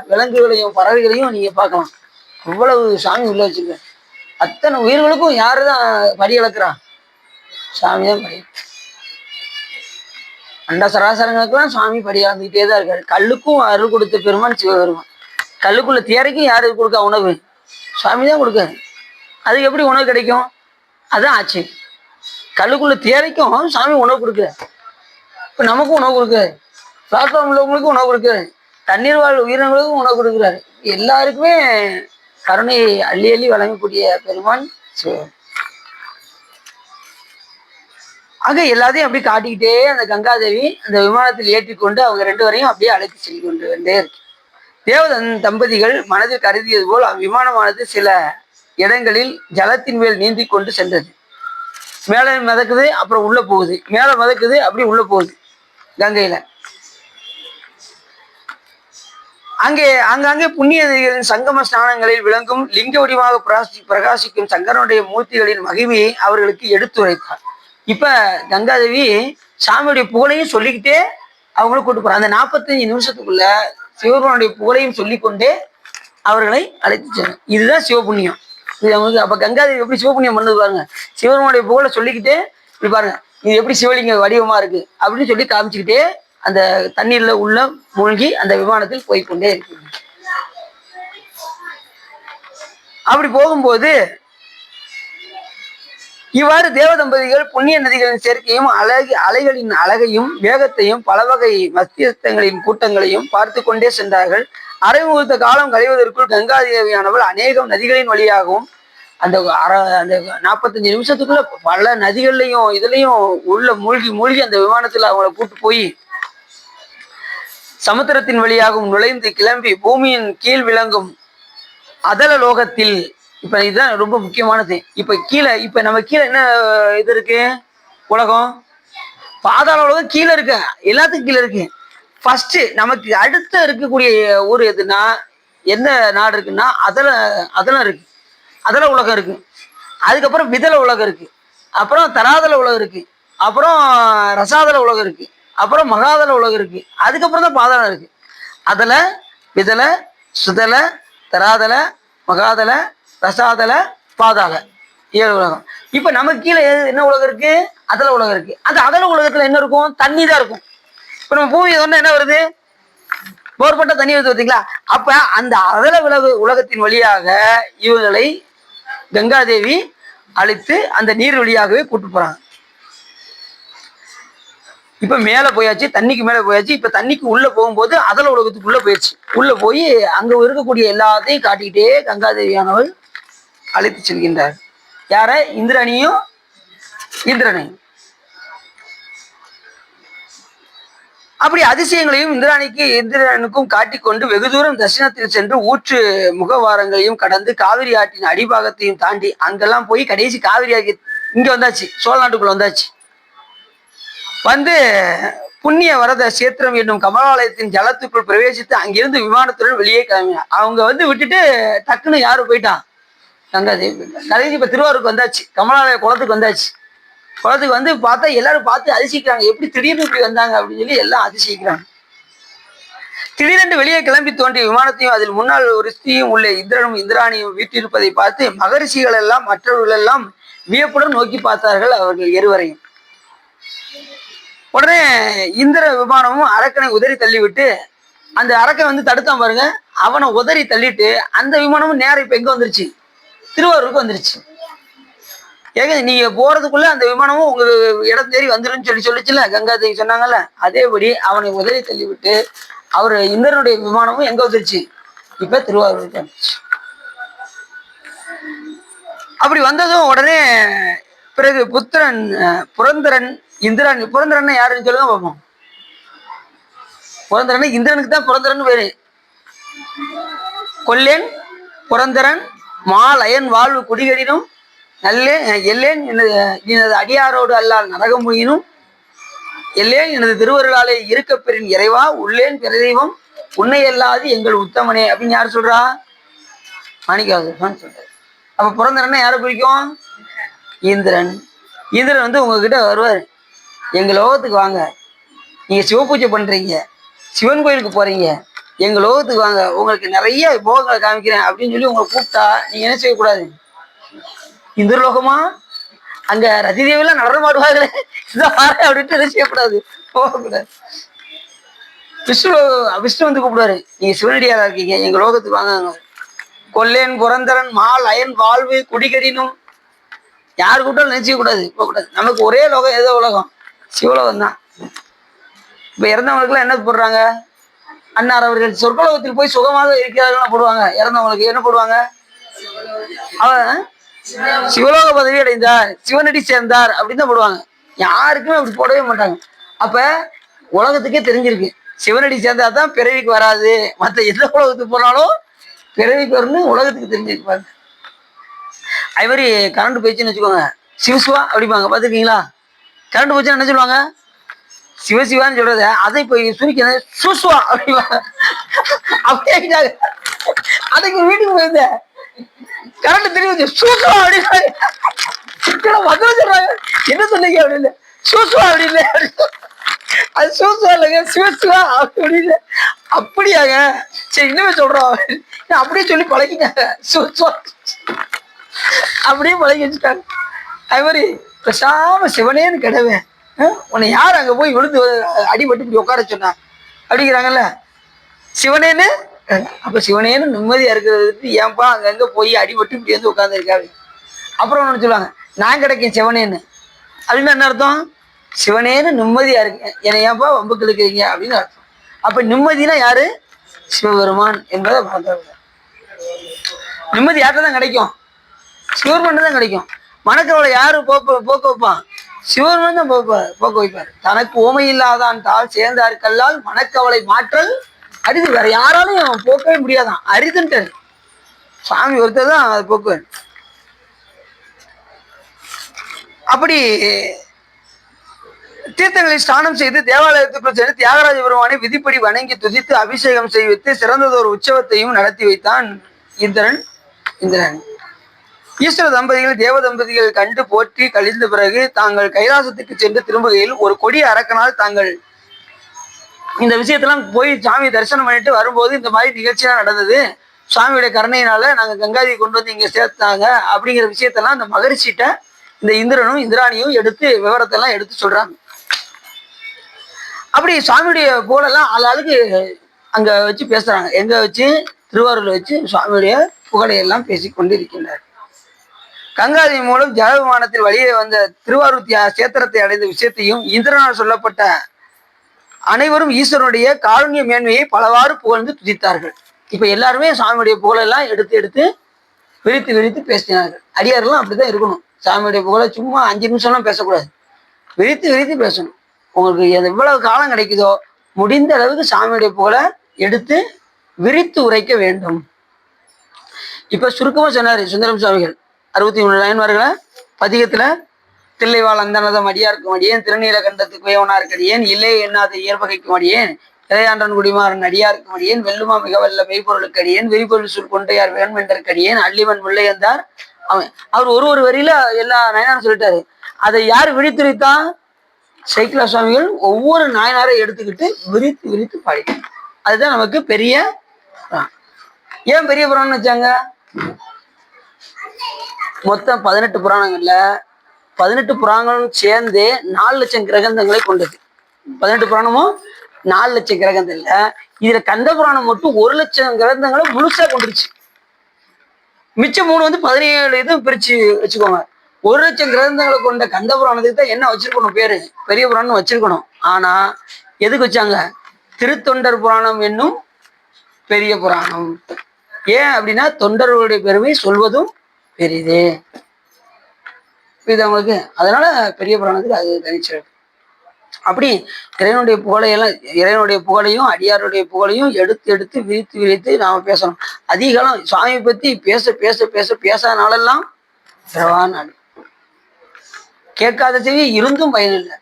விலங்குகளையும் பறவைகளையும் நீங்க பார்க்கலாம். அவ்வளவு சாமி உள்ள வச்சிருக்க. அத்தனை உயிர்களுக்கும் யாருதான் படி அளக்குறா? சாமி தான் படி. அண்ட சராசரங்களுக்கெல்லாம் சுவாமி படி அளந்துக்கிட்டே தான் இருக்காரு. கல்லுக்கும் அருள் கொடுத்த பெருமான் சிவபெருமான். கல்லுக்குள்ள தேரைக்கும் யாரு கொடுக்க உணவு? சுவாமி தான் கொடுக்காரு. அதுக்கு எப்படி உணவு கிடைக்கும்? அதான் ஆச்சு. கல்லுக்குள்ள தேரைக்கும் சாமி உணவு கொடுக்குறாரு. இப்ப நமக்கும் உணவு கொடுக்குறாரு, பிளாட்ஃபார்ம் உள்ளவங்களுக்கும் உணவு கொடுக்குறாரு, தண்ணீர் வாழ் உயிரினங்களுக்கும் உணவு கொடுக்குறாரு. எல்லாருக்குமே கருணை அள்ளி அள்ளி வழங்கக்கூடிய பெருமான் சிவன். ஆக எல்லாத்தையும் அப்படி காட்டிக்கிட்டே அந்த கங்காதேவி அந்த விமானத்தில் ஏற்றிக்கொண்டு அவங்க 2 வரையும் அப்படியே அழைத்து சென்று கொண்டு வந்தே இருக்கு. தேவதன் தம்பதிகள் மனதில் கருதியது போல் விமானமானது சில இடங்களில் ஜலத்தின் மேல் நீந்தி கொண்டு சென்றது. மேலே மிதக்குது, அப்புறம் உள்ள போகுது, மேலே மிதக்குது, அப்படி உள்ள போகுது கங்கையில. அங்கங்கே புண்ணிய நதிகளின் சங்கம ஸ்நானங்களில் விளங்கும் லிங்க வடிவாக பிரகாசிக்கும் சங்கரனுடைய மூர்த்திகளின் மகிமையை அவர்களுக்கு எடுத்துரைத்தார். இப்ப கங்காதேவி சாமியுடைய புகழையும் சொல்லிக்கிட்டே அவங்களும் கூட்டு போறாங்க. அந்த 45 நிமிஷத்துக்குள்ள சிவபெருமானுடைய புகழையும் சொல்லிக்கொண்டே அவர்களை அழைத்து செல்லும். இதுதான் சிவபுண்ணியம். இது அவங்களுக்கு. அப்ப கங்காதேவி எப்படி சிவபுண்ணியம் பண்ணது பாருங்க. சிவபெருமானுடைய புகழை சொல்லிக்கிட்டே இப்படி பாருங்க, இது எப்படி சிவலிங்க வடிவமா இருக்கு அப்படின்னு சொல்லி காமிச்சுக்கிட்டே அந்த தண்ணீர்ல உள்ள மூழ்கி அந்த விமானத்தில் போய்கொண்டே இருக்கு. அப்படி போகும்போது இவ்வாறு தேவதம்பதிகள் புண்ணிய நதிகளின் சேர்க்கையும் அலைகளின் அழகையும் வேகத்தையும் பல வகை மத்தியஸ்தங்களின் கூட்டங்களையும் பார்த்து கொண்டே சென்றார்கள். அரைமுகூர்த்த காலம் கழிவதற்குள் கங்காதேவியானவள் அநேகம் நதிகளின் வழியாகவும் அந்த 45 நிமிஷத்துக்குள்ள பல நதிகள்லையும் இதுலையும் உள்ள மூழ்கி அந்த விமானத்துல அவங்கள கூட்டு போய் சமுத்திரத்தின் வழியாகவும் நுழைந்து கிளம்பி பூமியின் கீழ் விளங்கும் அதல லோகத்தில், இப்ப இதுதான் ரொம்ப முக்கியமானது. இப்ப நம்ம கீழே என்ன இது இருக்கு? உலகம், பாதாள உலகம் கீழே இருக்கு, எல்லாத்துக்கும் கீழே இருக்கு. ஃபர்ஸ்ட் நமக்கு அடுத்த இருக்கக்கூடிய ஊர் எதுனா என்ன நாடு இருக்குன்னா அதெல்லாம் இருக்கு, அதல உலகம் இருக்கு. அதுக்கப்புறம் விதல உலகம் இருக்கு, அப்புறம் தராதல உலகம் இருக்கு, அப்புறம் ரசாதல உலகம் இருக்கு, அப்புறம் மகாதல உலகம் இருக்கு, அதுக்கப்புறம் தான் பாதாளம் இருக்கு. அதல, விதல, சுதல, தராதல, மகாதல, ரசாதல, பாதாள, 7 உலகம். இப்ப நமக்கு கீழே என்ன உலகம் இருக்கு? அதல உலகம் இருக்கு. அந்த அதல உலகத்துல என்ன இருக்கும்? தண்ணி தான் இருக்கும். இப்ப நம்ம பூமி சொன்னா என்ன வருது? போர்பட்ட தண்ணி வருது பார்த்தீங்களா? அப்ப அந்த அதல உலகத்தின் வழியாக இவர்களை கங்காதேவி அழைத்து அந்த நீர் வழியாகவே கூட்டு போறாங்க. இப்ப மேல போயாச்சு, தண்ணிக்கு மேல போயாச்சு. இப்ப தண்ணிக்கு உள்ள போகும்போது அதல உலகத்துக்குள்ள போயிடுச்சு. உள்ள போய் அங்க இருக்கக்கூடிய எல்லாத்தையும் காட்டிக்கிட்டே கங்காதேவியானவள் அழைத்து செல்கின்றார். யார? இந்திரனையும் இந்திரனையும். அப்படி அதிசயங்களையும் இந்திரனுக்கும் காட்டிக்கொண்டு வெகு தூரம் தட்சிணத்தில் சென்று ஊற்று முகவாரங்களையும் கடந்து காவிரி ஆற்றின் அடிபாகத்தையும் தாண்டி அங்கெல்லாம் போய் கடைசி காவிரி ஆகி இங்க வந்தாச்சு, சோழ நாட்டுக்குள்ள வந்தாச்சு. வந்து புண்ணிய வரத சேத்திரம் என்னும் கமலாலயத்தின் ஜலத்துக்குள் பிரவேசித்து அங்கிருந்து விமானத்துடன் வெளியே கிளம்பினார். அவங்க விட்டுட்டு டக்குன்னு யாரு போயிட்டான்? கங்காதேவி போயிட்டான். கடைசி இப்ப திருவாரூருக்கு வந்தாச்சு, கமலாலய குளத்துக்கு வந்தாச்சு. குளத்துக்கு வந்து பார்த்தா எல்லாரும் பார்த்து அதிசயிக்கிறாங்க, எப்படி திடீர்னு இப்படி வந்தாங்க அப்படின்னு சொல்லி எல்லாம் அதிசயிக்கிறாங்க. திடீரென்று வெளியே கிளம்பி தோன்றிய விமானத்தையும் அதில் முன்னால் ஒரு ஸ்திரீயும் உள்ள இந்திரனும் இந்திராணியும் வீட்டிருப்பதை பார்த்து மகரிஷிகள் எல்லாம் மற்றவர்கள் எல்லாம் வியப்புடன் நோக்கி பார்த்தார்கள் அவர்கள் இருவரையும். உடனே இந்திர விமானமும் அரக்கனை உதறி தள்ளிவிட்டு, அந்த அரக்கன் தடுத்தான் பாருங்க, அவனை உதறி தள்ளிட்டு அந்த விமானமும் நேரம் இப்ப எங்க வந்துருச்சு? திருவாரூருக்கு வந்துருச்சு. ஏங்க நீங்க போறதுக்குள்ள அந்த விமானமும் உங்க இடம் தேடி வந்துருன்னு சொல்லிச்சுல கங்காதேவி சொன்னாங்கல்ல, அதேபடி அவனை உதறி தள்ளிவிட்டு அவரு இந்திரனுடைய விமானமும் எங்க வந்துருச்சு? இப்ப திருவாரூருக்கு வந்துருச்சு. அப்படி வந்ததும் உடனே பிறகு புத்திரன் புரந்தரன் இந்திரன். புரந்தரன் யாருன்னு சொல்லுங்க பார்ப்போம். புரந்தரன் இந்திரனுக்கு தான் புரந்தரன் பேரு. கொல்லேன் புரந்தரன் மாலயன் வாழ்வு குடிகளினும் நல்லேன் எல்லேன் எனது அடியாரோடு அல்லால் நரகமுயினும் எல்லேன் எனது திருவருளாலே இருக்க பெறின் இறைவா உள்ளேன் பிறதெய்வம் உன்னை அல்லாது எங்கள் உத்தமனே அப்படின்னு யார் சொல்றா? மாணிக்கவாசகர் சொல்றாரு. அப்ப புரந்தரன்னா யாரை குறிக்கும்? இந்திரன். இந்திரன் வந்து உங்ககிட்ட வருவார், எங்க லோகத்துக்கு வாங்க, நீங்க சிவ பூஜை பண்றீங்க, சிவன் கோயிலுக்கு போறீங்க, எங்க லோகத்துக்கு வாங்க, உங்களுக்கு நிறைய போகங்களை காமிக்கிறேன் அப்படின்னு சொல்லி உங்களை கூப்பிட்டா நீங்க என்ன செய்யக்கூடாது? இந்திரலோகமா, அங்க ரதி தேவியெல்லாம் நடனமாடுவாங்களே அப்படின்ட்டு என்ன செய்யக்கூடாது? போகக்கூடாது. விஷ்ணு வந்து கூப்பிடுவாரு, நீங்க சிவனடியாரா இருக்கீங்க, எங்க லோகத்துக்கு வாங்க. கொல்லேன் புரந்தரன் மால் அயன் வாழ்வு குடிகடினும், யாரு கூட்டாலும் நினைச்சிக்க கூடாது, போகக்கூடாது. நமக்கு ஒரே லோகம் ஏதோ உலகம், சிவலோகம் தான். இப்ப இறந்தவங்களுக்குலாம் என்ன போடுறாங்க? அன்னார் அவர்கள் சொர்க்கலோகத்தில் போய் சுகமாக இருக்கிறார்கள் போடுவாங்க. இறந்தவங்களுக்கு என்ன போடுவாங்க? அவன் சிவலோக பதவி அடைந்தார், சிவனடி சேர்ந்தார் அப்படின்னு தான் போடுவாங்க. யாருக்குமே அப்படி போடவே மாட்டாங்க. அப்ப உலகத்துக்கே தெரிஞ்சிருக்கு, சிவனடி சேர்ந்தா தான் பிறவிக்கு வராது, மற்ற எந்த உலகத்துக்கு போனாலும் பிறவிக்கு வரும்னு உலகத்துக்கு தெரிஞ்சிருப்பாங்க. அது மாதிரி கரண்ட் போயிடுச்சுன்னு வச்சுக்கோங்க, சிவசிவா அப்படிப்பாங்க, பார்த்துருக்கீங்களா? கரண்ட் போச்சுன்னா என்ன சொல்லுவாங்க? சிவசிவான்னு சொல்றத அதை போய் சுருக்கி சுசுவா அப்படிவாங்க. அப்படியே அதுக்கு வீட்டுக்கு போயிருந்தேன், கரண்ட் திரும்பி சூசுவா அப்படின்னு வந்து சொல்றாங்க, என்ன சொன்னீங்க அப்படின்னு. சூசுவா அப்படின்னு, அது சூசுவா இல்லைங்க, சிவசிவா அப்படின்னு. அப்படியாங்க, சரி இன்னுமே சொல்றோம் அப்படியே சொல்லி பழகிட்டாங்க, சூசுவா அப்படியே பழகி வச்சுட்டாங்க. அது மாதிரி பேசாம சிவனேன்னு கிடவேன், உன்னை யார் அங்க போய் விழுந்து அடிபட்டு இப்படி உட்கார சொன்னா அப்படிங்கிறாங்கல்ல, சிவனேன்னு. அப்ப சிவனேன்னு நிம்மதியா இருக்கிறதுக்கு ஏன்பா அங்கங்க போய் அடிபட்டு இப்படி வந்து உட்கார்ந்து இருக்காரு. அப்புறம் ஒண்ணு சொல்லுவாங்க, நான் கிடைக்கேன் சிவனேன்னு அப்படின்னு என்ன அர்த்தம்? சிவனேன்னு நிம்மதியா இருக்கேன், என்னை ஏன்பா வம்புக்கு இழுக்கிறீங்க அப்படின்னு அர்த்தம். அப்ப நிம்மதினா யாரு? சிவபெருமான் என்பதை பார்க்க. நிம்மதி யார்கிட்ட தான் கிடைக்கும்? சிவபெருமான் தான் கிடைக்கும். மனக்கவலை யாரு போக்க வைப்பான்? சிவபெருமான் தான் போக்க வைப்பார். தனக்கு ஓமை இல்லாதான் தாள் சேர்ந்தார்கல்லால் மனக்கவலை மாற்றல் அரிது, வேற யாராலும் போக்கவே முடியாதான், அரிதுன்ட்டு சாமி ஒருத்தர் தான் அதை போக்குவார். அப்படி தீர்த்தங்களில் ஸ்நானம் செய்து தேவாலயத்துக்குள் சென்று தியாகராஜ பெருமானை விதிப்படி வணங்கி துதித்து அபிஷேகம் செய்வித்து சிறந்ததொரு உற்சவத்தையும் நடத்தி வைத்தான் இந்திரன். ஈஸ்வர தம்பதிகள் தேவ தம்பதிகள் கண்டு போற்றி கழிந்த பிறகு தாங்கள் கைலாசத்துக்கு சென்று திரும்புகையில் ஒரு கொடிய அரக்கனால் தாங்கள் இந்த விஷயத்தெல்லாம் போய் சாமி தரிசனம் பண்ணிட்டு வரும்போது இந்த மாதிரி நிகழ்ச்சியெல்லாம் நடந்தது, சுவாமியுடைய கருணையினால நாங்க கங்காதியை கொண்டு வந்து இங்க சேர்த்தாங்க அப்படிங்கிற விஷயத்தெல்லாம் இந்த மகரிஷிட்ட இந்த இந்திரனும் இந்திராணியும் எடுத்து விவரத்தெல்லாம் எடுத்து சொல்றாங்க. அப்படி சுவாமியுடைய புகழெல்லாம் ஆளாளுக்கு அங்க வச்சு பேசுறாங்க. எங்க வச்சு? திருவாரூர்ல வச்சு சுவாமியுடைய புகழையெல்லாம் பேசிக்கொண்டு இருக்கின்றார். கங்காதி மூலம் ஜல விமானத்தில் வழியே வந்த திருவாரூர் சேத்திரத்தை அடைந்த விஷயத்தையும் இந்திரனால் சொல்லப்பட்ட அனைவரும் ஈஸ்வரனுடைய காருண்ய மேன்மையை பலவாறு புகழ்ந்து துதித்தார்கள். இப்ப எல்லாருமே சாமியுடைய புகழெல்லாம் எடுத்து எடுத்து விரித்து விரித்து பேசினார்கள். அடியாரெல்லாம் அப்படிதான் இருக்கணும். சாமியுடைய புகழை சும்மா 5 நிமிஷம்லாம் பேசக்கூடாது, விரித்து விரித்து பேசணும். உங்களுக்கு எவ்வளவு காலம் கிடைக்குதோ முடிந்த அளவுக்கு சாமியுடைய புகழை எடுத்து விரித்து உரைக்க வேண்டும். இப்ப சுருக்கமா சொன்னாரு சுந்தரம் சுவாமிகள் 63 லைன்வார்களை பதிகத்துல, தில்லைவாழ் அந்தனதம் அடியார்க்கும் அடியேன், திருநீல கண்டத்துக்கு வேவனார்க்கடியேன், இல்லை எண்ணாத இயற்பகைக்கும் அடியேன், இளையாண்டன் குடிமாறன் அடியாருக்கும் அடியேன், வெல்லுமா மிக வல்ல மெய்ப்பொருளுக்கு அடியேன், வெறிப்பொருள் சொல் கொண்டையார் வேண்மென்றற்கு அடியேன், அள்ளிவன் முல்லையந்தார். அவர் ஒரு வரியில எல்லா நயனாரும் சொல்லிட்டாரு. அதை யார் விழித்துரைத்தான்? சைக்கிளா சுவாமிகள் ஒவ்வொரு நாயனாரை எடுத்துக்கிட்டு விரித்து விரித்து பாடிட்டாங்க. அதுதான் நமக்கு பெரிய. ஏன் பெரிய புராணம்னு வச்சாங்க? மொத்தம் 18 புராணங்கள்ல 18 புராணங்களும் சேர்ந்து 4 லட்சம் கிரகந்தங்களை கொண்டது. 18 புராணமும் 4 லட்சம் கிரகங்கள் இல்ல. இதுல கந்த புராணம் மட்டும் 1 லட்சம் கிரகந்தங்களை முழுசா கொண்டுருச்சு. மிச்சம் 3 வந்து 17 இது பிரிச்சு வச்சுக்கோங்க. 1 லட்சம் கிரகந்தங்களை கொண்ட கந்த புராணத்துக்கு தான் என்ன வச்சிருக்கணும் பேரு? பெரிய புராணம் வச்சிருக்கணும். ஆனா எதுக்கு வச்சாங்க? திருத்தொண்டர் புராணம் என்னும் பெரிய புராணம். ஏன் அப்படின்னா தொண்டர்களுடைய பெருமை சொல்வதும் பெரிதே. இது அவங்களுக்கு, அதனால பெரிய புராணத்துக்கு அது தனிச்சிருக்கு. அப்படி இறைவனுடைய புகழையெல்லாம், இறைவனுடைய புகழையும் அடியாருடைய புகழையும் எடுத்து எடுத்து விரித்து விரித்து நாம பேசணும். அதிகாலம் சுவாமியை பத்தி பேச பேச பேச பேசாதனாலெல்லாம் பிறவான் நாடு. கேட்காத செவி இருந்தும் பயன் இல்லை.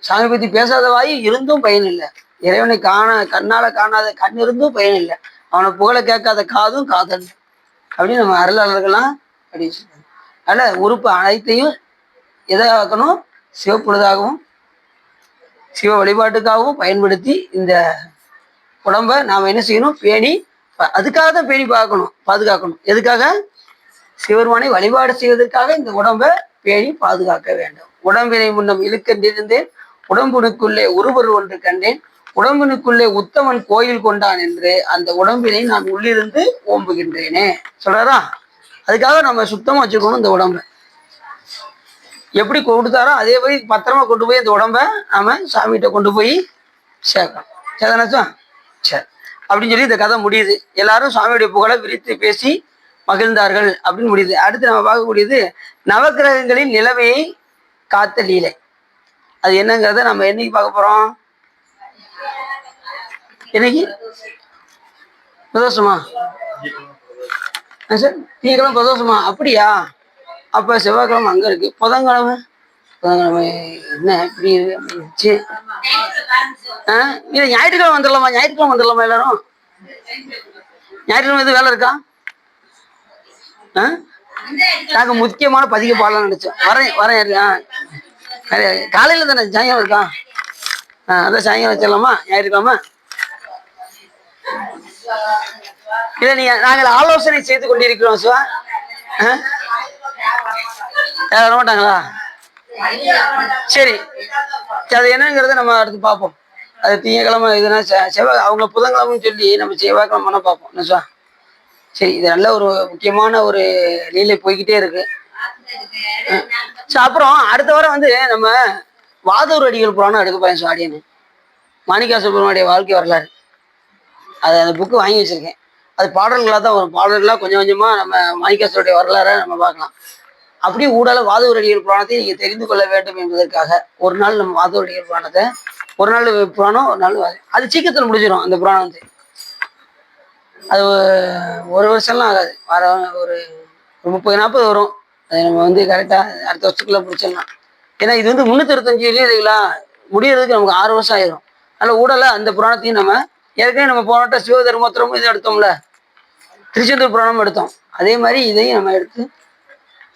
சாமி பத்தி பேசாத வாயு இருந்தும் பயன் இல்லை. இறைவனை கண்ணால காணாத கண் இருந்தும் பயன் இல்லை. அவனை புகழை கேட்காத காதும் காதல். அப்படின்னு நம்ம அருளாளர்கள்லாம் அப்படி சொல்றாங்க. அதனால உறுப்பு அனைத்தையும் எதாகணும், சிவப்புழுதாகவும் சிவ வழிபாட்டுக்காகவும் பயன்படுத்தி இந்த உடம்ப நாம் என்ன செய்யணும், பேணி அதுக்காக தான் பேணி பார்க்கணும், பாதுகாக்கணும். எதுக்காக? சிவருமானை வழிபாடு செய்வதற்காக இந்த உடம்பை பேணி பாதுகாக்க வேண்டும். உடம்பினை முன்னம் இழுக்கண்டிருந்தேன், உடம்புனுக்குள்ளே ஒருவர் ஒன்று கண்டேன், உடம்பினுக்குள்ளே உத்தமன் கோயில் கொண்டான் என்று அந்த உடம்பினை நான் உள்ளிருந்து ஓம்புகின்றேனே சொல்றாரா. அதுக்காக நம்ம சுத்தமா வச்சுக்கணும் இந்த உடம்பை. எப்படி கொடுத்தாரோ அதே மாதிரி பத்திரமா கொண்டு போய் இந்த உடம்ப நாம சாமிகிட்ட கொண்டு போய் சேர்க்கணும். சரிதானாச்சா? சரி, அப்படின்னு சொல்லி இந்த கதை முடியுது. எல்லாரும் சுவாமியுடைய புகழை விரித்து பேசி மகிழ்ந்தார்கள் அப்படின்னு முடியுது. அடுத்து நம்ம பார்க்கக்கூடியது நவக்கிரகங்களின் நிலைமையை காத்த லீலை. அது என்னங்கிறத நம்ம என்னைக்கு பார்க்க போறோம்? என்னைக்கு? பிரதோஷமா? சார் திங்கக்கிழமை பிரதோஷமா? அப்படியா? அப்ப செவ்வாய்க்கிழமை அங்க இருக்கு. புதன்கிழமை என்ன இப்படி இருந்துச்சு? இல்லை ஞாயிற்றுக்கிழமை வந்துடலாமா? ஞாயிற்றுக்கிழமை வந்துடலாமா எல்லாரும்? ஞாயிற்றுக்கிழமை எதுவும் வேலை இருக்கா? நாங்க முக்கியமான பதிக்க பாடலாம் நினைச்சோம். வரேன் காலையில தானே, சாயங்காலம் இருக்கா? அதான் சாயங்காலம் வச்சிடலாமா ஞாயிற்றுக்கிழமை? இல்லை நாங்கள் ஆலோசனை செய்து கொண்டிருக்கிறோம் சிவா. வர மாட்டாங்களா? சரி, அது என்னங்கிறத நம்ம அடுத்து பார்ப்போம். அது திங்கக்கிழமை இதுனா செவ்வாய், அவங்க புதன்கிழமைன்னு சொல்லி நம்ம செவ்வாய்க்கிழமை பார்ப்போம் நிச்சா. சரி, இது நல்ல ஒரு முக்கியமான ஒரு லீலை போய்கிட்டே இருக்கு. அப்புறம் அடுத்த வாரம் நம்ம வாதூர் அடிகள் புராணம் எடுக்க போறேன் சாடியன்னு. மாணிக்கா சுப்பிரமணிய வாழ்க்கை வரலாறு, அது அந்த புக்கு வாங்கி வச்சிருக்கேன். அது பாடல்களாக தான் வரும். பாடல்களாக கொஞ்சம் கொஞ்சமா நம்ம மாணிக்காசருடைய வரலாறை நம்ம பார்க்கலாம். அப்படியே ஊடால வாதூர் அடிகள் புராணத்தை நீங்க தெரிந்து கொள்ள வேண்டும் என்பதற்காக ஒரு நாள் நம்ம வாதூர் அடிகள் புராணத்தை, ஒரு நாள் புராணம், ஒரு நாள் அது சீக்கிரத்தில் முடிஞ்சிடும். அந்த புராணம் அது ஒரு வருஷம்லாம் ஆகாது, ஒரு 30-40 வரும். அது நம்ம கரெக்டா அடுத்த வருஷத்துக்குள்ள முடிச்சிடலாம். ஏன்னா இது 365 இல்லைங்களா, முடியறதுக்கு நமக்கு 6 வருஷம் ஆயிரும். அதனால ஊடல அந்த புராணத்தையும் நம்ம ஏற்கனவே நம்ம போனட்ட சிவதர்மோத்திரமும் இதை எடுத்தோம்ல, திருச்செந்தூர் புராணமும் எடுத்தோம். அதே மாதிரி இதையும் நம்ம எடுத்து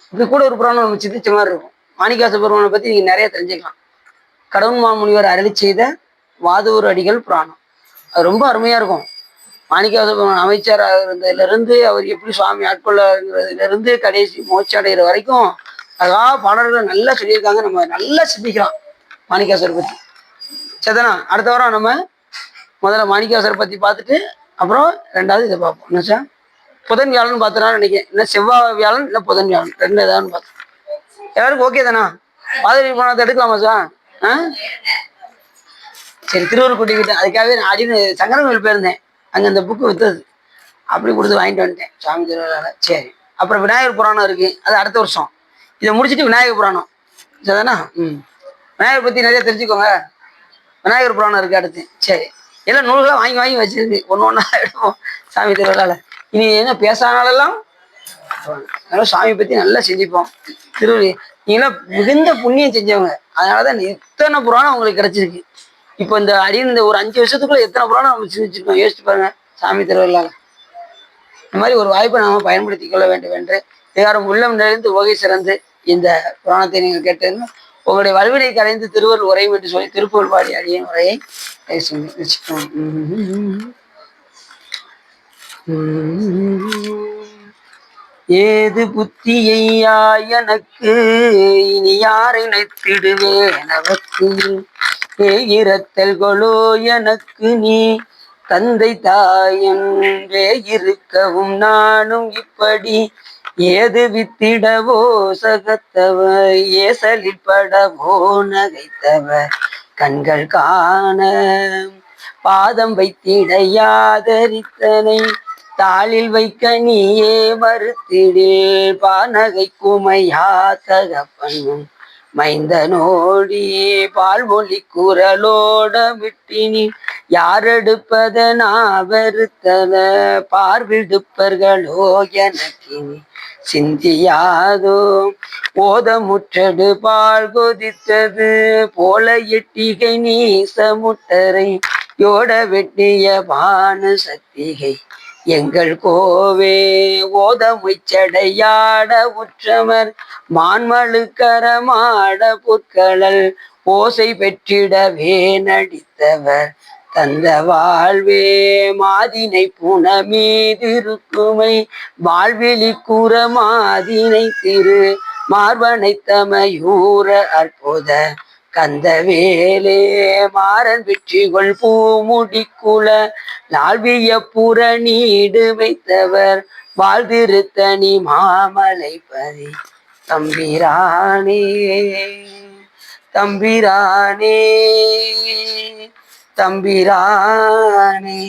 இப்படி கூட ஒரு புராணம் நம்ம சிந்திச்ச மாதிரி இருக்கும். மாணிக்காச புராணம் பத்தி நீங்க நிறைய தெரிஞ்சுக்கலாம். கடவுள் மாமுனிவர் அருளி செய்த வாதூர் அடிகள் புராணம், அது ரொம்ப அருமையா இருக்கும். மாணிக்காச புராணம் அமைச்சராக இருந்ததுல இருந்து அவர் எப்படி சுவாமி ஆட்கொள்ளங்கிறதுல இருந்து கடைசி மோட்சம் அடைகிற வரைக்கும் அழகா பாடல்கள் நல்லா சொல்லியிருக்காங்க. நம்ம நல்லா சிந்திக்கலாம் மாணிக்காசரை பத்தி. சரிதானா? அடுத்த வாரம் நம்ம முதல்ல மாணிக்காசரை பத்தி பார்த்துட்டு அப்புறம் ரெண்டாவது இதை பார்ப்போம். என்னச்சா? புதன் வியாழன் பார்த்தோன்னா நினைக்கிறேன். இல்லை செவ்வாய் வியாழன், இல்லை புதன் வியாழன், ரெண்டு ஏதாவது பார்த்தோம். எல்லாருக்கும் ஓகே தானா? பாதிரி போனதை எடுக்கலாமா சார்? சரி, திருவள்ளூர் கூட்டிக்கிட்டேன். அதுக்காகவே நான் அடின்னு சங்கரங்கோயில் போயிருந்தேன். அங்கே அந்த புக்கு விற்றது, அப்படி கொடுத்து வாங்கிட்டு வந்துட்டேன் சாமி திருவிழாவில். சரி, அப்புறம் விநாயகர் புராணம் இருக்கு, அது அடுத்த வருஷம். இதை முடிச்சுட்டு விநாயகர் புராணம். சரிதானா? விநாயகர் பற்றி நிறைய தெரிஞ்சுக்கோங்க. விநாயகர் புராணம் இருக்கு அடுத்து. சரி, எல்லாம் நூல்களாக வாங்கி வாங்கி வச்சிருக்கு, ஒன்று ஒன்றா எடுப்போம் சாமி திருவிழாவில். இனி என்ன பேசானாலெல்லாம் அதனால சாமி பற்றி நல்லா செஞ்சுப்போம். நீங்களாம் மிகுந்த புண்ணியம் செஞ்சவங்க, அதனாலதான் இத்தனை புராணம் உங்களுக்கு கிடைச்சிருக்கு. இப்போ இந்த இந்த ஒரு 5 வருஷத்துக்குள்ள எத்தனை புராணம் நம்ம செஞ்சுருக்கோம், யோசிச்சு பாருங்க சாமி திருவிழாவில். இந்த மாதிரி ஒரு வாய்ப்பை நாம பயன்படுத்தி கொள்ள வேண்டும் என்று யாரும் உள்ளம் நிறைந்து உகை சிறந்து இந்த புராணத்தை நீங்கள் கேட்டது உங்களுடைய வல்வினை கலைந்து திருவருள் உரையும் என்று சொல்லி திருப்புகழ் பாடி அடியின் உரையை ஏது புத்தியையா எனக்கு இனி யாரை நினைத்திடுவேன் அவக்கு ஏகிரத்தல் கொலோ எனக்கு நீ தந்தை தாயன்றே இருக்கவும் நானும் இப்படி ஏது வித்திடவோ சகத்தவர் ஏசலில் படவோ நகைத்தவர் கண்கள் காண பாதம் வைத்திடையாதரித்தனை தாளில் வைக்க நீயே மறுத்திடு பானகை குமையா தகப்பனும் மைந்தனோடி பால்மொழி குரலோட விட்டினி யாரெடுப்பதனா வருத்தன பார்விடுப்பர்களோ எனக்கினி சிந்தியாதோ ஓத முற்றடு பால் கொதித்தது போல எட்டிகை நீசமுட்டரை யோட வெட்டிய பானு சக்திகை எங்கள் கோவே ஓதமுச்சடையாட உற்றமர் மான்மழுக்கரமாட பொற்களல் ஓசை பெற்றிடவே நடித்தவர் தந்த வாழ்வே மாதினை புனமீதிருக்குமை வாழ்வெளி கூற மாதினை திரு மார்பனை தமையூர அற்புத கந்தவேலே மாறன் வெற்றிகொள் பூமுடிக்குல நாள்விய புற நீடு வைத்தவர் வாழ்திருத்தனி மாமலை பதி தம்பிரானே தம்பிரானே தம்பிரானே.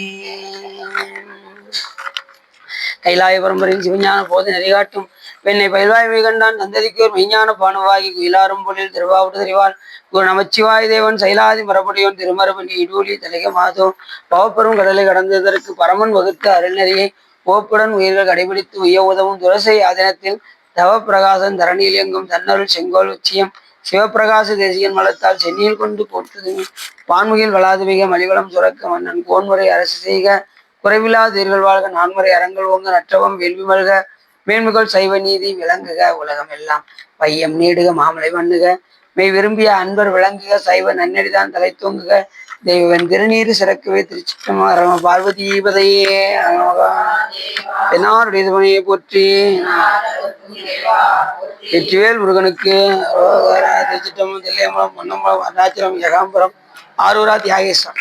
கைலாய பரம்பரையின் சிவஞான போது நெறிகாட்டும் வெண்ணை பயில்வாய் மிகண்டான் தந்ததிக்கோர் மெய்ஞான பானுவாகி குயிலாரும் பொழில் திருவாவூர் தெரிவாள் குரு நமச்சிவாய் தேவன் சைலாதி மரபடியோன் திருமரபணி இடூலி தலைக மாதோ பவப்பெரும் கடலை கடந்ததற்கு பரமன் வகுத்த அருள்நெறியை ஓப்புடன் உயிர்கள் கடைபிடித்து உய்ய உதவும் துரசை ஆதீனத்தில் தவ பிரகாசன் தரணியில் எங்கும் தன்னருள் செங்கோல் உச்சியம் சிவப்பிரகாச தேசியன் மலத்தால் சென்னியில் கொண்டு போட்டுதுமே பான்முகில் வளாதுமிக மலிவளம் சுரக்க மன்னன் கோன்முறை அரசு செய்க குறைவிலா தீர்கள் வாழ்க நான்முறை அறங்கள் ஓங்க நற்றவம் வேள்வி மல்க மேன்முகள் சைவ நீதி விளங்குக உலகம் எல்லாம் வையம் நீடுக மாமலை மண்ணுக மெய் விரும்பிய அன்பர் விளங்குக சைவ நன்னெறிதான் தலை தூங்குக தெய்வன் திருநீர் சிறக்கவே திருச்சிற்றம்பலம் பார்வதீபதையே தென்னாருடைய துணையை போற்றி வெற்றிவேல் முருகனுக்கு திருச்சிற்றம்பலம் தில்லையம்பலம் பொன்னம்பலம் அருணாச்சலம் ஏகாம்பரம் ஆரூரா தியாகேஸ்வரம்.